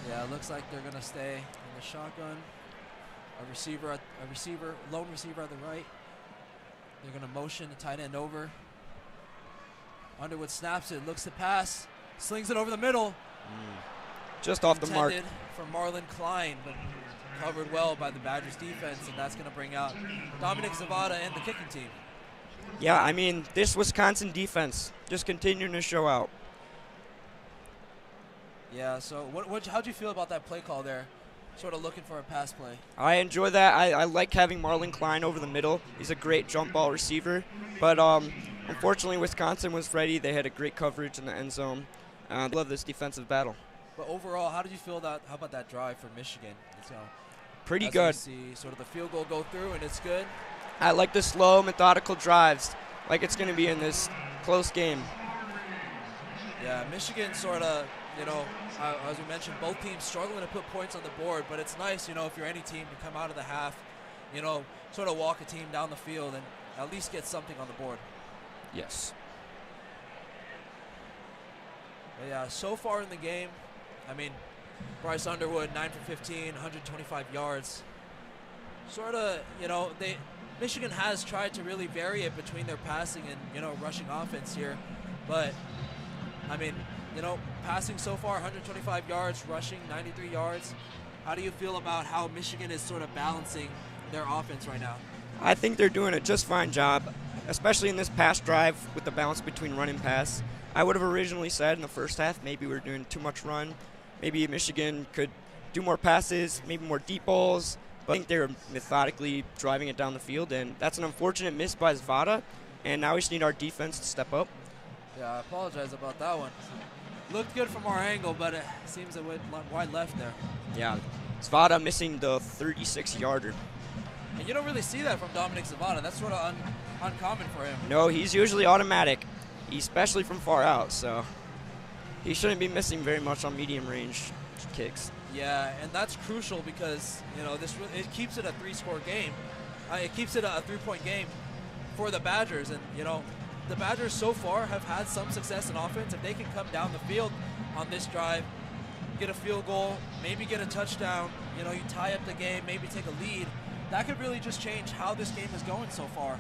Yeah, it looks like they're going to stay in the shotgun. Lone receiver at the right. They're going to motion the tight end over. Underwood snaps it, looks to pass, slings it over the middle. Just off the mark. For Marlon Klein, but covered well by the Badgers defense, and that's going to bring out Dominic Zavada and the kicking team. Yeah, I mean, this Wisconsin defense just continuing to show out. Yeah, so how'd you feel about that play call there? Sort of looking for a pass play. I enjoy that. I like having Marlon Klein over the middle. He's a great jump ball receiver. But unfortunately, Wisconsin was ready. They had a great coverage in the end zone. I love this defensive battle. But overall, how did you feel how about that drive for Michigan? It's, pretty good. See sort of the field goal go through, and it's good. I like the slow, methodical drives. like it's going to be in this close game. Yeah, Michigan sort of, as we mentioned, both teams struggling to put points on the board, but it's nice, if you're any team to come out of the half, sort of walk a team down the field and at least get something on the board. Yes. But yeah, so far in the game, Bryce Underwood, 9 for 15, 125 yards. Sort of, Michigan has tried to really vary it between their passing and, rushing offense here. But, passing so far, 125 yards, rushing 93 yards. How do you feel about how Michigan is sort of balancing their offense right now? I think they're doing a just fine job, especially in this pass drive with the balance between run and pass. I would have originally said in the first half maybe we were doing too much run. Maybe Michigan could do more passes, maybe more deep balls. But I think they're methodically driving it down the field, and that's an unfortunate miss by Zvada. And now we just need our defense to step up. Yeah, I apologize about that one. Looked good from our angle, but it seems it went wide left there. Yeah, Zvada missing the 36-yarder. And you don't really see that from Dominic Zvada. That's sort of uncommon for him. No, he's usually automatic, especially from far out. So he shouldn't be missing very much on medium range kicks. Yeah, and that's crucial because it keeps it a 3-score game. It keeps it a 3-point game for the Badgers, and the Badgers so far have had some success in offense. If they can come down the field on this drive, get a field goal, maybe get a touchdown, you tie up the game, maybe take a lead, that could really just change how this game is going so far.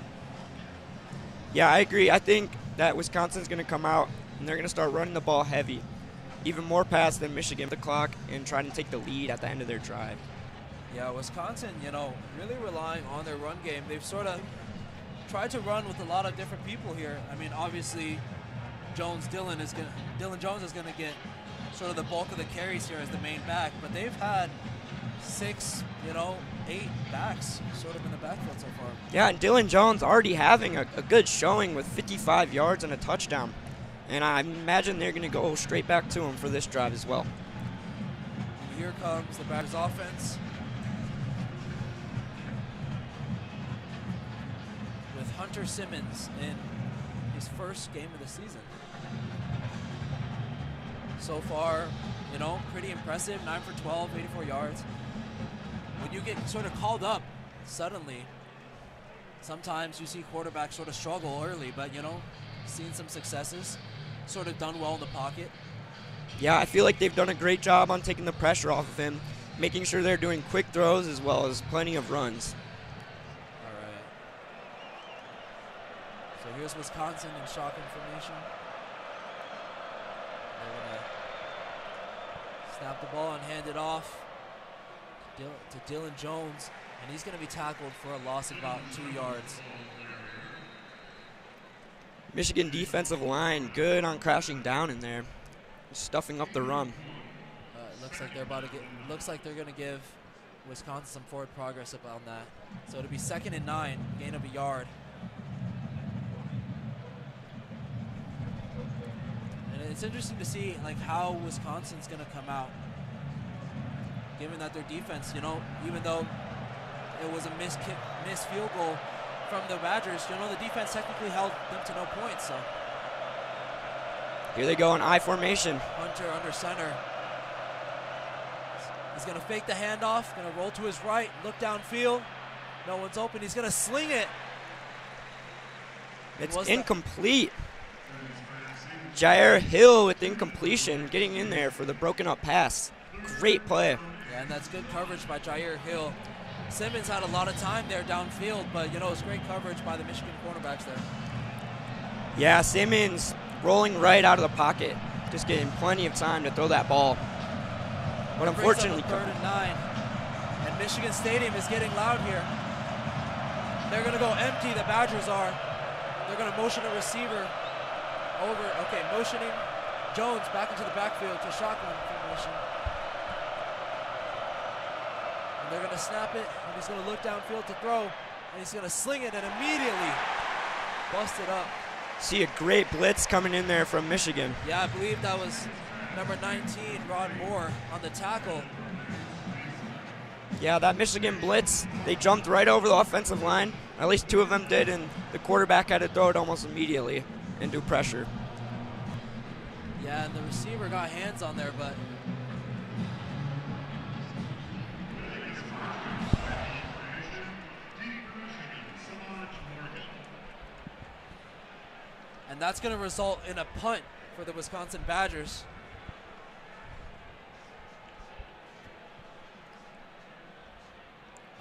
Yeah, I agree. I think that Wisconsin's going to come out and they're going to start running the ball heavy. Even more pass than Michigan the clock and trying to take the lead at the end of their drive. Yeah, Wisconsin, really relying on their run game. They've sort of tried to run with a lot of different people here. Obviously, Dylan Jones is going to get sort of the bulk of the carries here as the main back, but they've had 6, 8 backs sort of in the backfield so far. Yeah, and Dylan Jones already having a good showing with 55 yards and a touchdown. And I imagine they're going to go straight back to him for this drive as well. And here comes the Badgers offense with Hunter Simmons in his first game of the season. So far, pretty impressive, 9 for 12, 84 yards. When you get sort of called up suddenly, sometimes you see quarterbacks sort of struggle early, but, seen some successes. Sort of done well in the pocket. Yeah, I feel like they've done a great job on taking the pressure off of him, making sure they're doing quick throws as well as plenty of runs. All right. So here's Wisconsin in shotgun formation. They're going to snap the ball and hand it off to Dylan Jones, and he's going to be tackled for a loss of about 2 yards. Michigan defensive line good on crashing down in there, stuffing up the run. It looks like they're going to give Wisconsin some forward progress about that. So it'll be 2nd and 9, gain of a yard. And it's interesting to see how Wisconsin's going to come out, given that their defense, even though it was a missed field goal from the Badgers, the defense technically held them to no points. So here they go in I formation. Hunter under center. He's going to fake the handoff, going to roll to his right, look downfield. No one's open. He's going to sling it. It's incomplete. Jair Hill with incompletion, getting in there for the broken up pass. Great play. Yeah, and that's good coverage by Jair Hill. Simmons had a lot of time there downfield, but it's great coverage by the Michigan cornerbacks there. Yeah, Simmons rolling right out of the pocket, just getting plenty of time to throw that ball. But unfortunately, 3rd and 9, and Michigan Stadium is getting loud here. They're going to go empty. The Badgers are. They're going to motion a receiver over. Okay, motioning Jones back into the backfield to shotgun formation. They're going to snap it, and he's going to look downfield to throw, and he's going to sling it and immediately bust it up. See a great blitz coming in there from Michigan. Yeah, I believe that was number 19, Rod Moore, on the tackle. Yeah, that Michigan blitz, they jumped right over the offensive line. At least 2 of them did, and the quarterback had to throw it almost immediately into pressure. Yeah, and the receiver got hands on there, but and that's going to result in a punt for the Wisconsin Badgers.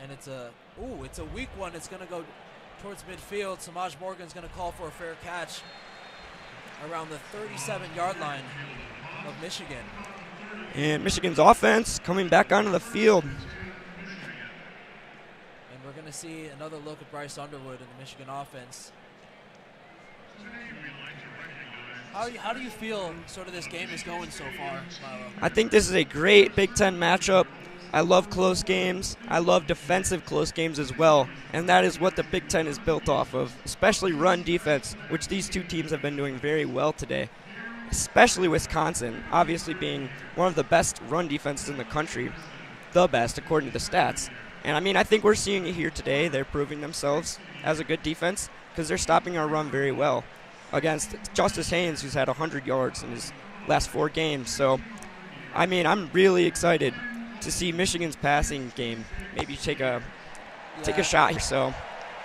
And it's a weak one. It's going to go towards midfield. Samaj Morgan's going to call for a fair catch around the 37-yard line of Michigan. And Michigan's offense coming back onto the field. And we're going to see another look at Bryce Underwood in the Michigan offense. How do you feel sort of this game is going so far, Milo? I think this is a great Big Ten matchup. I love close games. I love defensive close games as well. And that is what the Big Ten is built off of, especially run defense, which these two teams have been doing very well today. Especially Wisconsin, obviously being one of the best run defenses in the country. The best, according to the stats. And I mean, I think we're seeing it here today. They're proving themselves as a good defense because they're stopping our run very well against Justice Haynes, who's had 100 yards in his last 4 games. So, I mean, I'm really excited to see Michigan's passing game maybe take a shot here. So,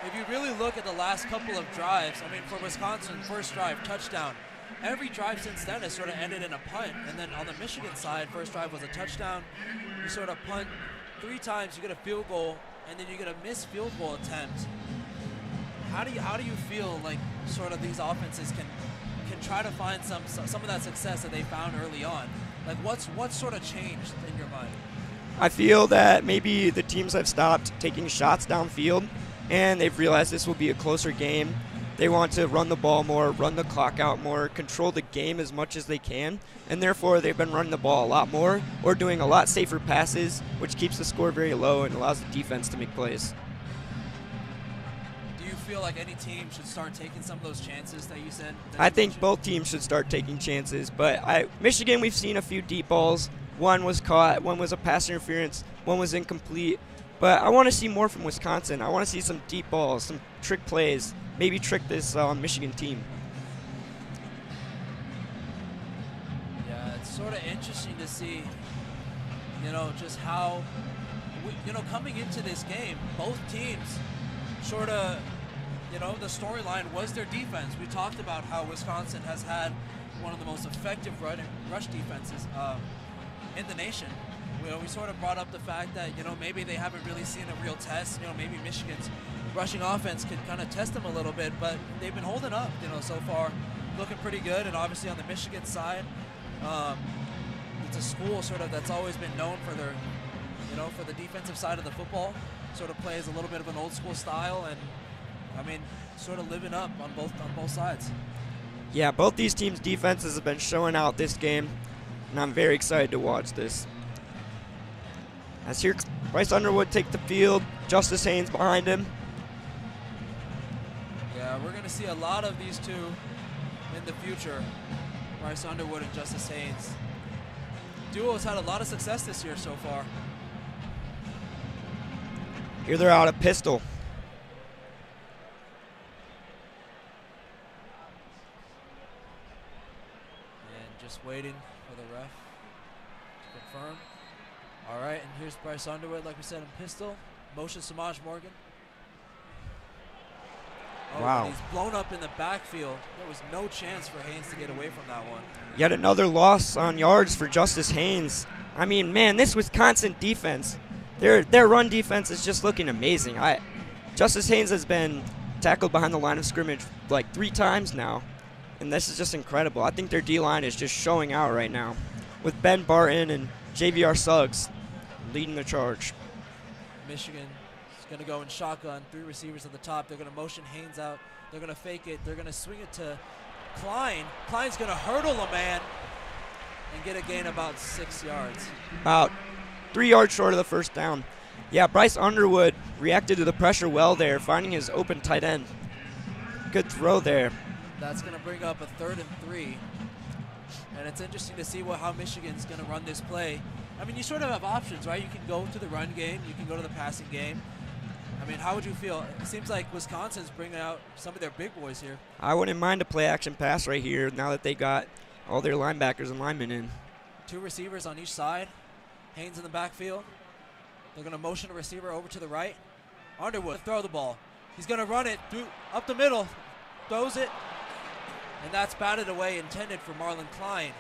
if you really look at the last couple of drives, I mean, for Wisconsin, first drive, touchdown. Every drive since then has sort of ended in a punt. And then on the Michigan side, first drive was a touchdown. You sort of punt 3 times, you get a field goal, and then you get a missed field goal attempt. How do you feel like sort of these offenses can try to find some of that success that they found early on? Like what's sort of changed in your mind? I feel that maybe the teams have stopped taking shots downfield, and they've realized this will be a closer game. They want to run the ball more, run the clock out more, control the game as much as they can, and therefore they've been running the ball a lot more or doing a lot safer passes, which keeps the score very low and allows the defense to make plays. Do you feel like any team should start taking some of those chances that you said? I think both teams should start taking chances, but Michigan, we've seen a few deep balls. One was caught, one was a pass interference, one was incomplete. But I want to see more from Wisconsin. I want to see some deep balls, some trick plays, maybe trick this Michigan team. Yeah, it's sort of interesting to see, just how, coming into this game, both teams sort of, the storyline was their defense. We talked about how Wisconsin has had one of the most effective rush defenses in the nation. We sort of brought up the fact that, maybe they haven't really seen a real test. Maybe Michigan's rushing offense could kind of test them a little bit, but they've been holding up, so far, looking pretty good. And obviously on the Michigan side, it's a school sort of that's always been known for their, for the defensive side of the football, sort of plays a little bit of an old school style, and I mean, sort of living up on both sides. Yeah, both these teams' defenses have been showing out this game, and I'm very excited to watch this. As here, Bryce Underwood take the field, Justice Haynes behind him. Yeah, we're going to see a lot of these two in the future, Bryce Underwood and Justice Haynes. Duo's had a lot of success this year so far. Here they're out of pistol. And just waiting for the ref to confirm. All right, and here's Bryce Underwood, like we said, in pistol. Motion Samaj Morgan. Oh, wow. He's blown up in the backfield. There was no chance for Haynes to get away from that one. Yet another loss on yards for Justice Haynes. I mean, man, this Wisconsin defense, their run defense is just looking amazing. Justice Haynes has been tackled behind the line of scrimmage like 3 times now, and this is just incredible. I think their D-line is just showing out right now with Ben Barton and JVR Suggs leading the charge. Michigan is going to go in shotgun, 3 receivers at the top. They're going to motion Haynes out. They're going to fake it. They're going to swing it to Klein. Klein's going to hurdle a man and get a gain about 6 yards. About 3 yards short of the first down. Yeah, Bryce Underwood reacted to the pressure well there, finding his open tight end. Good throw there. That's going to bring up a 3rd and 3. And it's interesting to see how Michigan's going to run this play. I mean, you sort of have options, right? You can go to the run game. You can go to the passing game. I I mean, how would you feel? It seems like Wisconsin's bringing out some of their big boys here. I wouldn't mind a play-action pass right here now that they got all their linebackers and linemen in. 2 receivers on each side. Haynes in the backfield. They're going to motion a receiver over to the right. Underwood throw the ball. He's going to run it through up the middle. Throws it. And that's batted away, intended for Marlon Klein.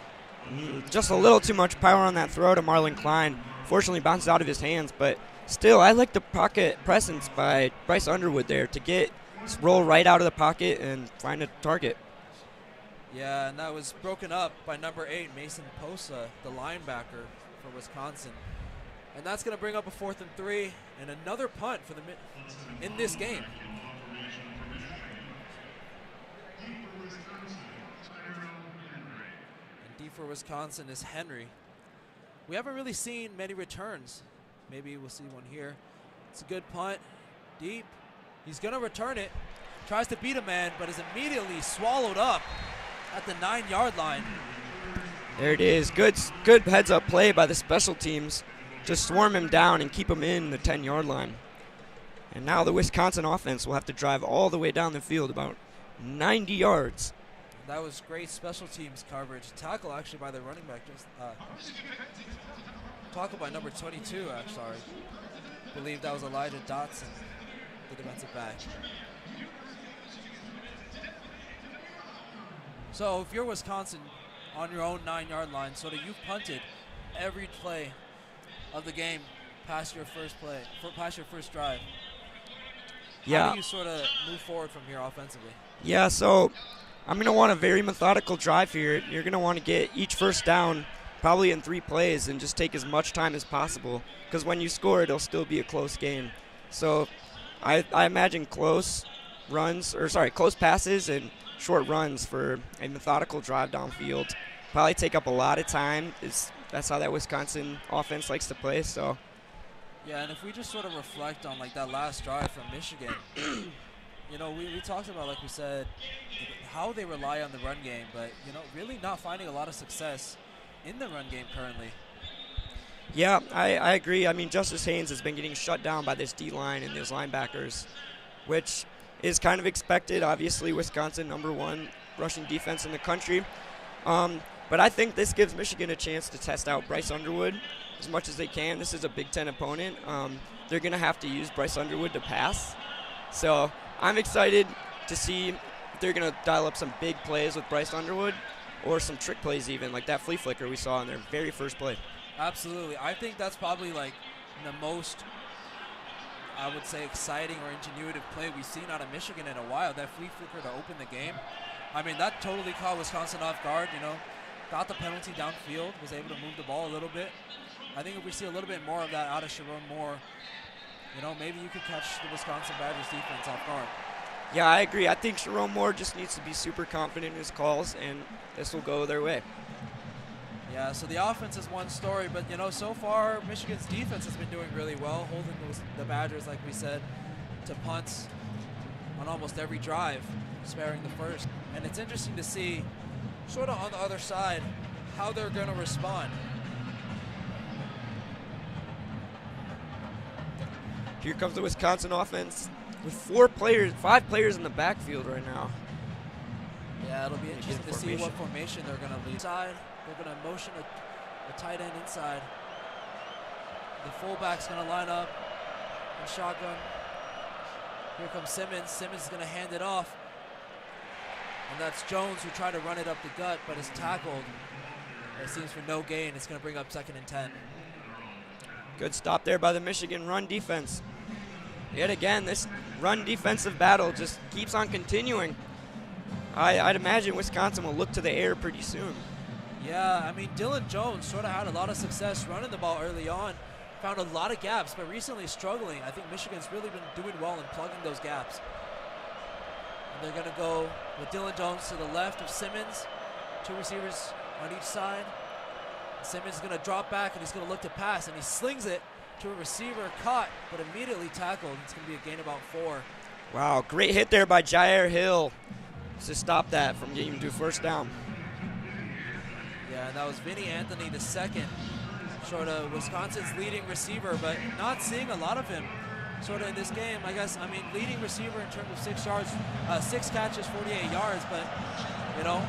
Just a little too much power on that throw to Marlon Klein. Fortunately, bounced out of his hands, but still, I like the pocket presence by Bryce Underwood there to roll right out of the pocket and find a target. Yeah, and that was broken up by number 8, Mason Posa, the linebacker for Wisconsin. And that's going to bring up a 4th and 3 and another punt for in this game. And D for Wisconsin is Henry. We haven't really seen many returns. Maybe we'll see one here. It's a good punt. Deep. He's going to return it. Tries to beat a man, but is immediately swallowed up at the 9-yard line. There it is. Good heads-up play by the special teams to swarm him down and keep him in the 10-yard line. And now the Wisconsin offense will have to drive all the way down the field, about 90 yards. That was great special teams coverage. Tackle actually by the running back. Tackle by number 22, I'm sorry. I believe that was Elijah Dotson, the defensive back. So if you're Wisconsin on your own 9-yard line, sort of you've punted every play of the game past your first drive. Yeah. How do you sort of move forward from here offensively? Yeah, so I'm going to want a very methodical drive here. You're going to want to get each first down probably in 3 plays and just take as much time as possible, because when you score, it'll still be a close game. So I imagine close passes and short runs for a methodical drive downfield. Probably take up a lot of time. That's how that Wisconsin offense likes to play. So. Yeah, and if we just sort of reflect on like that last drive from Michigan, you know, we talked about, like we said, how they rely on the run game, but, you know, really not finding a lot of success in the run game currently. Yeah, I agree. I mean, Justice Haynes has been getting shut down by this D-line and those linebackers, which is kind of expected. Obviously, Wisconsin, #1 rushing defense in the country. But I think this gives Michigan a chance to test out Bryce Underwood as much as they can. This is a Big Ten opponent. They're going to have to use Bryce Underwood to pass. So I'm excited to see if they're going to dial up some big plays with Bryce Underwood or some trick plays even, like that flea flicker we saw in their very first play. Absolutely. I think that's probably like the most, I would say, exciting or ingenuitive play we've seen out of Michigan in a while. That flea flicker to open the game. I mean, that totally caught Wisconsin off guard, you know. Got the penalty downfield, was able to move the ball a little bit. I think if we see a little bit more of that out of Sharon Moore, you know, maybe you could catch the Wisconsin Badgers defense off guard. Yeah, I agree. I think Sharon Moore just needs to be super confident in his calls, and this will go their way. Yeah, so the offense is one story, but, you know, so far Michigan's defense has been doing really well, holding the Badgers, like we said, to punts on almost every drive, sparing the first. And it's interesting to see, sort of on the other side, how they're going to respond. Here comes the Wisconsin offense with 5 players in the backfield right now. Yeah, it'll be interesting to see what formation they're going to lead. They're going to motion a tight end inside. The fullback's going to line up in shotgun. Here comes Simmons. Simmons is going to hand it off. And that's Jones, who tried to run it up the gut, but is tackled. It seems for no gain. It's going to bring up 2nd and 10. Good stop there by the Michigan run defense. Yet again, this run defensive battle just keeps on continuing. I'd imagine Wisconsin will look to the air pretty soon. Yeah, I mean, Dylan Jones sort of had a lot of success running the ball early on. Found a lot of gaps, but recently struggling. I think Michigan's really been doing well in plugging those gaps. And they're going to go with Dylan Jones to the left of Simmons. 2 receivers on each side. Simmons is going to drop back, and he's going to look to pass, and he slings it to a receiver, caught, but immediately tackled. It's going to be a gain about 4. Wow, great hit there by Jair Hill to stop that from getting to first down. Yeah, and that was Vinny Anthony, the second, sort of Wisconsin's leading receiver, but not seeing a lot of him sort of in this game. I guess, I mean, leading receiver in terms of 6 yards, 6 catches, 48 yards, but, you know,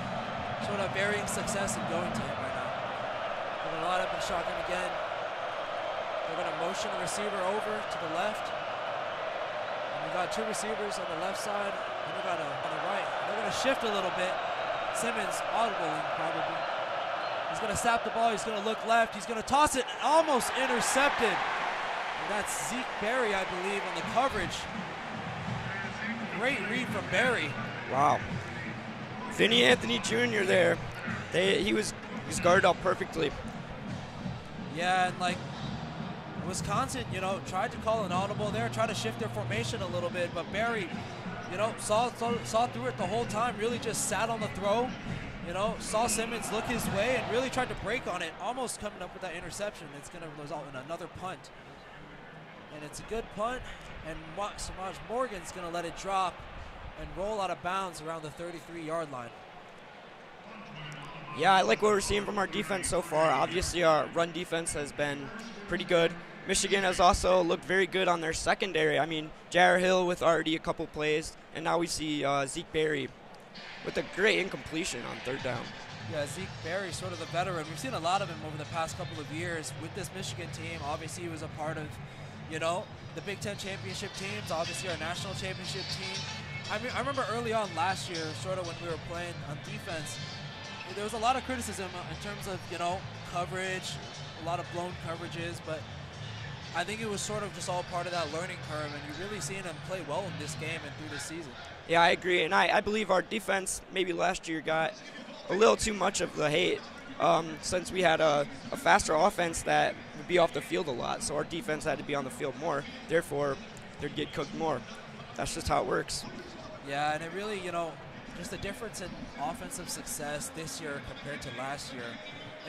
sort of varying success in going to him right now. They're going to line up in shotgun again. They're going to motion the receiver over to the left. And we got 2 receivers on the left side, and we got on the right. They're going to shift a little bit. Simmons audibly, probably. He's going to snap the ball. He's going to look left. He's going to toss it. Almost intercepted. And that's Zeke Berry, I believe, on the coverage. Great read from Berry. Wow. Vinny Anthony Jr. there. He was guarded up perfectly. Yeah, and like Wisconsin, you know, tried to call an audible there, tried to shift their formation a little bit, but Berry, you know, saw through it the whole time, really just sat on the throw, you know, saw Simmons look his way and really tried to break on it, almost coming up with that interception. It's going to result in another punt. And it's a good punt, and Samaj Morgan's going to let it drop and roll out of bounds around the 33-yard line. Yeah, I like what we're seeing from our defense so far. Obviously, our run defense has been pretty good. Michigan has also looked very good on their secondary. I mean, Jair Hill with already a couple plays, and now we see Zeke Berry with a great incompletion on 3rd down. Yeah, Zeke Berry, sort of the veteran. We've seen a lot of him over the past couple of years with this Michigan team. Obviously, he was a part of, you know, the Big Ten championship teams, obviously our national championship team. I mean, I remember early on last year, sort of when we were playing on defense, there was a lot of criticism in terms of, you know, coverage, a lot of blown coverages, but I think it was sort of just all part of that learning curve, and you're really seeing him play well in this game and through this season. Yeah, I agree, and I believe our defense maybe last year got a little too much of the hate since we had a faster offense that would be off the field a lot, so our defense had to be on the field more. Therefore, they'd get cooked more. That's just how it works. Yeah, and it really, you know, just the difference in offensive success this year compared to last year,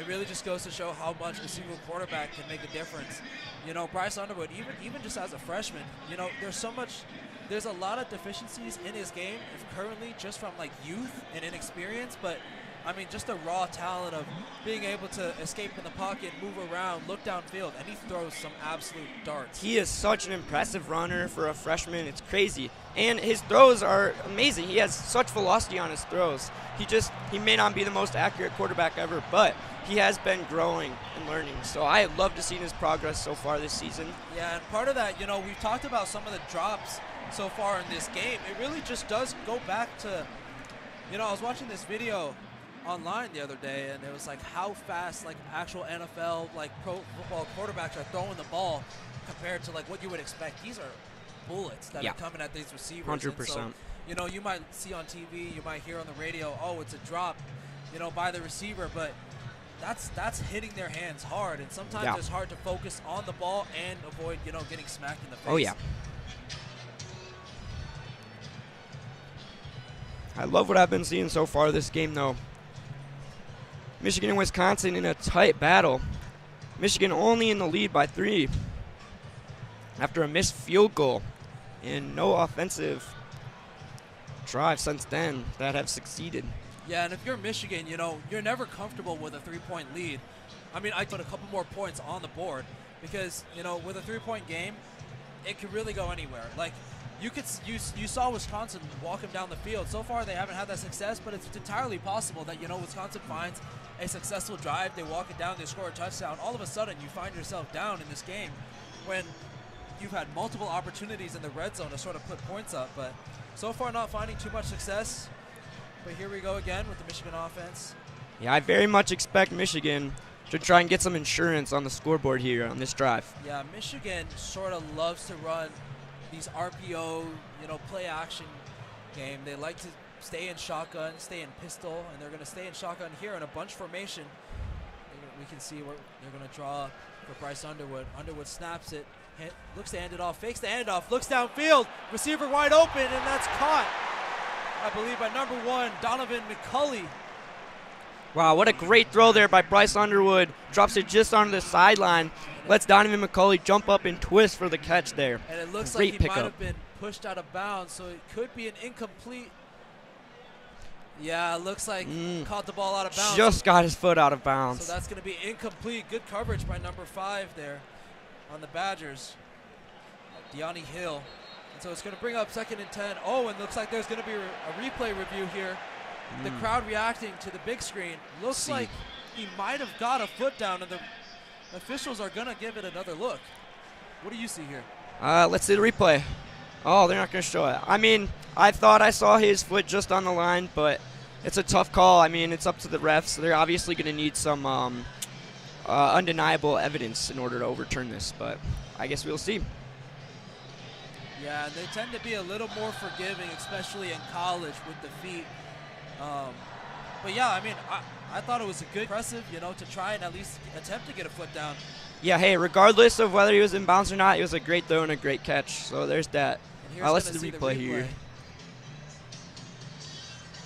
it really just goes to show how much a single quarterback can make a difference. You know, Bryce Underwood, even just as a freshman, you know, there's a lot of deficiencies in his game currently just from like youth and inexperience, but I mean, just the raw talent of being able to escape in the pocket, move around, look downfield, and he throws some absolute darts. He is such an impressive runner for a freshman. It's crazy. And his throws are amazing. He has such velocity on his throws. He may not be the most accurate quarterback ever, but he has been growing and learning. So I love to see his progress so far this season. Yeah, and part of that, you know, we've talked about some of the drops so far in this game. It really just does go back to, you know, I was watching this video online the other day, and it was like how fast like actual NFL like pro football quarterbacks are throwing the ball compared to like what you would expect. These are bullets that are coming at these receivers. 100%. So, you know, you might see on TV, you might hear on the radio, oh, it's a drop, you know, by the receiver, but that's hitting their hands hard, and sometimes it's hard to focus on the ball and avoid, you know, getting smacked in the face. Oh yeah. I love what I've been seeing so far this game, though. Michigan and Wisconsin in a tight battle. Michigan only in the lead by 3 after a missed field goal, and no offensive drive since then that have succeeded. Yeah, and if you're Michigan, you know, you're never comfortable with a 3-point lead. I mean, I put a couple more points on the board because, you know, with a 3-point game, it could really go anywhere. Like, you saw Wisconsin walk him down the field. So far, they haven't had that success, but it's entirely possible that, you know, Wisconsin finds a successful drive, they walk it down, they score a touchdown. All of a sudden, you find yourself down in this game when you've had multiple opportunities in the red zone to sort of put points up. But so far, not finding too much success. But here we go again with the Michigan offense. Yeah, I very much expect Michigan to try and get some insurance on the scoreboard here on this drive. Yeah, Michigan sort of loves to run these RPO, you know, play action game. They like to stay in shotgun, stay in pistol, and they're going to stay in shotgun here in a bunch formation. We can see where they're going to draw for Bryce Underwood. Underwood snaps it, looks to hand it off, fakes the handoff, looks downfield, receiver wide open, and that's caught, I believe, by number 1, Donovan McCulley. Wow, what a great throw there by Bryce Underwood. Drops it just onto the sideline. Lets Donovan McCulley jump up and twist for the catch there. And it looks great like he pickup. might have been pushed out of bounds, so it could be an incomplete. Yeah, it looks like caught the ball out of bounds. Just got his foot out of bounds. So that's going to be incomplete. Good coverage by number 5 there on the Badgers. Deani Hill. And so it's going to bring up 2nd and 10. Oh, and looks like there's going to be a replay review here. The crowd reacting to the big screen. Looks like he might have got a foot down, and the officials are going to give it another look. What do you see here? Let's see the replay. Oh, they're not going to show it. I mean, I thought I saw his foot just on the line, but it's a tough call. I mean, it's up to the refs. They're obviously going to need some undeniable evidence in order to overturn this, but I guess we'll see. Yeah, they tend to be a little more forgiving, especially in college with the feet. But yeah, I mean, I thought it was a good impressive, you know, to try and at least attempt to get a foot down. Yeah, hey, regardless of whether he was in bounds or not, it was a great throw and a great catch. So there's that. Let's see the replay here.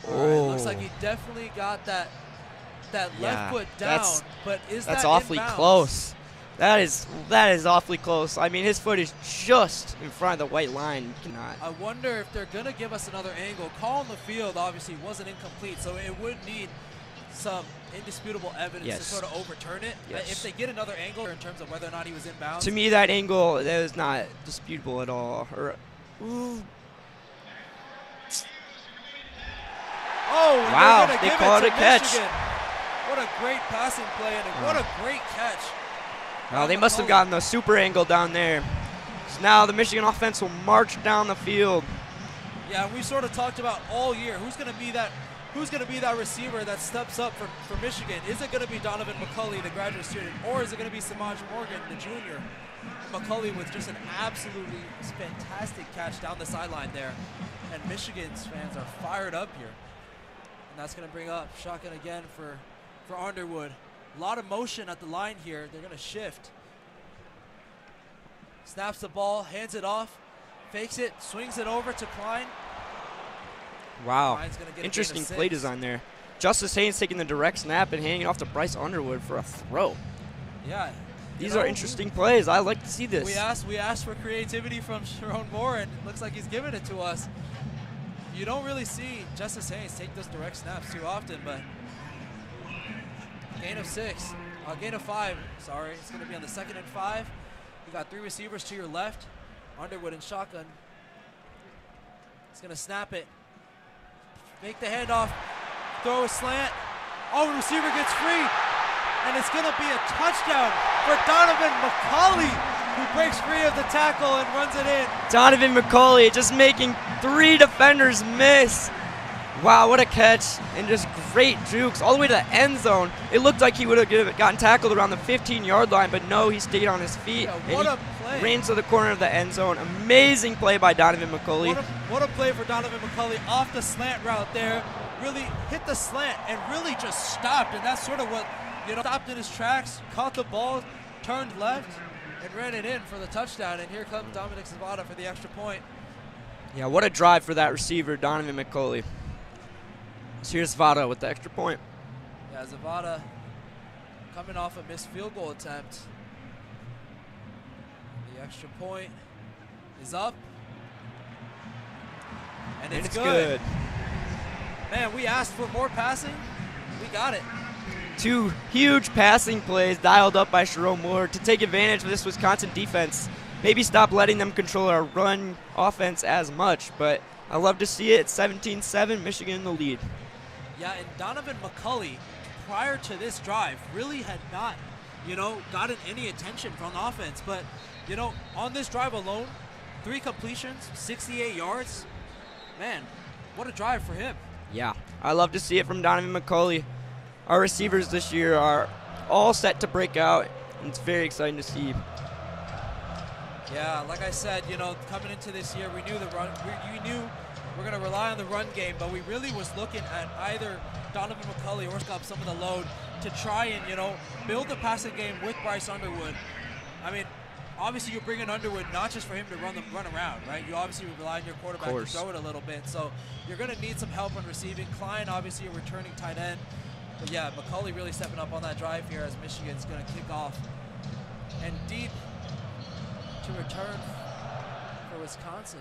Oh, right, looks like he definitely got that left foot down, but that's awfully close. That is awfully close. I mean, his foot is just in front of the white line. Cannot. I wonder if they're going to give us another angle. Call on the field obviously wasn't incomplete, so it would need some indisputable evidence to sort of overturn it. If they get another angle in terms of whether or not he was in bounds. To me, that angle that is not disputable at all. Oh, wow, they called it a catch. What a great passing play, and what a great catch. Well, they must have gotten the super angle down there. So now the Michigan offense will march down the field. Yeah, we sort of talked about all year who's going to be that receiver that steps up for Michigan. Is it going to be Donovan McCulley, the graduate student, or is it going to be Samaj Morgan, the junior? McCulley with just an absolutely fantastic catch down the sideline there. And Michigan's fans are fired up here. And that's going to bring up shotgun again for Underwood. A lot of motion at the line here. They're going to shift. Snaps the ball, hands it off, fakes it, swings it over to Klein. Wow, interesting play design there. Justice Haynes taking the direct snap and handing it off to Bryce Underwood for a throw. Yeah. These are interesting plays. I like to see this. We asked for creativity from Sharon Moore, and it looks like he's giving it to us. You don't really see Justice Haynes take those direct snaps too often, but gain of 5, sorry. It's going to be on the 2nd and 5. You got 3 receivers to your left. Underwood and shotgun. He's going to snap it. Make the handoff. Throw a slant. Oh, the receiver gets free. And it's going to be a touchdown for Donovan McCulley, who breaks free of the tackle and runs it in. Donovan McCulley just making 3 defenders miss. Wow, what a catch, and just great jukes all the way to the end zone. It looked like he would have gotten tackled around the 15-yard line, but no, he stayed on his feet. Yeah, what a play. Ran to the corner of the end zone. Amazing play by Donovan McCulley. What a play for Donovan McCulley off the slant route there. Really hit the slant and really just stopped, and that's sort of what, stopped in his tracks, caught the ball, turned left, and ran it in for the touchdown. And here comes Dominic Zavada for the extra point. Yeah, what a drive for that receiver, Donovan McCulley. So here's Zavada with the extra point. Yeah, Zavada coming off a missed field goal attempt. The extra point is up. And it's good. Man, we asked for more passing. We got it. 2 huge passing plays dialed up by Sharon Moore to take advantage of this Wisconsin defense. Maybe stop letting them control our run offense as much, but I love to see it. 17-7, Michigan in the lead. Yeah, and Donovan McCulley, prior to this drive, really had not, gotten any attention from the offense. But, on this drive alone, 3 completions, 68 yards. Man, what a drive for him. Yeah, I love to see it from Donovan McCulley. Our receivers this year are all set to break out, and it's very exciting to see. Yeah, like I said, coming into this year, we knew the run. We knew we're going to rely on the run game, but we really was looking at either Donovan McCulley or Scott some of the load to try and, build the passing game with Bryce Underwood. I mean, obviously you're bringing Underwood not just for him to run around, right? You obviously rely on your quarterback to throw it a little bit, so you're going to need some help on receiving. Klein, obviously, a returning tight end. But yeah, McCulley really stepping up on that drive here as Michigan's going to kick off. And deep to return for Wisconsin.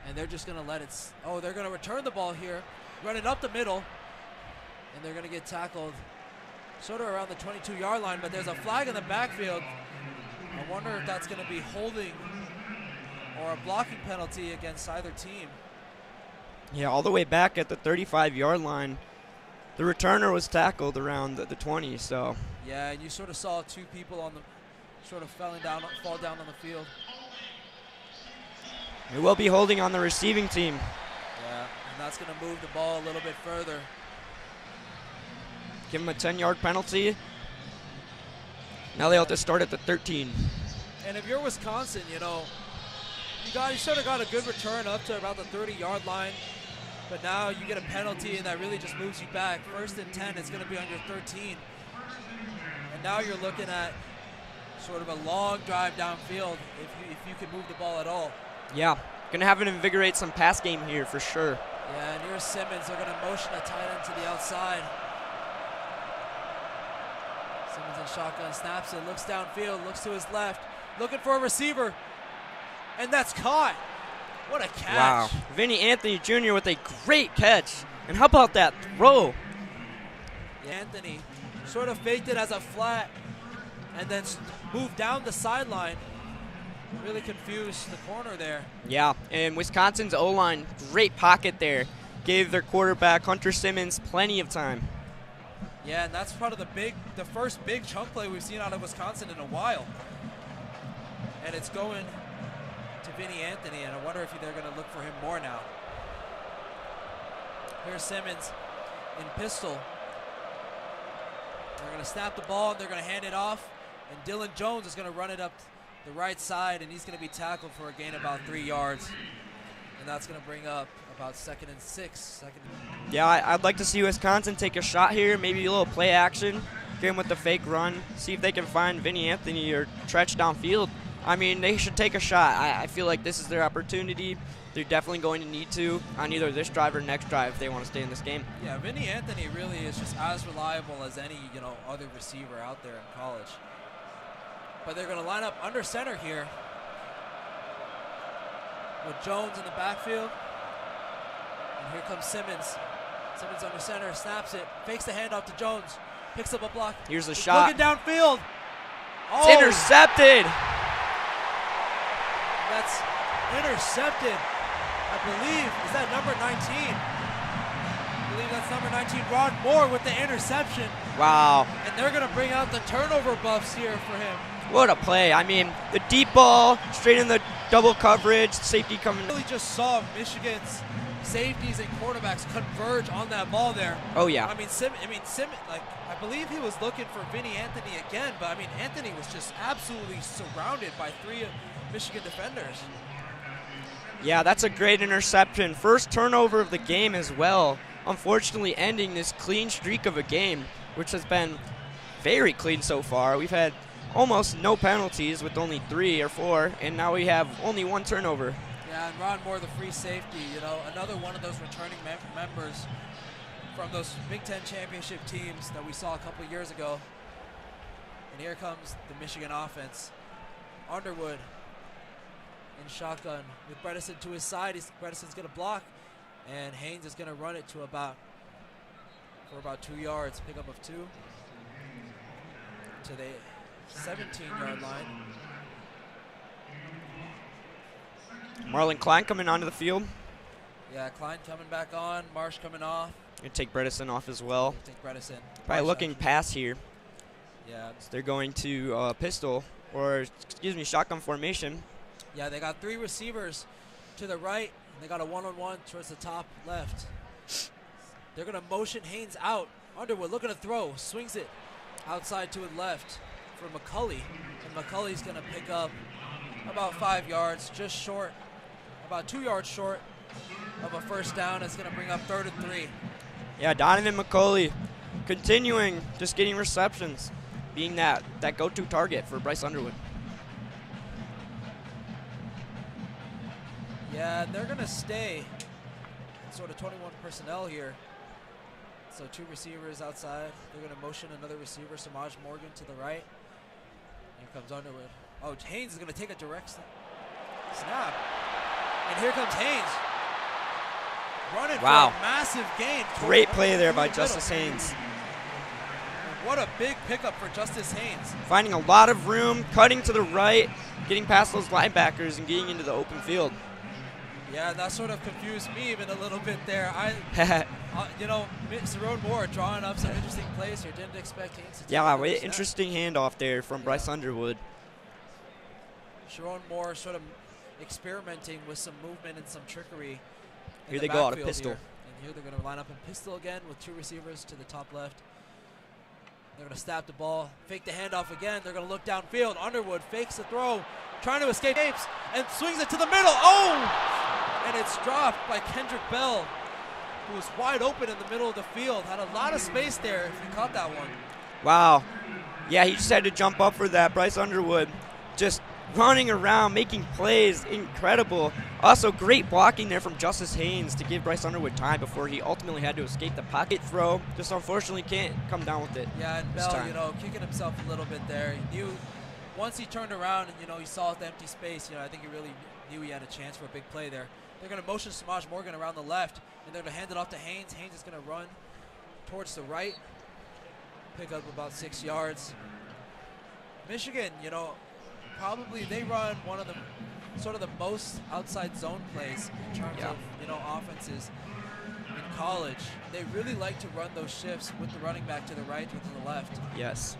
And they're just going to let it, they're going to return the ball here, run it up the middle, and they're going to get tackled sort of around the 22-yard line, but there's a flag in the backfield. I wonder if that's going to be holding or a blocking penalty against either team. Yeah, all the way back at the 35-yard line. The returner was tackled around the 20, so. Yeah, and you sort of saw two people on the sort of fall down on the field. It will be holding on the receiving team. Yeah, and that's going to move the ball a little bit further. Give him a 10-yard penalty. Now they'll have to start at the 13. And if you're Wisconsin, you know, you sort of got a good return up to about the 30-yard line, but now you get a penalty and that really just moves you back. 1st and 10, it's going to be on your 13. And now you're looking at sort of a long drive downfield if you can move the ball at all. Yeah, going to have to invigorate some pass game here for sure. Yeah, and here's Simmons. They're going to motion a tight end to the outside. Simmons in shotgun, snaps it, looks downfield, looks to his left, looking for a receiver, and that's caught. What a catch. Wow. Vinny Anthony Jr. with a great catch. And how about that throw? Yeah, Anthony sort of faked it as a flat and then moved down the sideline. Really confused the corner there. Yeah, and Wisconsin's O-line, great pocket there. Gave their quarterback, Hunter Simmons, plenty of time. Yeah, and that's part of the first big chunk play we've seen out of Wisconsin in a while. And it's going to Vinny Anthony, and I wonder if they're going to look for him more now. Here's Simmons in pistol. They're going to snap the ball, and they're going to hand it off, and Dylan Jones is going to run it up the right side, and he's going to be tackled for a gain of about 3 yards. And that's going to bring up about 2nd and 6. Yeah, I'd like to see Wisconsin take a shot here, maybe a little play action, get him with the fake run, see if they can find Vinny Anthony or Tretch downfield. I mean, they should take a shot. I feel like this is their opportunity. They're definitely going to need to on either this drive or next drive if they want to stay in this game. Yeah, Vinny Anthony really is just as reliable as any, other receiver out there in college. But they're going to line up under center here with Jones in the backfield. And here comes Simmons. Simmons under center, snaps it, fakes the handoff to Jones, picks up a block. Here's the shot. Looking downfield. It's intercepted. That's intercepted. I believe, is that number 19? I believe that's number 19, Ron Moore with the interception. Wow. And they're going to bring out the turnover buffs here for him. What a play. I mean, the deep ball, straight in the double coverage, safety coming. Really just saw Michigan's safeties and quarterbacks converge on that ball there. Oh, yeah. I mean, I believe he was looking for Vinny Anthony again, but I mean, Anthony was just absolutely surrounded by 3 Michigan defenders. Yeah, that's a great interception. First turnover of the game as well. Unfortunately, ending this clean streak of a game, which has been very clean so far. We've had almost no penalties with only 3 or 4, and now we have only 1 turnover. Yeah, and Ron Moore, the free safety, another one of those returning members from those Big Ten championship teams that we saw a couple years ago. And here comes the Michigan offense. Underwood in shotgun with Bredesen to his side. Bredesen's going to block, and Haynes is going to run it for about 2 yards, pickup of 2 to the 17-yard line. Marlon Klein coming onto the field. Yeah, Klein coming back on, Marsh coming off. Gonna take Bredesen off as well. Take Bredesen. Probably looking pass here. Yeah. So they're going to pistol, or excuse me, shotgun formation. Yeah, they got 3 receivers to the right, and they got a one-on-one towards the top left. They're gonna motion Haynes out. Underwood looking to throw, swings it outside to his left for McCulley, and McCulley's gonna pick up about 5 yards, just short, about 2 yards short of a first down. It's gonna bring up 3rd and 3. Yeah, Donovan McCulley continuing, just getting receptions, being that go-to target for Bryce Underwood. Yeah, they're gonna stay sort of 21 personnel here. So 2 receivers outside. They're gonna motion another receiver, Samaj Morgan, to the right. Here comes Underwood. Oh, Haynes is gonna take a direct snap. And here comes Haynes. Running for a massive gain. Great play there by Justice Haynes. What a big pickup for Justice Haynes. Finding a lot of room, cutting to the right, getting past those linebackers and getting into the open field. Yeah, that sort of confused me even a little bit there. You know, Cerrone Moore drawing up some interesting plays here. Didn't expect Haynes to take Yeah, interesting handoff there from Bryce Underwood. Cerrone Moore sort of experimenting with some movement and some trickery. Here they go out of pistol. Here. And here they're going to line up in pistol again with 2 receivers to the top left. They're going to snap the ball, fake the handoff again. They're going to look downfield. Underwood fakes the throw, trying to escape apes, and swings it to the middle. Oh! And it's dropped by Kendrick Bell, who was wide open in the middle of the field. Had a lot of space there if he caught that one. Wow. Yeah, he just had to jump up for that. Bryce Underwood just running around, making plays, incredible. Also, great blocking there from Justice Haynes to give Bryce Underwood time before he ultimately had to escape the pocket throw. Just unfortunately can't come down with it. Yeah, and Bell, you know, kicking himself a little bit there. He knew once he turned around and, you know, he saw the empty space, you know, I think he really knew he had a chance for a big play there. They're going to motion Samaj Morgan around the left, and they're going to hand it off to Haynes. Haynes is going to run towards the right, pick up about 6 yards. Michigan, you know, probably they run one of the sort of the most outside zone plays in terms of, you know, offenses in college. They really like to run those shifts with the running back to the right or to the left. Yes.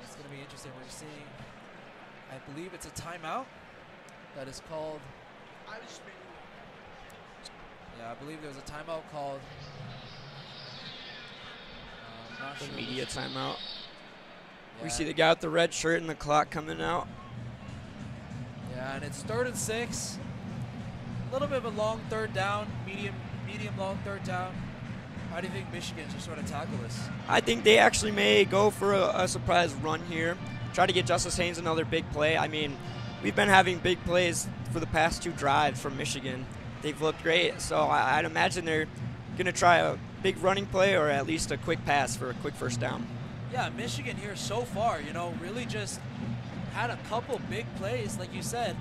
It's going to be interesting. We're seeing, I believe it's a timeout that is called. Yeah, I believe there's a timeout called. Not sure Media timeout. Yeah. We see the guy with the red shirt and the clock coming out. Yeah, and it's 3rd and 6. A little bit of a long third down, medium long third down. How do you think Michigan should sort of tackle this? I think they actually may go for a surprise run here. Try to get Justice Haynes another big play. I mean, we've been having big plays for the past 2 drives from Michigan. They've looked great, so I'd imagine they're going to try a big running play or at least a quick pass for a quick first down. Yeah, Michigan here so far, you know, really just had a couple big plays, like you said.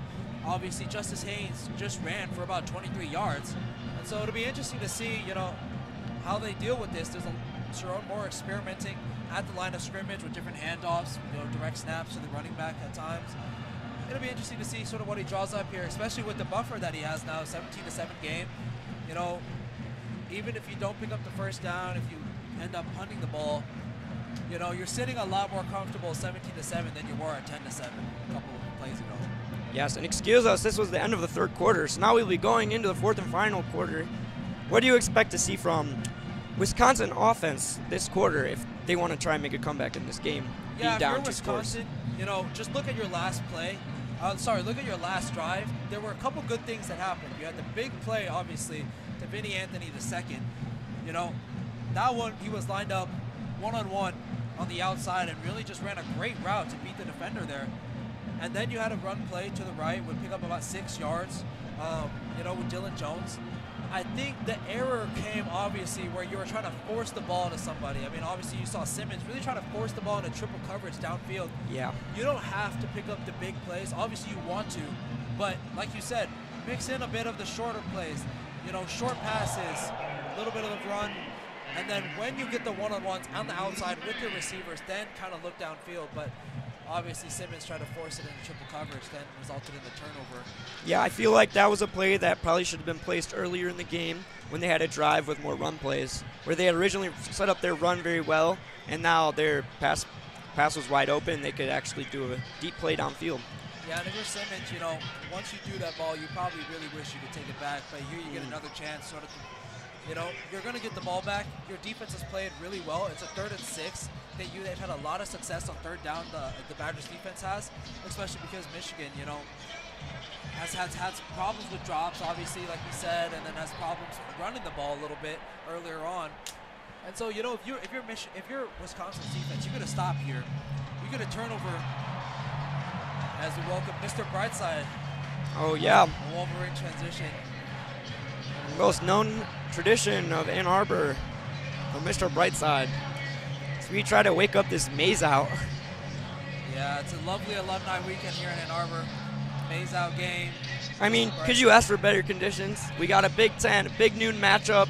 Obviously, Justice Haynes just ran for about 23 yards. And so it'll be interesting to see, you know, how they deal with this. There's Cerrone Moore experimenting at the line of scrimmage with different handoffs, you know, direct snaps to the running back at times. It'll be interesting to see sort of what he draws up here, especially with the buffer that he has now, 17-7 game. You know, even if you don't pick up the first down, if you end up punting the ball, you know, you're sitting a lot more comfortable 17-7 than you were at 10-7 a couple of plays ago. Yes, and excuse us, this was the end of the 3rd quarter, so now we'll be going into the 4th and final quarter. What do you expect to see from Wisconsin offense this quarter if they want to try and make a comeback in this game? Yeah, if down you're Wisconsin, you know, just look at your last play. Look at your last drive. There were a couple good things that happened. You had the big play, obviously, to Vinny Anthony II. You know, that one, he was lined up one-on-one on the outside and really just ran a great route to beat the defender there. And then you had a run play to the right, would pick up about 6 yards, you know, with Dylan Jones. I think the error came, obviously, where you were trying to force the ball to somebody. I mean, obviously, you saw Simmons really trying to force the ball into triple coverage downfield. Yeah. You don't have to pick up the big plays. Obviously, you want to. But, like you said, mix in a bit of the shorter plays. You know, short passes, a little bit of the run. And then when you get the one-on-ones on the outside with your receivers, then kind of look downfield. But obviously Simmons tried to force it into triple coverage, then resulted in the turnover. Yeah, I feel like that was a play that probably should have been placed earlier in the game when they had a drive with more run plays, where they had originally set up their run very well, and now their pass was wide open. They could actually do a deep play downfield. Yeah, and if you're Simmons, you know, once you do that ball, you probably really wish you could take it back. But here you get another chance sort of to, you know, you're going to get the ball back. Your defense has played really well. It's a 3rd and 6. They've had a lot of success on 3rd down, the Badgers defense has, especially because Michigan, you know, has had some problems with drops, obviously, like we said, and then has problems running the ball a little bit earlier on. And so, you know, if you're Wisconsin's defense, you're going to stop here. You get a turnover as we welcome Mr. Brightside. Oh, yeah. A Wolverine transition. Most known tradition of Ann Arbor from Mr. Brightside. So we try to wake up this maze out. Yeah, it's a lovely alumni weekend here in Ann Arbor. Maze out game. I mean, could you ask for better conditions? We got a Big Ten, a big noon matchup.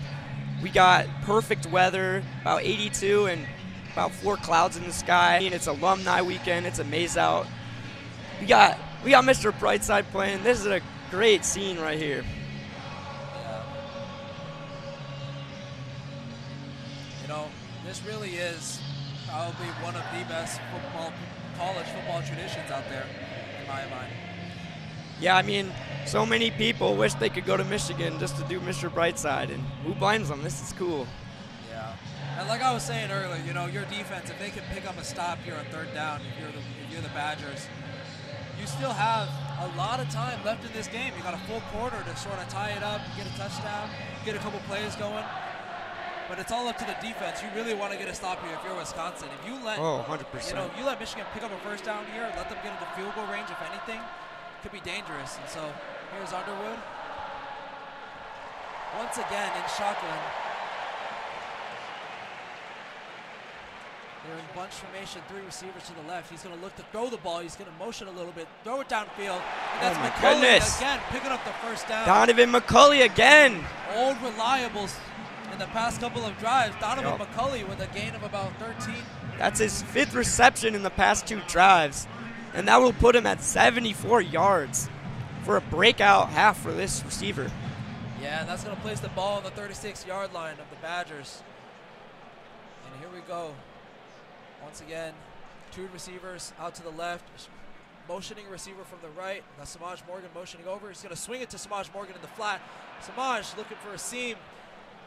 We got perfect weather, about 82 and about 4 clouds in the sky. And it's alumni weekend. It's a maze out. We got Mr. Brightside playing. This is a great scene right here. Yeah. You know, this really is probably one of the best college football traditions out there, in my mind. Yeah, I mean, so many people wish they could go to Michigan just to do Mr. Brightside, and who blinds them? This is cool. Yeah, and like I was saying earlier, you know, your defense, if they can pick up a stop here on 3rd down, if you're the Badgers, you still have a lot of time left in this game. You got a full quarter to sort of tie it up, get a touchdown, get a couple plays going. But it's all up to the defense. You really want to get a stop here if you're Wisconsin. If you let, 100%. you know, you let Michigan pick up a 1st down here, let them get into field goal range, if anything, it could be dangerous. And so here's Underwood. Once again in shotgun. They're in bunch formation, 3 receivers to the left. He's going to look to throw the ball. He's going to motion a little bit, throw it downfield. And that's McCulley again, picking up the 1st down. Donovan McCulley again. Old reliables in the past couple of drives. Donovan McCulley with a gain of about 13. That's his 5th reception in the past 2 drives. And that will put him at 74 yards for a breakout half for this receiver. Yeah, and that's going to place the ball on the 36-yard line of the Badgers. And here we go. Once again, 2 receivers out to the left, motioning a receiver from the right. Now Samaj Morgan motioning over. He's going to swing it to Samaj Morgan in the flat. Samaj looking for a seam,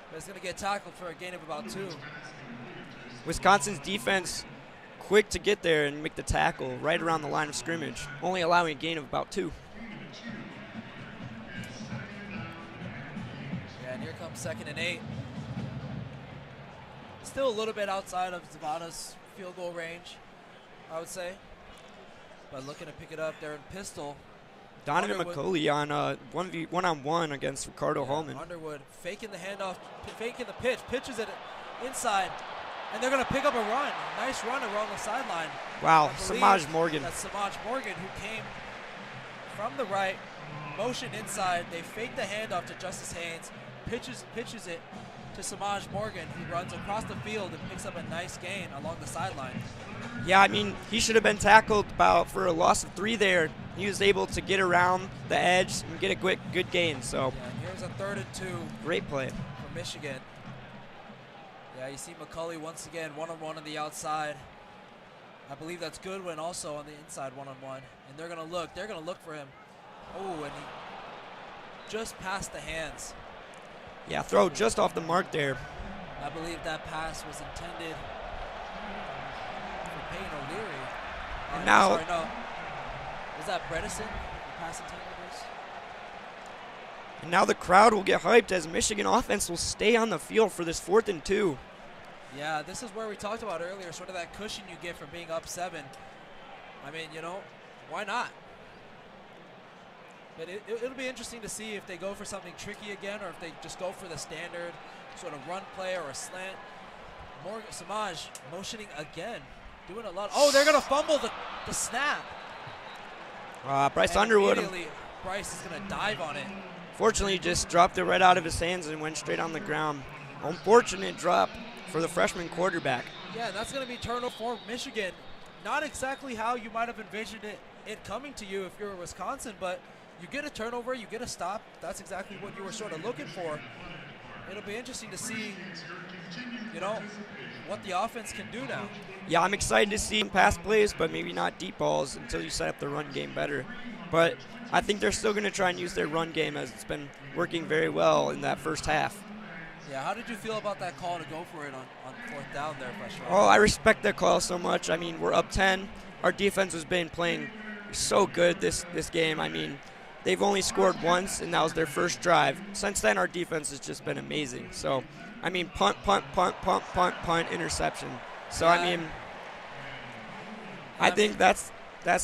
but he's going to get tackled for a gain of about 2. Wisconsin's defense quick to get there and make the tackle right around the line of scrimmage, only allowing a gain of about 2. Yeah, and here comes 2nd and 8. Still a little bit outside of Zavada's field goal range, I would say. But looking to pick it up there in pistol. Donovan McCulley on a 1v1-on-1 against Ricardo Hallman. Underwood faking the handoff, faking the pitch, pitches it inside, and they're going to pick up a run. Nice run around the sideline. Wow, Samaj Morgan. That's Samaj Morgan who came from the right, motion inside. They fake the handoff to Justice Haynes, pitches it to Samaj Morgan, who runs across the field and picks up a nice gain along the sideline. Yeah, I mean, he should have been tackled for a loss of 3 there. He was able to get around the edge and get a good gain. So yeah, and here's a 3rd and 2. Great play for Michigan. Yeah, you see McCulley once again one-on-one on the outside. I believe that's Goodwin also on the inside one-on-one. And they're going to look for him. Oh, and he just passed the hands. Yeah, throw just off the mark there. I believe that pass was intended for Payne O'Leary. And now, sorry, no. Was that Bredesen? Pass intended is? And now the crowd will get hyped as Michigan offense will stay on the field for this 4th and 2. Yeah, this is where we talked about earlier, sort of that cushion you get from being up 7. I mean, you know, why not? But it'll be interesting to see if they go for something tricky again or if they just go for the standard sort of run play or a slant. Morgan Samaj motioning again, doing a lot. Oh, they're going to fumble the snap. Bryce Underwood. Immediately, Bryce is going to dive on it. Fortunately, just dropped it right out of his hands and went straight on the ground. Unfortunate drop for the freshman quarterback. Yeah, that's going to be turnover for Michigan. Not exactly how you might have envisioned it coming to you if you're in Wisconsin, but you get a turnover, you get a stop. That's exactly what you were sort of looking for. It'll be interesting to see, you know, what the offense can do now. Yeah, I'm excited to see pass plays, but maybe not deep balls until you set up the run game better. But I think they're still going to try and use their run game as it's been working very well in that first half. Yeah, how did you feel about that call to go for it on 4th down there, freshman? Oh, I respect that call so much. I mean, we're up 10. Our defense has been playing so good this game. I mean, they've only scored once, and that was their first drive. Since then, our defense has just been amazing. So, I mean, punt, interception. So, I mean, I think that's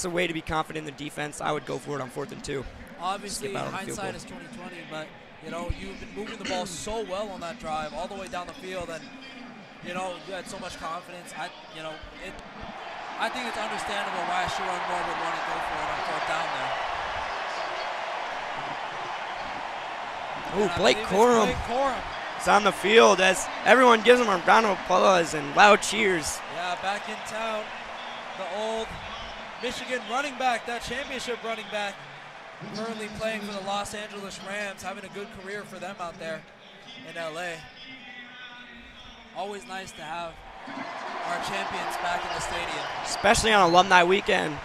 the way to be confident in the defense. I would go for it on 4th and 2. Obviously, hindsight is 20/20, but you know you've been moving the ball so well on that drive, all the way down the field, and you know you had so much confidence. I think it's understandable why Sharon Moore would want to go for it on 4th down there. Oh, Blake Corum. is on the field as everyone gives him a round of applause and loud cheers. Yeah, back in town, the old Michigan running back, that championship running back, currently playing for the Los Angeles Rams, having a good career for them out there in LA. Always nice to have our champions back in the stadium. Especially on alumni weekend.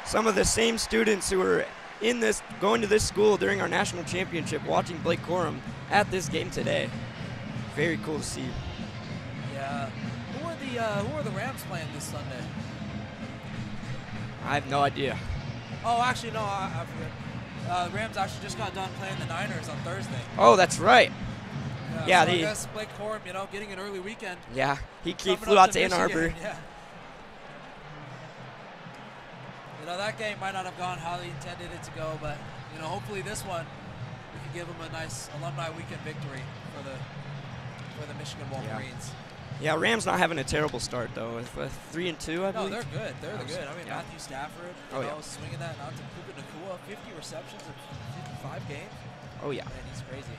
Some of the same students who were going to this school during our national championship watching Blake Corum at this game today. Very cool to see. Yeah. Who are the Rams playing this Sunday? I have no idea. Oh, actually, no, I forget. Rams actually just got done playing the Niners on Thursday. Oh, that's right. Yeah, so I guess Blake Corum, getting an early weekend. Yeah, he flew out to Ann Arbor. Yeah. That game might not have gone how he intended it to go, but hopefully this one we can give him a nice alumni weekend victory for the Michigan Wolverines. Yeah, Rams not having a terrible start though. With 3-2, I believe. No, they're good. They're good. I mean, yeah. Matthew Stafford, swinging that out to Puka Nacua, 50 receptions in 55 games. Oh yeah. Man, he's crazy.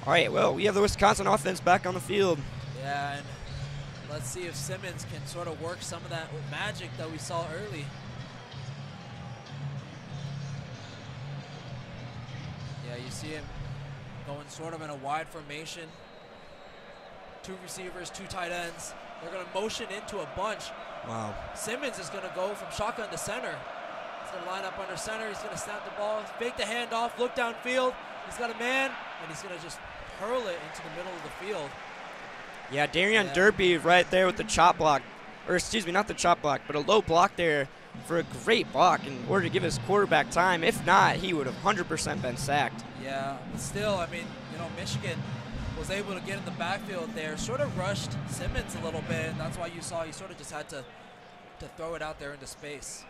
All right, well, we have the Wisconsin offense back on the field. Yeah, and let's see if Simmons can sort of work some of that magic that we saw early. Yeah, you see him going sort of in a wide formation. 2 receivers, 2 tight ends. They're going to motion into a bunch. Wow. Simmons is going to go from shotgun to center. He's going to line up under center. He's going to snap the ball, fake the handoff, look downfield. He's got a man, and he's going to just hurl it into the middle of the field. Yeah, Darian Derby right there with the chop block. Or excuse me, not the chop block, but a low block there for a great block in order to give his quarterback time. If not, he would have 100% been sacked. Yeah, but still, I mean, Michigan was able to get in the backfield there, sort of rushed Simmons a little bit, and that's why you saw he sort of just had to throw it out there into space.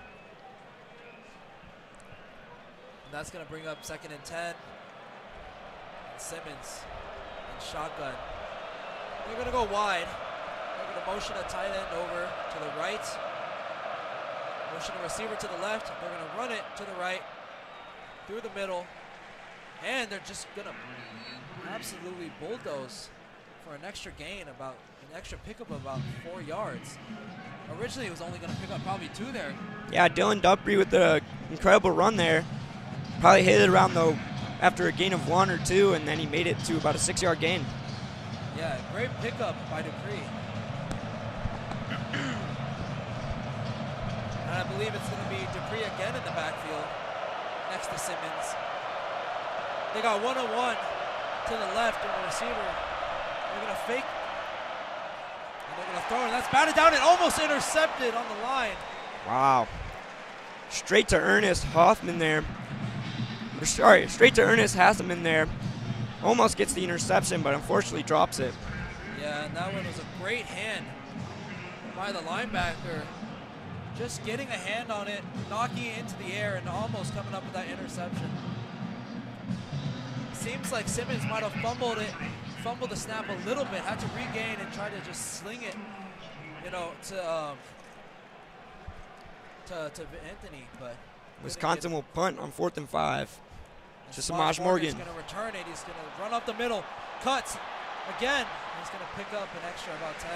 And that's going to bring up 2nd and 10. And Simmons and shotgun. They're going to go wide. They're going to motion a tight end over to the right. Motion a receiver to the left. They're going to run it to the right, through the middle, and they're just going to absolutely bulldoze for an extra pickup of about 4 yards. Originally, it was only going to pick up probably 2 there. Yeah, Dylan Dupree with the incredible run there. Probably hit it around after a gain of 1 or 2, and then he made it to about a 6-yard gain. Yeah, great pickup by Dupree. And I believe it's going to be Dupree again in the backfield next to Simmons. They got 1-on-1 to the left and the receiver. They're going to fake. And they're going to throw it. And that's batted down and almost intercepted on the line. Wow. Straight to Ernest Hoffman there. Sorry, straight to Ernest Hasseman there. Almost gets the interception, but unfortunately drops it. Yeah, and that one was a great hand by the linebacker. Just getting a hand on it, knocking it into the air, and almost coming up with that interception. Seems like Simmons might have fumbled the snap a little bit, had to regain and try to just sling it, to Anthony, but Wisconsin will punt on 4th and 5. Just Samaj Morgan. He's going to return it. He's going to run up the middle, cuts again. He's going to pick up an extra about 10.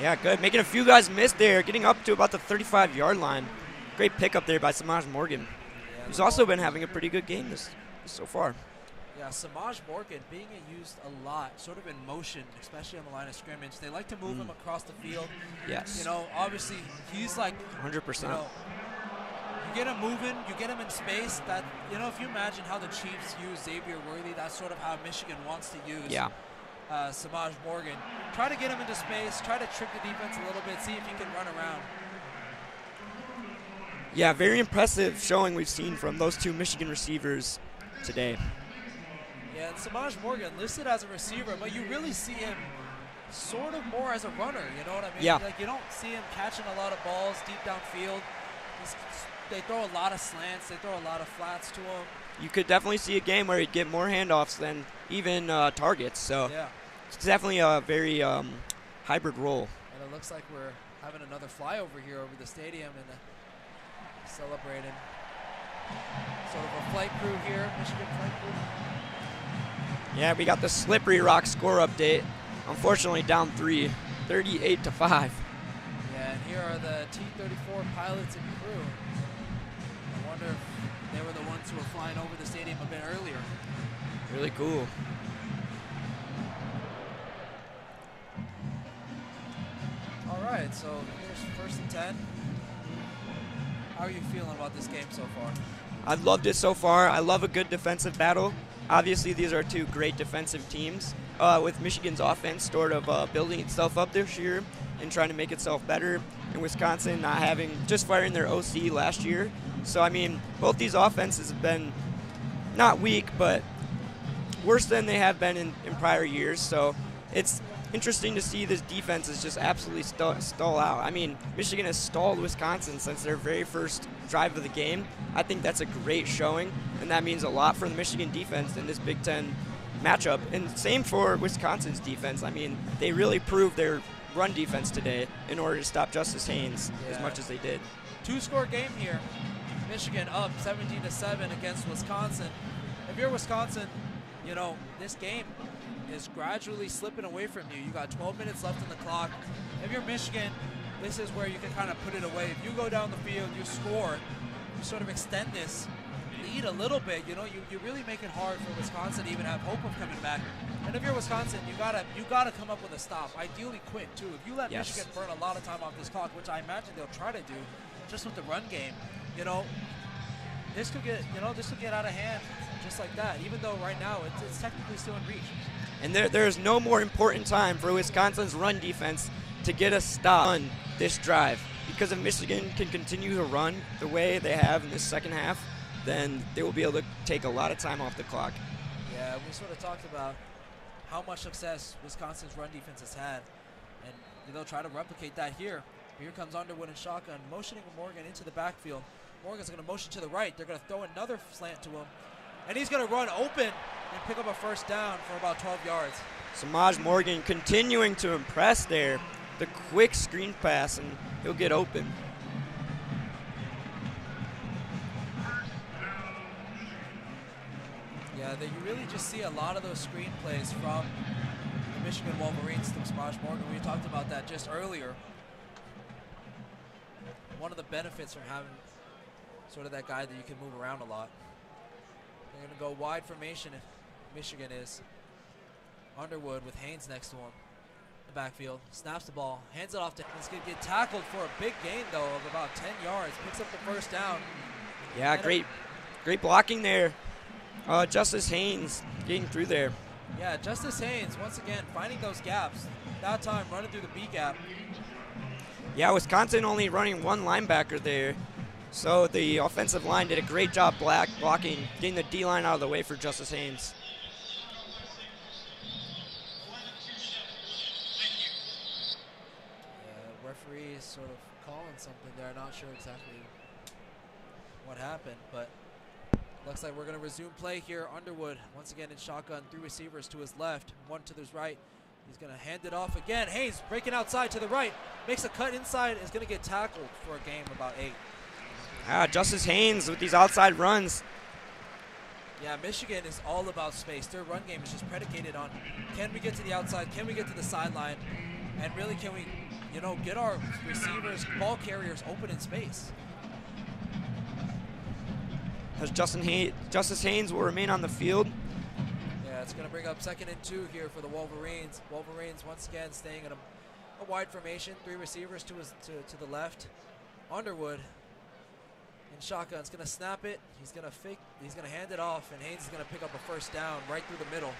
Yeah, good. Making a few guys miss there, getting up to about the 35-yard line. Great pickup there by Samaj Morgan. Yeah, He's also been having a pretty good game so far. Yeah, Samaj Morgan being used a lot, sort of in motion, especially on the line of scrimmage. They like to move him across the field. Yes. Obviously, he's like 100%. You get him moving, you get him in space. That if you imagine how the Chiefs use Xavier Worthy, that's sort of how Michigan wants to use Samaj Morgan. Try to get him into space, try to trick the defense a little bit, see if he can run around. Yeah, very impressive showing we've seen from those 2 Michigan receivers today. Yeah, and Samaj Morgan listed as a receiver, but you really see him sort of more as a runner, you know what I mean? Yeah. Like, you don't see him catching a lot of balls deep downfield. They throw a lot of slants. They throw a lot of flats to him. You could definitely see a game where he'd get more handoffs than even targets. So it's definitely a very hybrid role. And it looks like we're having another flyover here over the stadium and celebrating. Sort of a flight crew here, Michigan flight crew. Yeah, we got the Slippery Rock score update. Unfortunately, down 3, 38-5. Yeah, and here are the T-34 pilots and crew. I wonder if they were the ones who were flying over the stadium a bit earlier. Really cool. All right, so here's 1st and 10. How are you feeling about this game so far? I've loved it so far. I love a good defensive battle. Obviously, these are two great defensive teams. With Michigan's offense sort of building itself up this year and trying to make itself better, and Wisconsin not having, just firing their OC last year. So, I mean, both these offenses have been not weak, but worse than they have been in prior years. So it's interesting to see this defense is just absolutely stall out. I mean, Michigan has stalled Wisconsin since their very first drive of the game. I think that's a great showing, and that means a lot for the Michigan defense in this Big Ten matchup. And same for Wisconsin's defense. I mean, they really proved their run defense today in order to stop Justice Haynes as much as they did. 2-score game here. Michigan up 17-7 against Wisconsin. If you're Wisconsin, you know, this game is gradually slipping away from you. You got 12 minutes left on the clock. If you're Michigan, this is where you can kind of put it away. If you go down the field, you score, you sort of extend this lead a little bit. You know, you really make it hard for Wisconsin to even have hope of coming back. And if you're Wisconsin, you gotta come up with a stop, ideally quick too. If you let Michigan burn a lot of time off this clock, which I imagine they'll try to do, just with the run game, you know, this could get out of hand just like that. Even though right now it's technically still in reach. And there's no more important time for Wisconsin's run defense to get a stop on this drive. Because if Michigan can continue to run the way they have in this second half, then they will be able to take a lot of time off the clock. Yeah, we sort of talked about how much success Wisconsin's run defense has had, and they'll try to replicate that here. Here comes Underwood and shotgun, motioning Morgan into the backfield. Morgan's going to motion to the right. They're going to throw another slant to him, and he's going to run open and pick up a first down for about 12 yards. Samaj Morgan continuing to impress there. The quick screen pass, and he'll get open. Yeah, you really just see a lot of those screen plays from the Michigan Wolverines to Samaj Morgan. We talked about that just earlier. One of the benefits from having sort of that guy that you can move around a lot. They're going to go wide formation if Michigan is. Underwood with Haynes next to him. The backfield, snaps the ball, hands it off to him. He's going to get tackled for a big gain, though, of about 10 yards. Picks up the first down. Yeah, great blocking there. Justice Haynes getting through there. Yeah, Justice Haynes, once again, finding those gaps. That time running through the B gap. Yeah, Wisconsin only running one linebacker there. So the offensive line did a great job blocking, getting the D-line out of the way for Justice Haynes. Yeah, referee is sort of calling something there. Not sure exactly what happened, but looks like we're going to resume play here. Underwood, once again in shotgun, 3 receivers to his left, 1 to his right. He's going to hand it off again. Haynes breaking outside to the right, makes a cut inside, is going to get tackled for a gain of about 8. Justice Haynes with these outside runs. Yeah, Michigan is all about space. Their run game is just predicated on, can we get to the outside, can we get to the sideline, and really can we, you know, get our receivers, ball carriers open in space. As Justice Haynes will remain on the field. Yeah, it's going to bring up 2nd and 2 here for the Wolverines. Wolverines once again staying in a wide formation. 3 receivers to the left. Underwood in shotgun is going to snap it. He's going to fake. He's going to hand it off, and Haynes is going to pick up a first down right through the middle.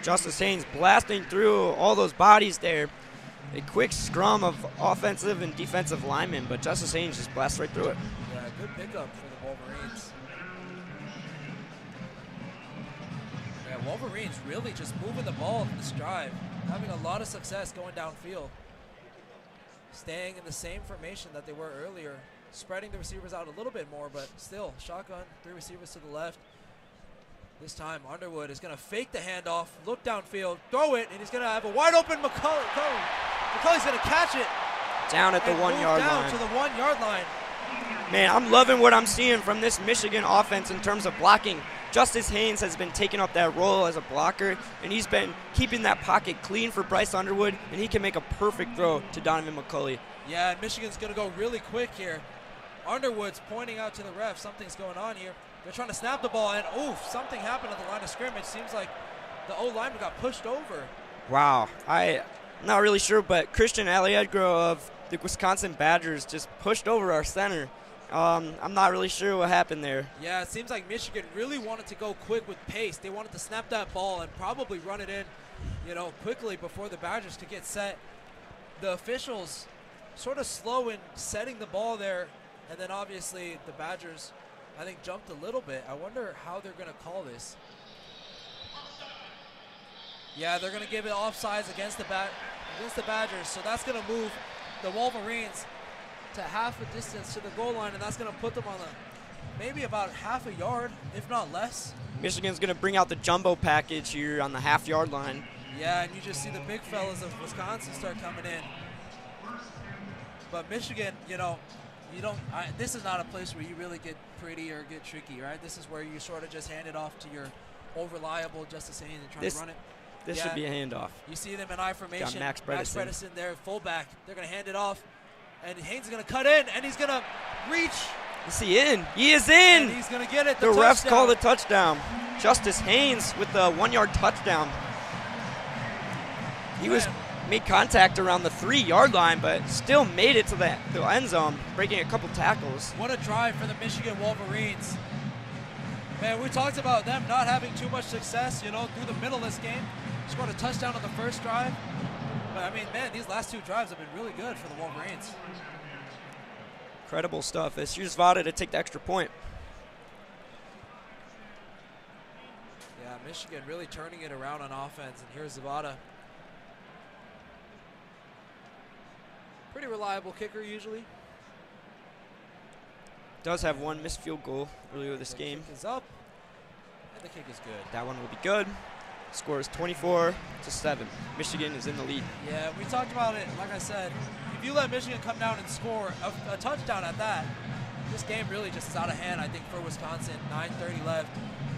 Justice Haynes blasting through all those bodies there. A quick scrum of offensive and defensive linemen, but Justice Haynes just blasts right through it. Yeah, good pickup for the Wolverines. Yeah, Wolverines really just moving the ball in this drive, having a lot of success going downfield. Staying in the same formation that they were earlier, spreading the receivers out a little bit more, but still, shotgun, 3 receivers to the left. This time, Underwood is going to fake the handoff, look downfield, throw it, and he's going to have a wide open McCulley. McCulley's going to catch it. Down at the 1 yard line. Down to the 1 yard line. Man, I'm loving what I'm seeing from this Michigan offense in terms of blocking. Justice Haynes has been taking up that role as a blocker, and he's been keeping that pocket clean for Bryce Underwood, and he can make a perfect throw to Donovan McCulley. Yeah, and Michigan's going to go really quick here. Underwood's pointing out to the ref something's going on here. They're trying to snap the ball, and oof, something happened at the line of scrimmage. Seems like the O-lineman got pushed over. Wow. I'm not really sure, but Christian Aliegro of the Wisconsin Badgers just pushed over our center. I'm not really sure what happened there. Yeah, it seems like Michigan really wanted to go quick with pace. They wanted to snap that ball and probably run it in, quickly before the Badgers could get set. The officials sort of slow in setting the ball there, and then obviously the Badgers, I think, jumped a little bit. I wonder how they're going to call this. Yeah, they're going to give it offsides against the Badgers, so that's going to move the Wolverines to half a distance to the goal line, and that's going to put them on maybe about half a yard, if not less. Michigan's going to bring out the jumbo package here on the half-yard line. Yeah, and you just see the big fellas of Wisconsin start coming in. But Michigan, this is not a place where you really get pretty or get tricky, right? This is where you sort of just hand it off to your reliable Justice Haynes and try to run it. This should be a handoff. You see them in I formation. Got Max Bredesen there, fullback. They're going to hand it off. And Haynes is going to cut in, and he's going to reach. Is he in? He is in. And he's going to get it. The refs call the touchdown. Justice Haynes with the 1-yard touchdown. He made contact around the 3-yard line, but still made it to the end zone, breaking a couple tackles. What a drive for the Michigan Wolverines. Man, we talked about them not having too much success, through the middle of this game. Scored a touchdown on the first drive. But, I mean, man, these last 2 drives have been really good for the Wolverines. Incredible stuff. It's just Vada to take the extra point. Yeah, Michigan really turning it around on offense. And here's Zavada. Pretty reliable kicker usually. Does have 1 missed field goal earlier this game. Kick is up, and the kick is good. That one will be good. Score is 24-7. Michigan is in the lead. Yeah, we talked about it. Like I said, if you let Michigan come down and score a touchdown at that, this game really just is out of hand, I think, for Wisconsin. 9:30 left.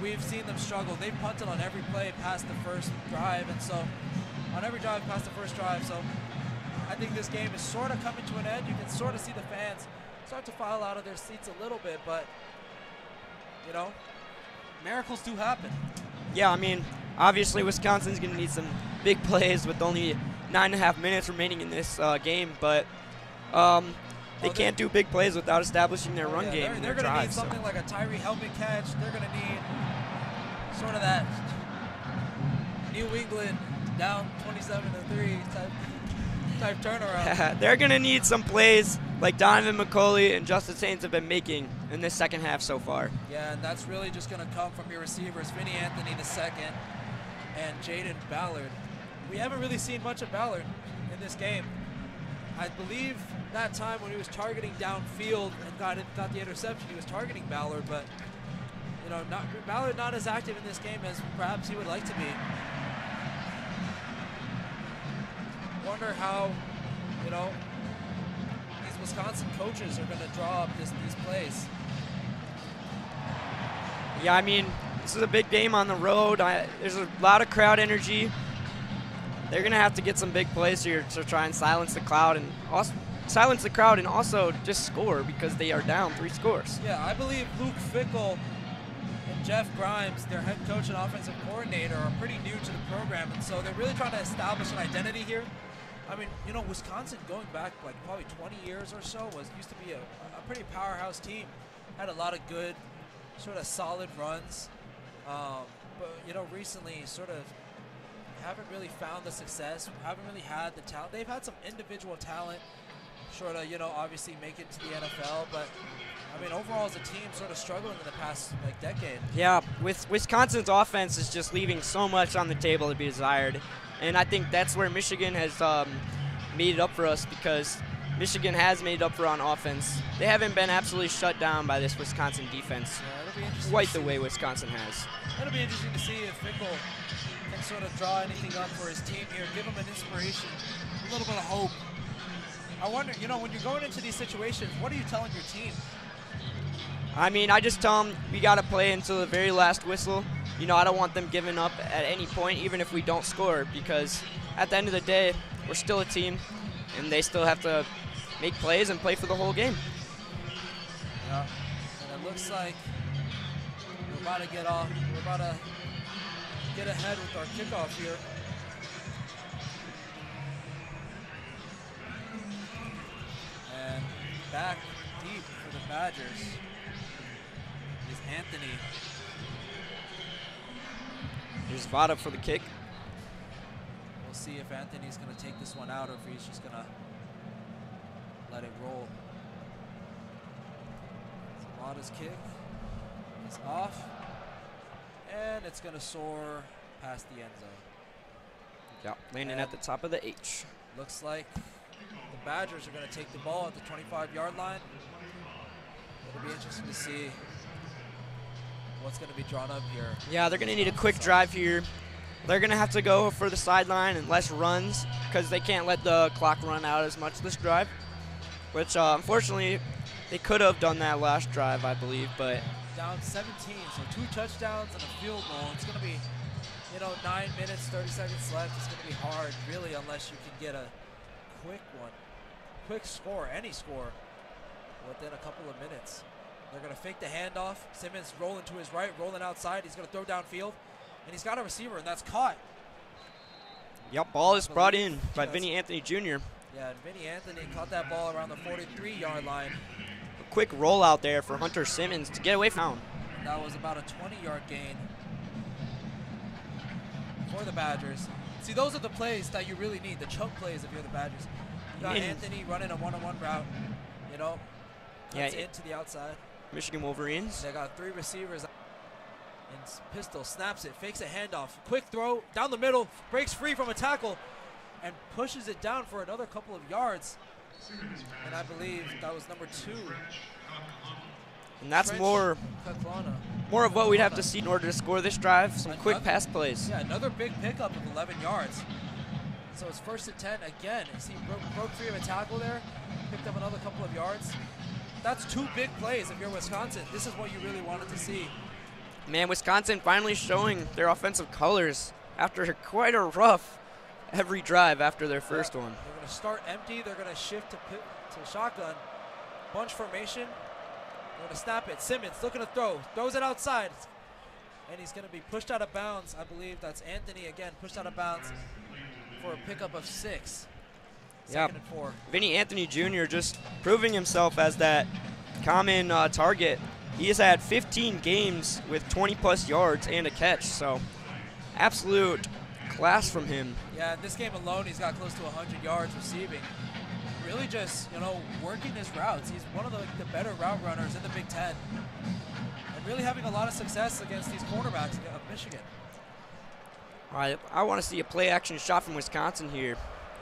We've seen them struggle. They've punted on every play past the first drive, and so on every drive past the first drive. So I think this game is sort of coming to an end. You can sort of see the fans start to file out of their seats a little bit, but, miracles do happen. Yeah, I mean, obviously Wisconsin's going to need some big plays with only 9.5 minutes remaining in this game, but they can't do big plays without establishing their run game. They're going to need something like a Tyree helmet catch. They're going to need sort of that New England down 27-3 type turnaround. They're going to need some plays like Donovan McCulley and Justice Haynes have been making in this second half so far. Yeah, and that's really just going to come from your receivers, Vinny Anthony II and Jaden Ballard. We haven't really seen much of Ballard in this game. I believe that time when he was targeting downfield and got the interception, he was targeting Ballard, but Ballard not as active in this game as perhaps he would like to be. Wonder how, these Wisconsin coaches are going to draw up these plays. Yeah, I mean, this is a big game on the road. There's a lot of crowd energy. They're going to have to get some big plays here to try and silence the crowd and also just score because they are down 3 scores. Yeah, I believe Luke Fickell and Jeff Grimes, their head coach and offensive coordinator, are pretty new to the program, and so they're really trying to establish an identity here. I mean, Wisconsin going back like probably 20 years or so used to be a pretty powerhouse team. Had a lot of good, sort of solid runs, but recently sort of haven't really found the success. Haven't really had the talent. They've had some individual talent, sort of obviously make it to the NFL, but I mean overall as a team sort of struggling in the past decade. Yeah, with Wisconsin's offense is just leaving so much on the table to be desired. And I think that's where Michigan has made it up for us because Michigan has made it up for on offense. They haven't been absolutely shut down by this Wisconsin defense quite the way Wisconsin has. It'll be interesting to see if Fickell can sort of draw anything up for his team here, give them an inspiration, a little bit of hope. I wonder, when you're going into these situations, what are you telling your team? I mean, I just tell them we got to play until the very last whistle. You know, I don't want them giving up at any point, even if we don't score, because at the end of the day, we're still a team, and they still have to make plays and play for the whole game. Yeah, and it looks like we're about to get off. We're about to get ahead with our kickoff here. And back deep for the Badgers is Anthony. Here's Vada for the kick. We'll see if Anthony's going to take this one out or if he's just going to let it roll. So Vada's kick is off, and it's going to soar past the end zone. Yeah, landing at the top of the H. Looks like the Badgers are going to take the ball at the 25-yard line. It'll be interesting to see what's going to be drawn up here. Yeah, they're going to need a quick drive here. They're going to have to go for the sideline and less runs because they can't let the clock run out as much this drive, which unfortunately they could have done that last drive, I believe. But down 17, so 2 touchdowns and a field goal. It's going to be, 9 minutes, 30 seconds left. It's going to be hard, really, unless you can get a quick score, any score, within a couple of minutes. They're going to fake the handoff. Simmons rolling to his right, rolling outside. He's going to throw downfield, and he's got a receiver, and that's caught. Yep, ball is brought in by Vinny Anthony Jr. Yeah, and Vinny Anthony caught that ball around the 43-yard line. A quick rollout there for Hunter Simmons to get away from him. That was about a 20-yard gain for the Badgers. See, those are the plays that you really need, the chunk plays if you're the Badgers. You got Anthony running a one-on-one route, cuts into the outside. Michigan Wolverines. They got 3 receivers. And Pistol snaps it, fakes a handoff. Quick throw down the middle, breaks free from a tackle, and pushes it down for another couple of yards. And I believe that was number 2. And that's more of what we'd have to see in order to score this drive. Some quick pass plays. Yeah, another big pickup of 11 yards. So it's 1st and 10 again. He broke free of a tackle there, picked up another couple of yards. That's 2 big plays if you're Wisconsin. This is what you really wanted to see. Man, Wisconsin finally showing their offensive colors after quite a rough every drive after their first one. They're going to start empty. They're going to shift to shotgun. Bunch formation. They're going to snap it. Simmons looking to throw. Throws it outside. And he's going to be pushed out of bounds. I believe that's Anthony again, pushed out of bounds for a pickup of 6. Second and 4. Vinny Anthony Jr. just proving himself as that common target. He has had 15 games with 20-plus yards and a catch, so absolute class from him. Yeah, in this game alone, he's got close to 100 yards receiving. Really just, working his routes. He's one of the better route runners in the Big Ten. And really having a lot of success against these cornerbacks of Michigan. All right, I want to see a play-action shot from Wisconsin here.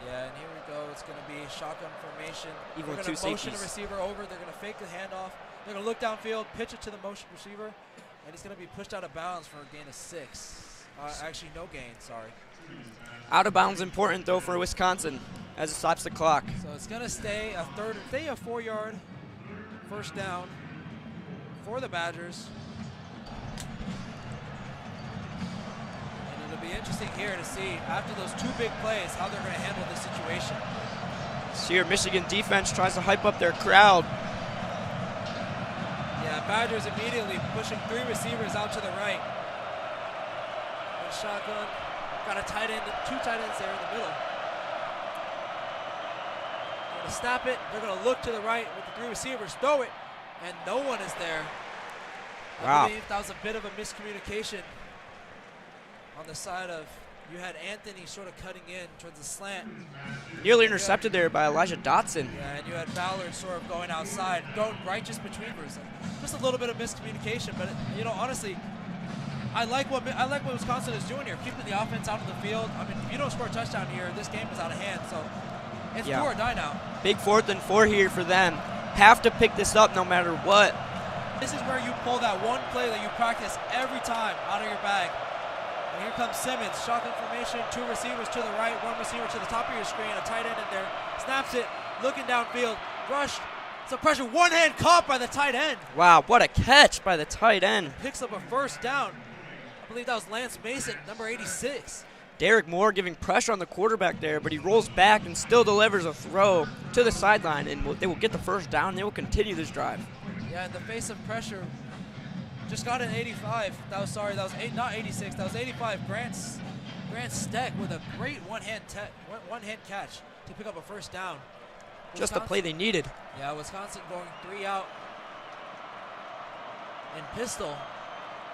Yeah, and here we go. It's going to be shotgun formation. Even with 2 safeties. They're going to motion a receiver over. They're going to fake the handoff. They're going to look downfield, pitch it to the motion receiver, and he's going to be pushed out of bounds for a gain of 6. Actually, no gain, sorry. Out of bounds important, though, for Wisconsin as it stops the clock. So it's going to stay a 4-yard first down for the Badgers. And it'll be interesting here to see, after those 2 big plays, how they're going to handle this situation. So here, Michigan defense tries to hype up their crowd. Yeah, Badgers immediately pushing 3 receivers out to the right. And shotgun, got a tight end, 2 tight ends there in the middle. They're going to snap it. They're going to look to the right with the 3 receivers, throw it, and no one is there. Wow. I believe that was a bit of a miscommunication on the side of, you had Anthony sort of cutting in towards the slant. Nearly intercepted there by Elijah Dotson. Yeah, and you had Ballard sort of going outside, going right just between us. Just a little bit of miscommunication, but honestly, I like what Wisconsin is doing here, keeping the offense out of the field. I mean, if you don't score a touchdown here, this game is out of hand. So it's do or die now. Big 4th and 4 here for them. Have to pick this up no matter what. This is where you pull that one play that you practice every time out of your bag. And here comes Simmons, shotgun formation, 2 receivers to the right, 1 receiver to the top of your screen, a tight end in there, snaps it, looking downfield, rushed, Some pressure, one hand caught by the tight end. Wow, what a catch by the tight end. Picks up a first down. I believe that was Lance Mason, number 86. Derek Moore giving pressure on the quarterback there, but he rolls back and still delivers a throw to the sideline, and they will get the first down. They will continue this drive. Yeah, in the face of pressure, just got an 85. That was not 86. That was 85. Grant Steck with a great one-hand catch to pick up a first down. Just the play they needed. Yeah, Wisconsin going 3 out in pistol.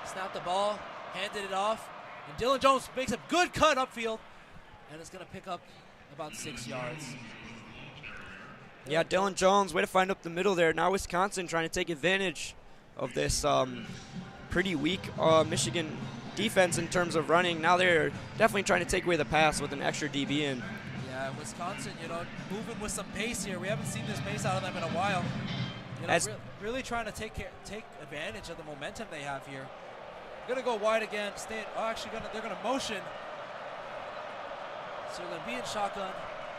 Snapped the ball, handed it off, and Dylan Jones makes a good cut upfield, and it's going to pick up about 6 yards. Yeah, Dylan Jones, way to find up the middle there. Now Wisconsin trying to take advantage of this pretty weak Michigan defense in terms of running. Now they're definitely trying to take away the pass with an extra DB in. Yeah, Wisconsin, moving with some pace here. We haven't seen this pace out of them in a while. Really trying to take advantage of the momentum they have here. Going to go wide again. They're going to motion. So they're going to be in shotgun.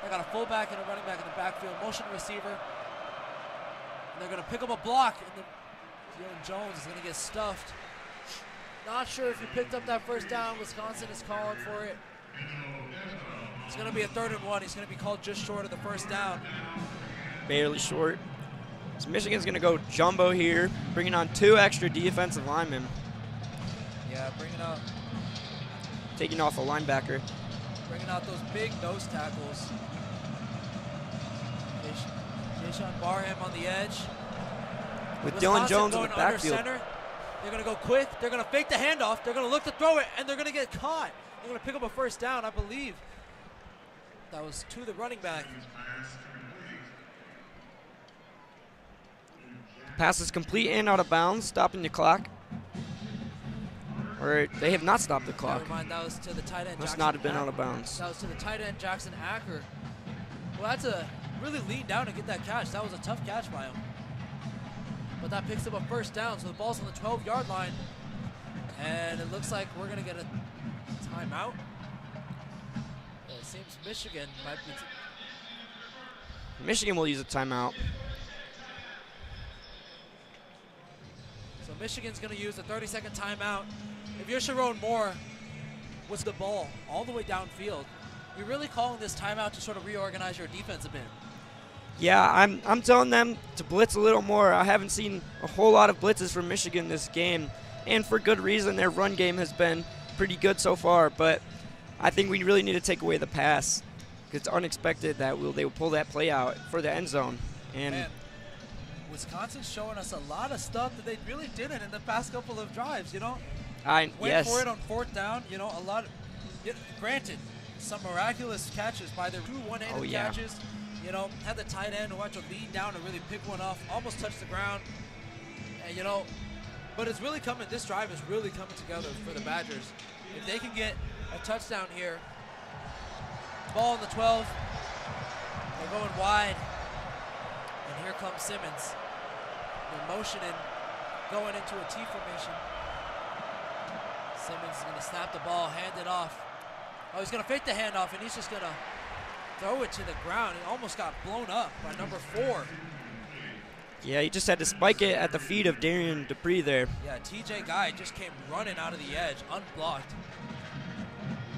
They got a fullback and a running back in the backfield. Motion receiver. And they're going to pick up a block. And Dylan Jones is going to get stuffed. Not sure if he picked up that first down. Wisconsin is calling for it. It's going to be a 3rd and 1. He's going to be called just short of the first down. Barely short. So Michigan's going to go jumbo here, bringing on 2 extra defensive linemen. Yeah, taking off a linebacker. Bringing out those big nose tackles. Jason Barham on the edge. With Wisconsin Dylan Jones in the going backfield. under center. They're going to go quick. They're going to fake the handoff. They're going to look to throw it, and they're going to get caught. They're going to pick up a first down, I believe. That was to the running back. Pass is complete and out of bounds, stopping the clock. Or they have not stopped the clock. Never mind, that was to the tight end. Must not have been out of bounds. That was to the tight end, Jackson Acker. Well, that's a really lean down to get that catch. That was a tough catch by him. But that picks up a first down, so the ball's on the 12-yard line. And it looks like we're going to get a timeout. It seems Michigan might be... Michigan will use a timeout. So Michigan's going to use a 30-second timeout. If you're Sharon Moore with the ball all the way downfield, you're really calling this timeout to sort of reorganize your defense a bit. Yeah, I'm telling them to blitz a little more. I haven't seen a whole lot of blitzes from Michigan this game, and for good reason. Their run game has been pretty good so far, but I think we really need to take away the pass because it's unexpected that they will pull that play out for the end zone. And man, Wisconsin's showing us a lot of stuff that they really didn't in the past couple of drives, Went for it on 4th down, a lot of, granted, some miraculous catches by their 2 one-handed catches. Had the tight end who had to lean down and really pick one off, almost touched the ground. And, but it's really coming, this drive is really coming together for the Badgers. If they can get a touchdown here, ball on the 12, they're going wide. And here comes Simmons. They're motioning, going into a T formation. Simmons is going to snap the ball, hand it off. Oh, he's going to fake the handoff, and he's just going to throw it to the ground. He almost got blown up by number 4. Yeah, he just had to spike it at the feet of Darian Dupree there. Yeah, TJ Guy just came running out of the edge, unblocked.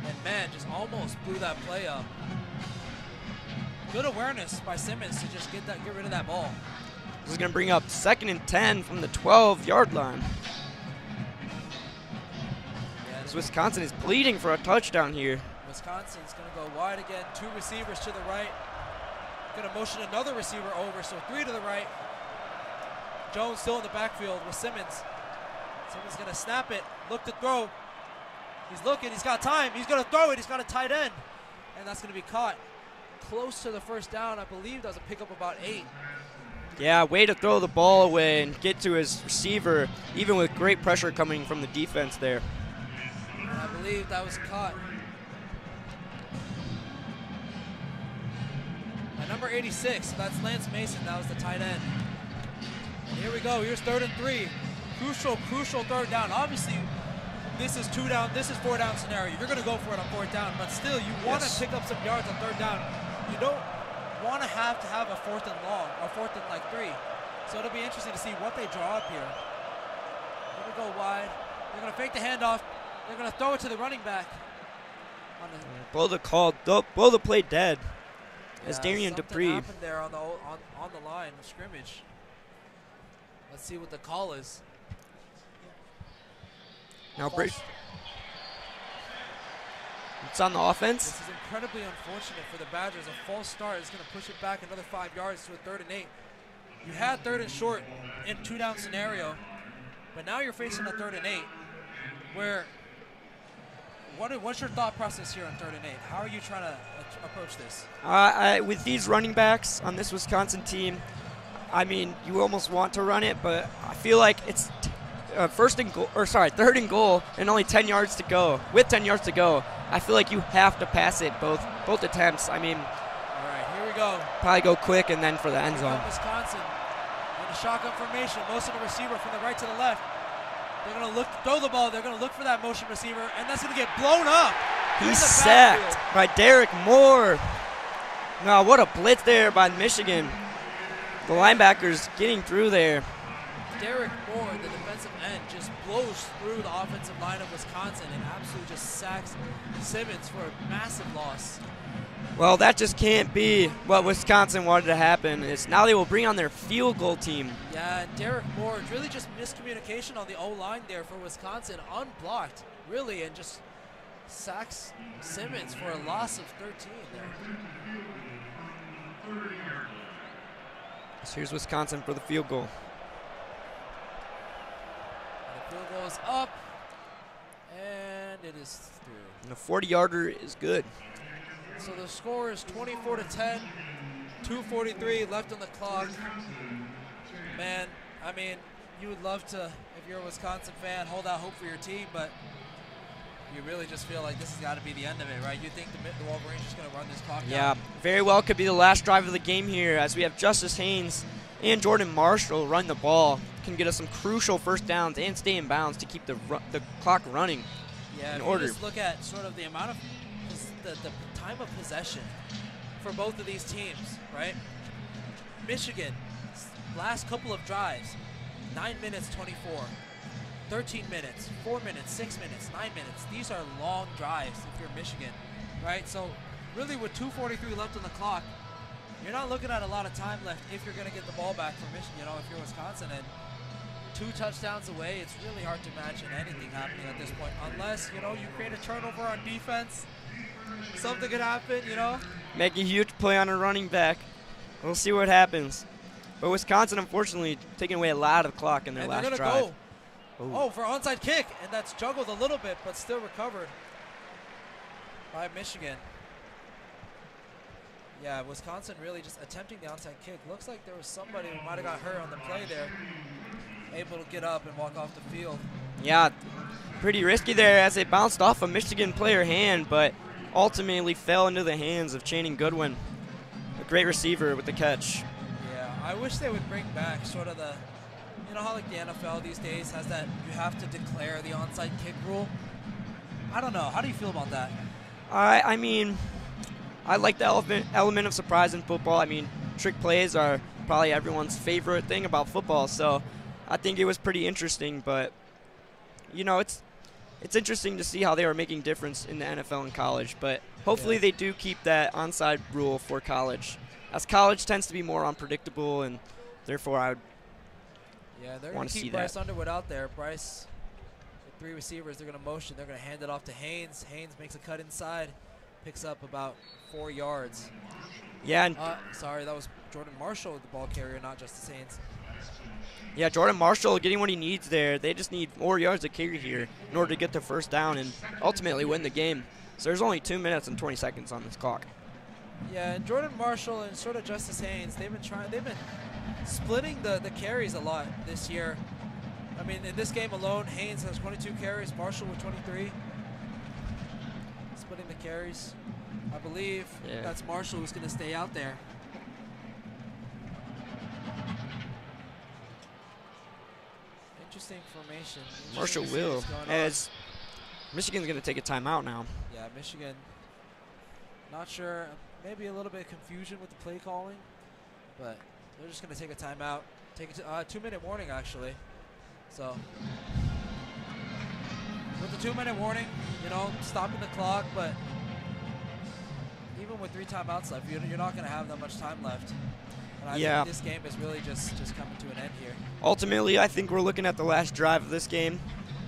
And, man, just almost blew that play up. Good awareness by Simmons to just get rid of that ball. This is going to bring up 2nd and 10 from the 12-yard line. Yeah, Wisconsin is bleeding for a touchdown here. Wisconsin's going to go wide again. 2 receivers to the right. Going to motion another receiver over, so 3 to the right. Jones still in the backfield with Simmons. Simmons going to snap it, look to throw. He's looking, he's got time. He's going to throw it, he's got a tight end. And that's going to be caught close to the first down. I believe that was a pickup about 8. Yeah, way to throw the ball away and get to his receiver, even with great pressure coming from the defense there. And I believe that was caught. By number 86, that's Lance Mason. That was the tight end. And here we go. Here's 3rd and 3. Crucial 3rd down. Obviously, this is 2 down. This is 4 down scenario. You're going to go for it on 4th down, but still, you want to pick up some yards on 3rd down. You don't want to have a 4th and long or 4th and like 3. So it'll be interesting to see what they draw up here. They're going to go wide. They're going to fake the handoff. They're going to throw it to the running back. Blow the call. Blow the play dead. As Darian something Dupree. happened there on the line of scrimmage. Let's see what the call is. Now Bryce. It's on the offense. This is incredibly unfortunate for the Badgers. A false start is going to push it back another 5 yards to a 3rd and 8. You had 3rd and short in 2-down scenario, but now you're facing a 3rd and 8 where what's your thought process here on 3rd and 8? How are you trying to approach this? With these running backs on this Wisconsin team, I mean, you almost want to run it, but I feel like it's 3rd and goal and only 10 yards to go. With 10 yards to go, I feel like you have to pass it both attempts. I mean, all right, here we go. Probably go quick and then for the end zone. Wisconsin in a shotgun formation, motion the receiver from the right to the left. They're going to throw the ball. They're going to look for that motion receiver, and that's going to get blown up. He's sacked by Derek Moore. Now, what a blitz there by Michigan. The linebackers getting through there. Derek Moore, the defensive end, just blows through the offensive line of Wisconsin and absolutely just sacks Simmons for a massive loss. Well, that just can't be what Wisconsin wanted to happen. Is now they will bring on their field goal team. Yeah, and Derek Moore, it's really just miscommunication on the O-line there for Wisconsin, unblocked, really, and just sacks Simmons for a loss of 13 there. So here's Wisconsin for the field goal. The field goal is up, and it is through. And the 40-yarder is good. So the score is 24-10, 2:43 left on the clock. Man, I mean, you would love to, if you're a Wisconsin fan, hold out hope for your team, but you really just feel like this has got to be the end of it, right? You think the Wolverines are just going to run this clock down? Yeah, very well could be the last drive of the game here as we have Justice Haynes and Jordan Marshall run the ball. Can get us some crucial first downs and stay in bounds to keep the clock running in order. You just look at sort of the amount of the time of possession for both of these teams, right? Michigan, last couple of drives, 9 minutes 24, 13 minutes, 4 minutes, 6 minutes, 9 minutes. These are long drives if you're Michigan, right? So really with 2:43 left on the clock, you're not looking at a lot of time left if you're going to get the ball back from Michigan, if you're Wisconsin. And 2 touchdowns away, it's really hard to imagine anything happening at this point unless, you create a turnover on defense. Something could happen, Make a huge play on a running back. We'll see what happens. But Wisconsin, unfortunately, taking away a lot of the clock in their last drive. They're going to go. Oh, for onside kick, and that's juggled a little bit, but still recovered by Michigan. Yeah, Wisconsin really just attempting the onside kick. Looks like there was somebody who might have got hurt on the play there, able to get up and walk off the field. Yeah, pretty risky there as it bounced off a Michigan player hand, but ultimately fell into the hands of Channing Goodwin, a great receiver with the catch. Yeah, I wish they would bring back sort of the, how like the NFL these days has that you have to declare the onside kick rule. I don't know. How do you feel about that? I mean, I like the element of surprise in football. I mean, trick plays are probably everyone's favorite thing about football, so I think it was pretty interesting, but it's interesting to see how they are making difference in the NFL and college, but hopefully they do keep that onside rule for college, as college tends to be more unpredictable, and therefore I would they're going to keep Bryce Underwood out there. Bryce, with 3 receivers, they're going to motion. They're going to hand it off to Haynes. Haynes makes a cut inside, picks up about 4 yards. Yeah. And sorry, that was Jordan Marshall, the ball carrier, not Justice Haynes. Yeah, Jordan Marshall getting what he needs there. They just need more yards to carry here in order to get the first down and ultimately win the game. So there's only 2 minutes and 20 seconds on this clock. Yeah, and Jordan Marshall and sort of Justice Haynes, they've been splitting the carries a lot this year. I mean, in this game alone, Haynes has 22 carries, Marshall with 23. Splitting the carries. I believe that's Marshall who's going to stay out there. Interesting formation. Marshall will, as Michigan's going to take a timeout now. Yeah, Michigan, not sure. maybe a little bit of confusion with the play calling, but they're just going to take a timeout. Take a 2-minute warning, actually. So with the 2-minute warning, you know, stopping the clock, but even with 3 timeouts left, you're not going to have that much time left. And I think this game is really just coming to an end here. Ultimately, I think we're looking at the last drive of this game,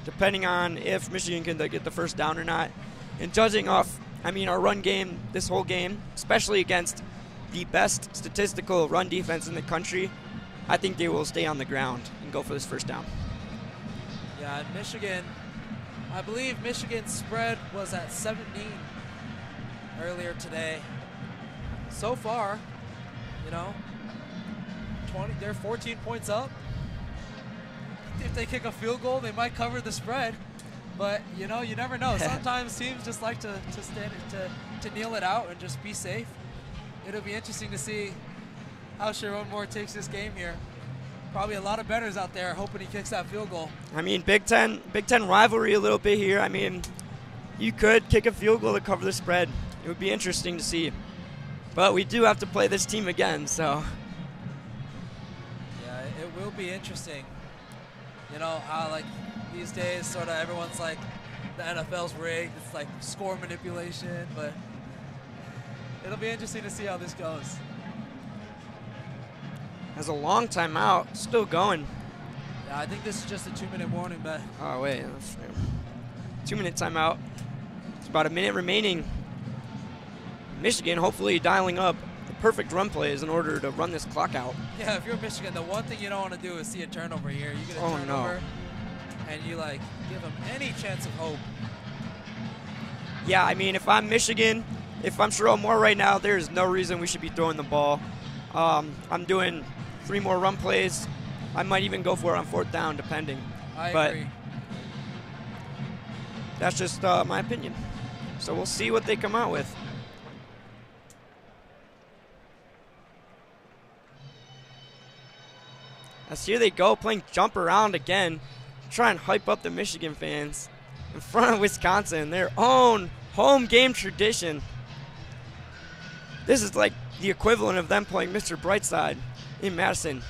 depending on if Michigan can get the first down or not. And judging off, I mean, our run game this whole game, especially against the best statistical run defense in the country, I think they will stay on the ground and go for this first down. Yeah, and Michigan, I believe Michigan's spread was at 17 earlier today. So far, you know, they're 14 points up. If they kick a field goal, they might cover the spread. But, you know, you never know. Sometimes teams just like to kneel it out and just be safe. It'll be interesting to see how Sharon Moore takes this game here. Probably a lot of bettors out there hoping he kicks that field goal. I mean, Big Ten rivalry a little bit here. I mean, you could kick a field goal to cover the spread. It would be interesting to see. But we do have to play this team again, so. Yeah, it will be interesting. You know, how, like, these days, sort of everyone's like, the NFL's rigged. It's like score manipulation, but it'll be interesting to see how this goes. Has a long time out, still going. Yeah, I think this is just a 2-minute warning, but. Oh, wait. 2-minute timeout. It's about a minute remaining. Michigan hopefully dialing up the perfect run plays in order to run this clock out. Yeah, if you're Michigan, the one thing you don't want to do is see a turnover here. You get a turnover, and you, like, give them any chance of hope. Yeah, I mean, if I'm Michigan, if I'm Sharon Moore right now, there's no reason we should be throwing the ball. I'm doing 3 more run plays. I might even go for it on 4th down, depending. I agree. That's just my opinion. So we'll see what they come out with. As here they go, playing jump around again, try and hype up the Michigan fans in front of Wisconsin, their own home game tradition. This is like the equivalent of them playing Mr. Brightside in Madison.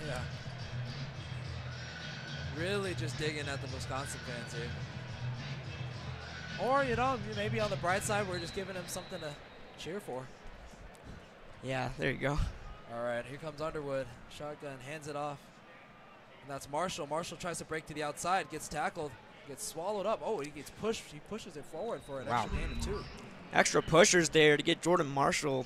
Yeah. Really just digging at the Wisconsin fans here. Or, you know, maybe on the bright side, we're just giving them something to cheer for. Yeah, there you go. All right, here comes Underwood. Shotgun, hands it off. And that's Marshall. Marshall tries to break to the outside, gets tackled, gets swallowed up. Oh, he gets pushed. He pushes it forward for an extra gain of 2. Extra pushers there to get Jordan Marshall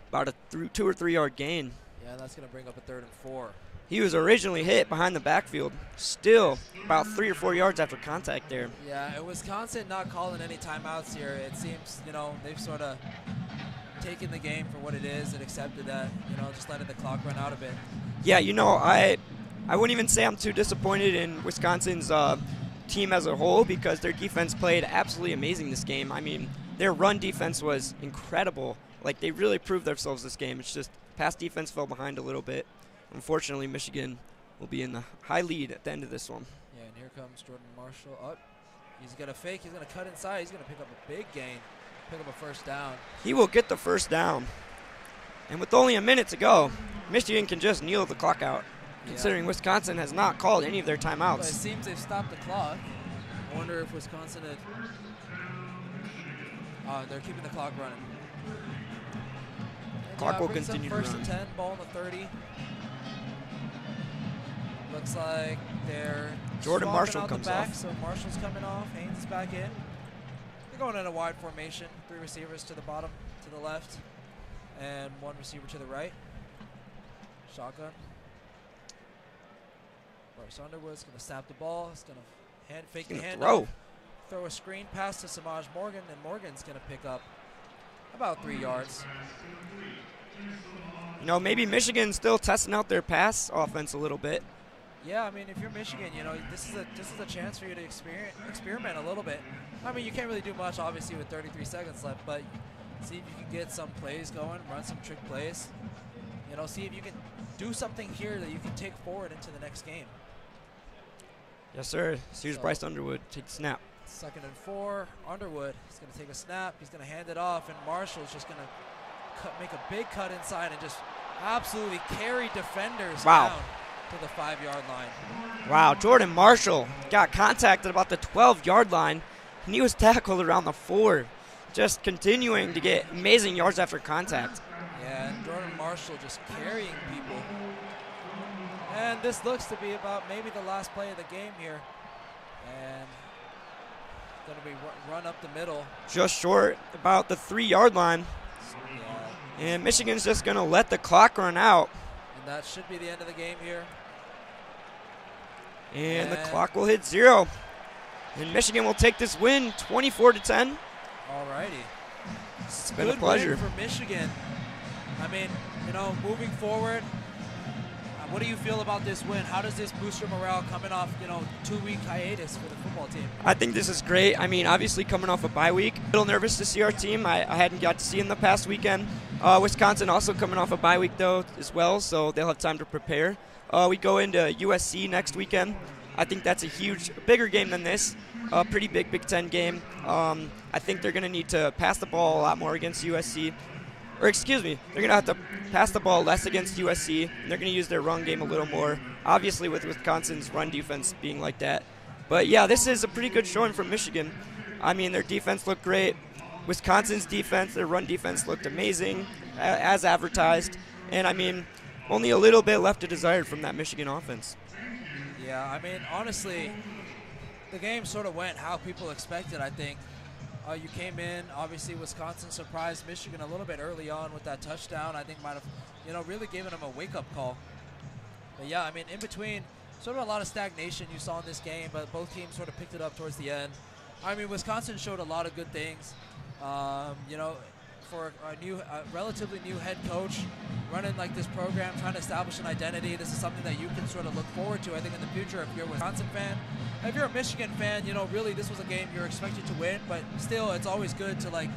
about a 2 or 3 yard gain. Yeah, that's going to bring up a 3rd and 4. He was originally hit behind the backfield, still about 3 or 4 yards after contact there. Yeah, and Wisconsin not calling any timeouts here. It seems, you know, they've sort of taken the game for what it is and accepted that, you know, just letting the clock run out a bit. Yeah, you know, I wouldn't even say I'm too disappointed in Wisconsin's team as a whole because their defense played absolutely amazing this game. I mean, their run defense was incredible. Like, they really proved themselves this game. It's just pass defense fell behind a little bit. Unfortunately, Michigan will be in the high lead at the end of this one. Yeah, and here comes Jordan Marshall up. He's going to fake. He's going to cut inside. He's going to pick up a big gain, pick up a 1st down. He will get the 1st down. And with only a minute to go, Michigan can just kneel the clock out, considering Wisconsin has not called any of their timeouts. Well, it seems they've stopped the clock. I wonder if Wisconsin had. They're keeping the clock running. Clock will continue to run. 1st and 10, ball on the 30. Looks like they're Jordan Marshall out comes the back, off. So Marshall's coming off. Haynes is back in. They're going in a wide formation. 3 receivers to the bottom, to the left, and 1 receiver to the right. Shotgun. Bryce Underwood's going to snap the ball. He's going to fake the handoff. Throw a screen pass to Samaj Morgan, and Morgan's going to pick up about 3 yards. You know, maybe Michigan's still testing out their pass offense a little bit. Yeah, I mean, if you're Michigan, you know, this is a chance for you to experiment a little bit. I mean, you can't really do much, obviously, with 33 seconds left, but see if you can get some plays going, run some trick plays. You know, see if you can do something here that you can take forward into the next game. Yes, sir. Here's Bryce Underwood. Take the snap. 2nd and 4. Underwood is going to take a snap. He's going to hand it off, and Marshall's just going to make a big cut inside and just absolutely carry defenders Wow. down to the 5-yard line. Wow, Jordan Marshall got contacted about the 12-yard line, and he was tackled around the 4, just continuing to get amazing yards after contact. Yeah, and Jordan Marshall just carrying people. And this looks to be about maybe the last play of the game here. And going to be run up the middle. Just short, about the 3-yard line. Yeah. And Michigan's just going to let the clock run out. And that should be the end of the game here. And the clock will hit 0. And Michigan will take this win 24-10. All righty. It's been Good a pleasure. win for Michigan. I mean, you know, moving forward, what do you feel about this win? How does this boost your morale coming off, 2-week hiatus for the football team? I think this is great. I mean, obviously coming off a bye week, a little nervous to see our team. I hadn't got to see them the past weekend. Wisconsin also coming off a bye week though as well, so they'll have time to prepare. We go into USC next weekend. I think that's a bigger game than this. A pretty big Big Ten game. I think they're going to need to pass the ball a lot more against USC. Or excuse me, they're going to have to pass the ball less against USC. And they're going to use their run game a little more, obviously with Wisconsin's run defense being like that. But yeah, this is a pretty good showing from Michigan. I mean, their defense looked great. Wisconsin's defense, their run defense looked amazing, as advertised. And I mean, only a little bit left to desire from that Michigan offense. Yeah, I mean, honestly, the game sort of went how people expected, I think. You came in, obviously Wisconsin surprised Michigan a little bit early on with that touchdown. I think might have, really given them a wake-up call. But yeah, I mean, in between, sort of a lot of stagnation you saw in this game, but both teams sort of picked it up towards the end. I mean, Wisconsin showed a lot of good things. For a relatively new head coach running like this program, trying to establish an identity, this is something that you can sort of look forward to, I think, in the future if you're a Wisconsin fan. If you're a Michigan fan, really this was a game you're expected to win, but still it's always good to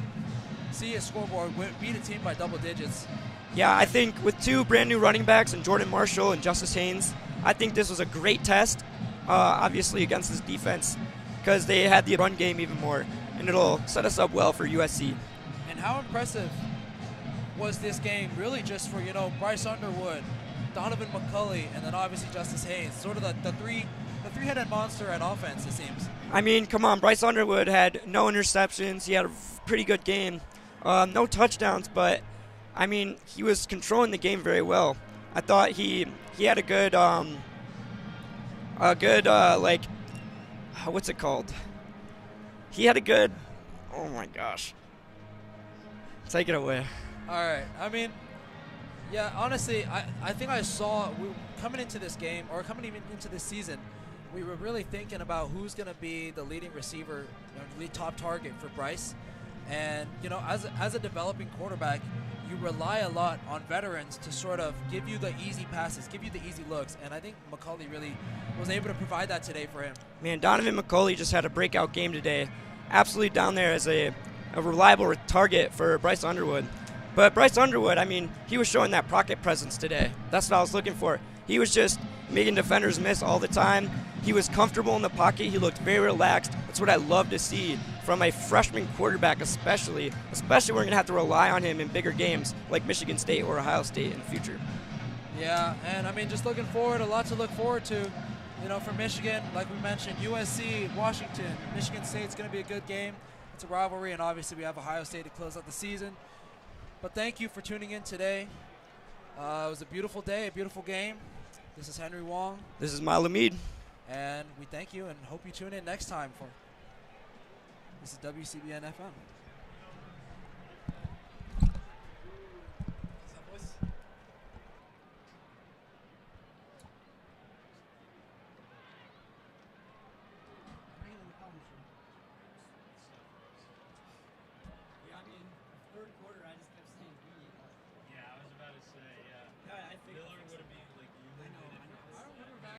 see a scoreboard beat a team by double digits. Yeah, I think with 2 brand new running backs and Jordan Marshall and Justice Haynes, I think this was a great test, obviously against this defense, because they had the run game even more, and it'll set us up well for USC. And how impressive was this game really just for, Bryce Underwood, Donovan McCulley, and then obviously Justice Haynes, sort of the three-headed monster at offense, it seems. I mean, come on, Bryce Underwood had no interceptions. He had a pretty good game. No touchdowns, but, I mean, he was controlling the game very well. I thought he had a good, what's it called? He had a good, oh my gosh. Take it away. All right. I mean, yeah, honestly, I think I saw coming into this game, or coming even into this season, we were really thinking about who's going to be the leading receiver, lead top target for Bryce. And, as a developing quarterback, you rely a lot on veterans to sort of give you the easy passes, give you the easy looks. And I think McCulley really was able to provide that today for him. Man, Donovan McCulley just had a breakout game today. Absolutely down there as a reliable target for Bryce Underwood. But Bryce Underwood, I mean, he was showing that pocket presence today. That's what I was looking for. He was just making defenders miss all the time. He was comfortable in the pocket. He looked very relaxed. That's what I love to see from a freshman quarterback especially when we're going to have to rely on him in bigger games like Michigan State or Ohio State in the future. Yeah, and I mean, just looking forward, a lot to look forward to. For Michigan, like we mentioned, USC, Washington, Michigan State's going to be a good game. It's a rivalry, and obviously we have Ohio State to close out the season. But thank you for tuning in today. It was a beautiful day, a beautiful game. This is Henry Wong. This is Milo Meade. And we thank you and hope you tune in next time. This is WCBN FM.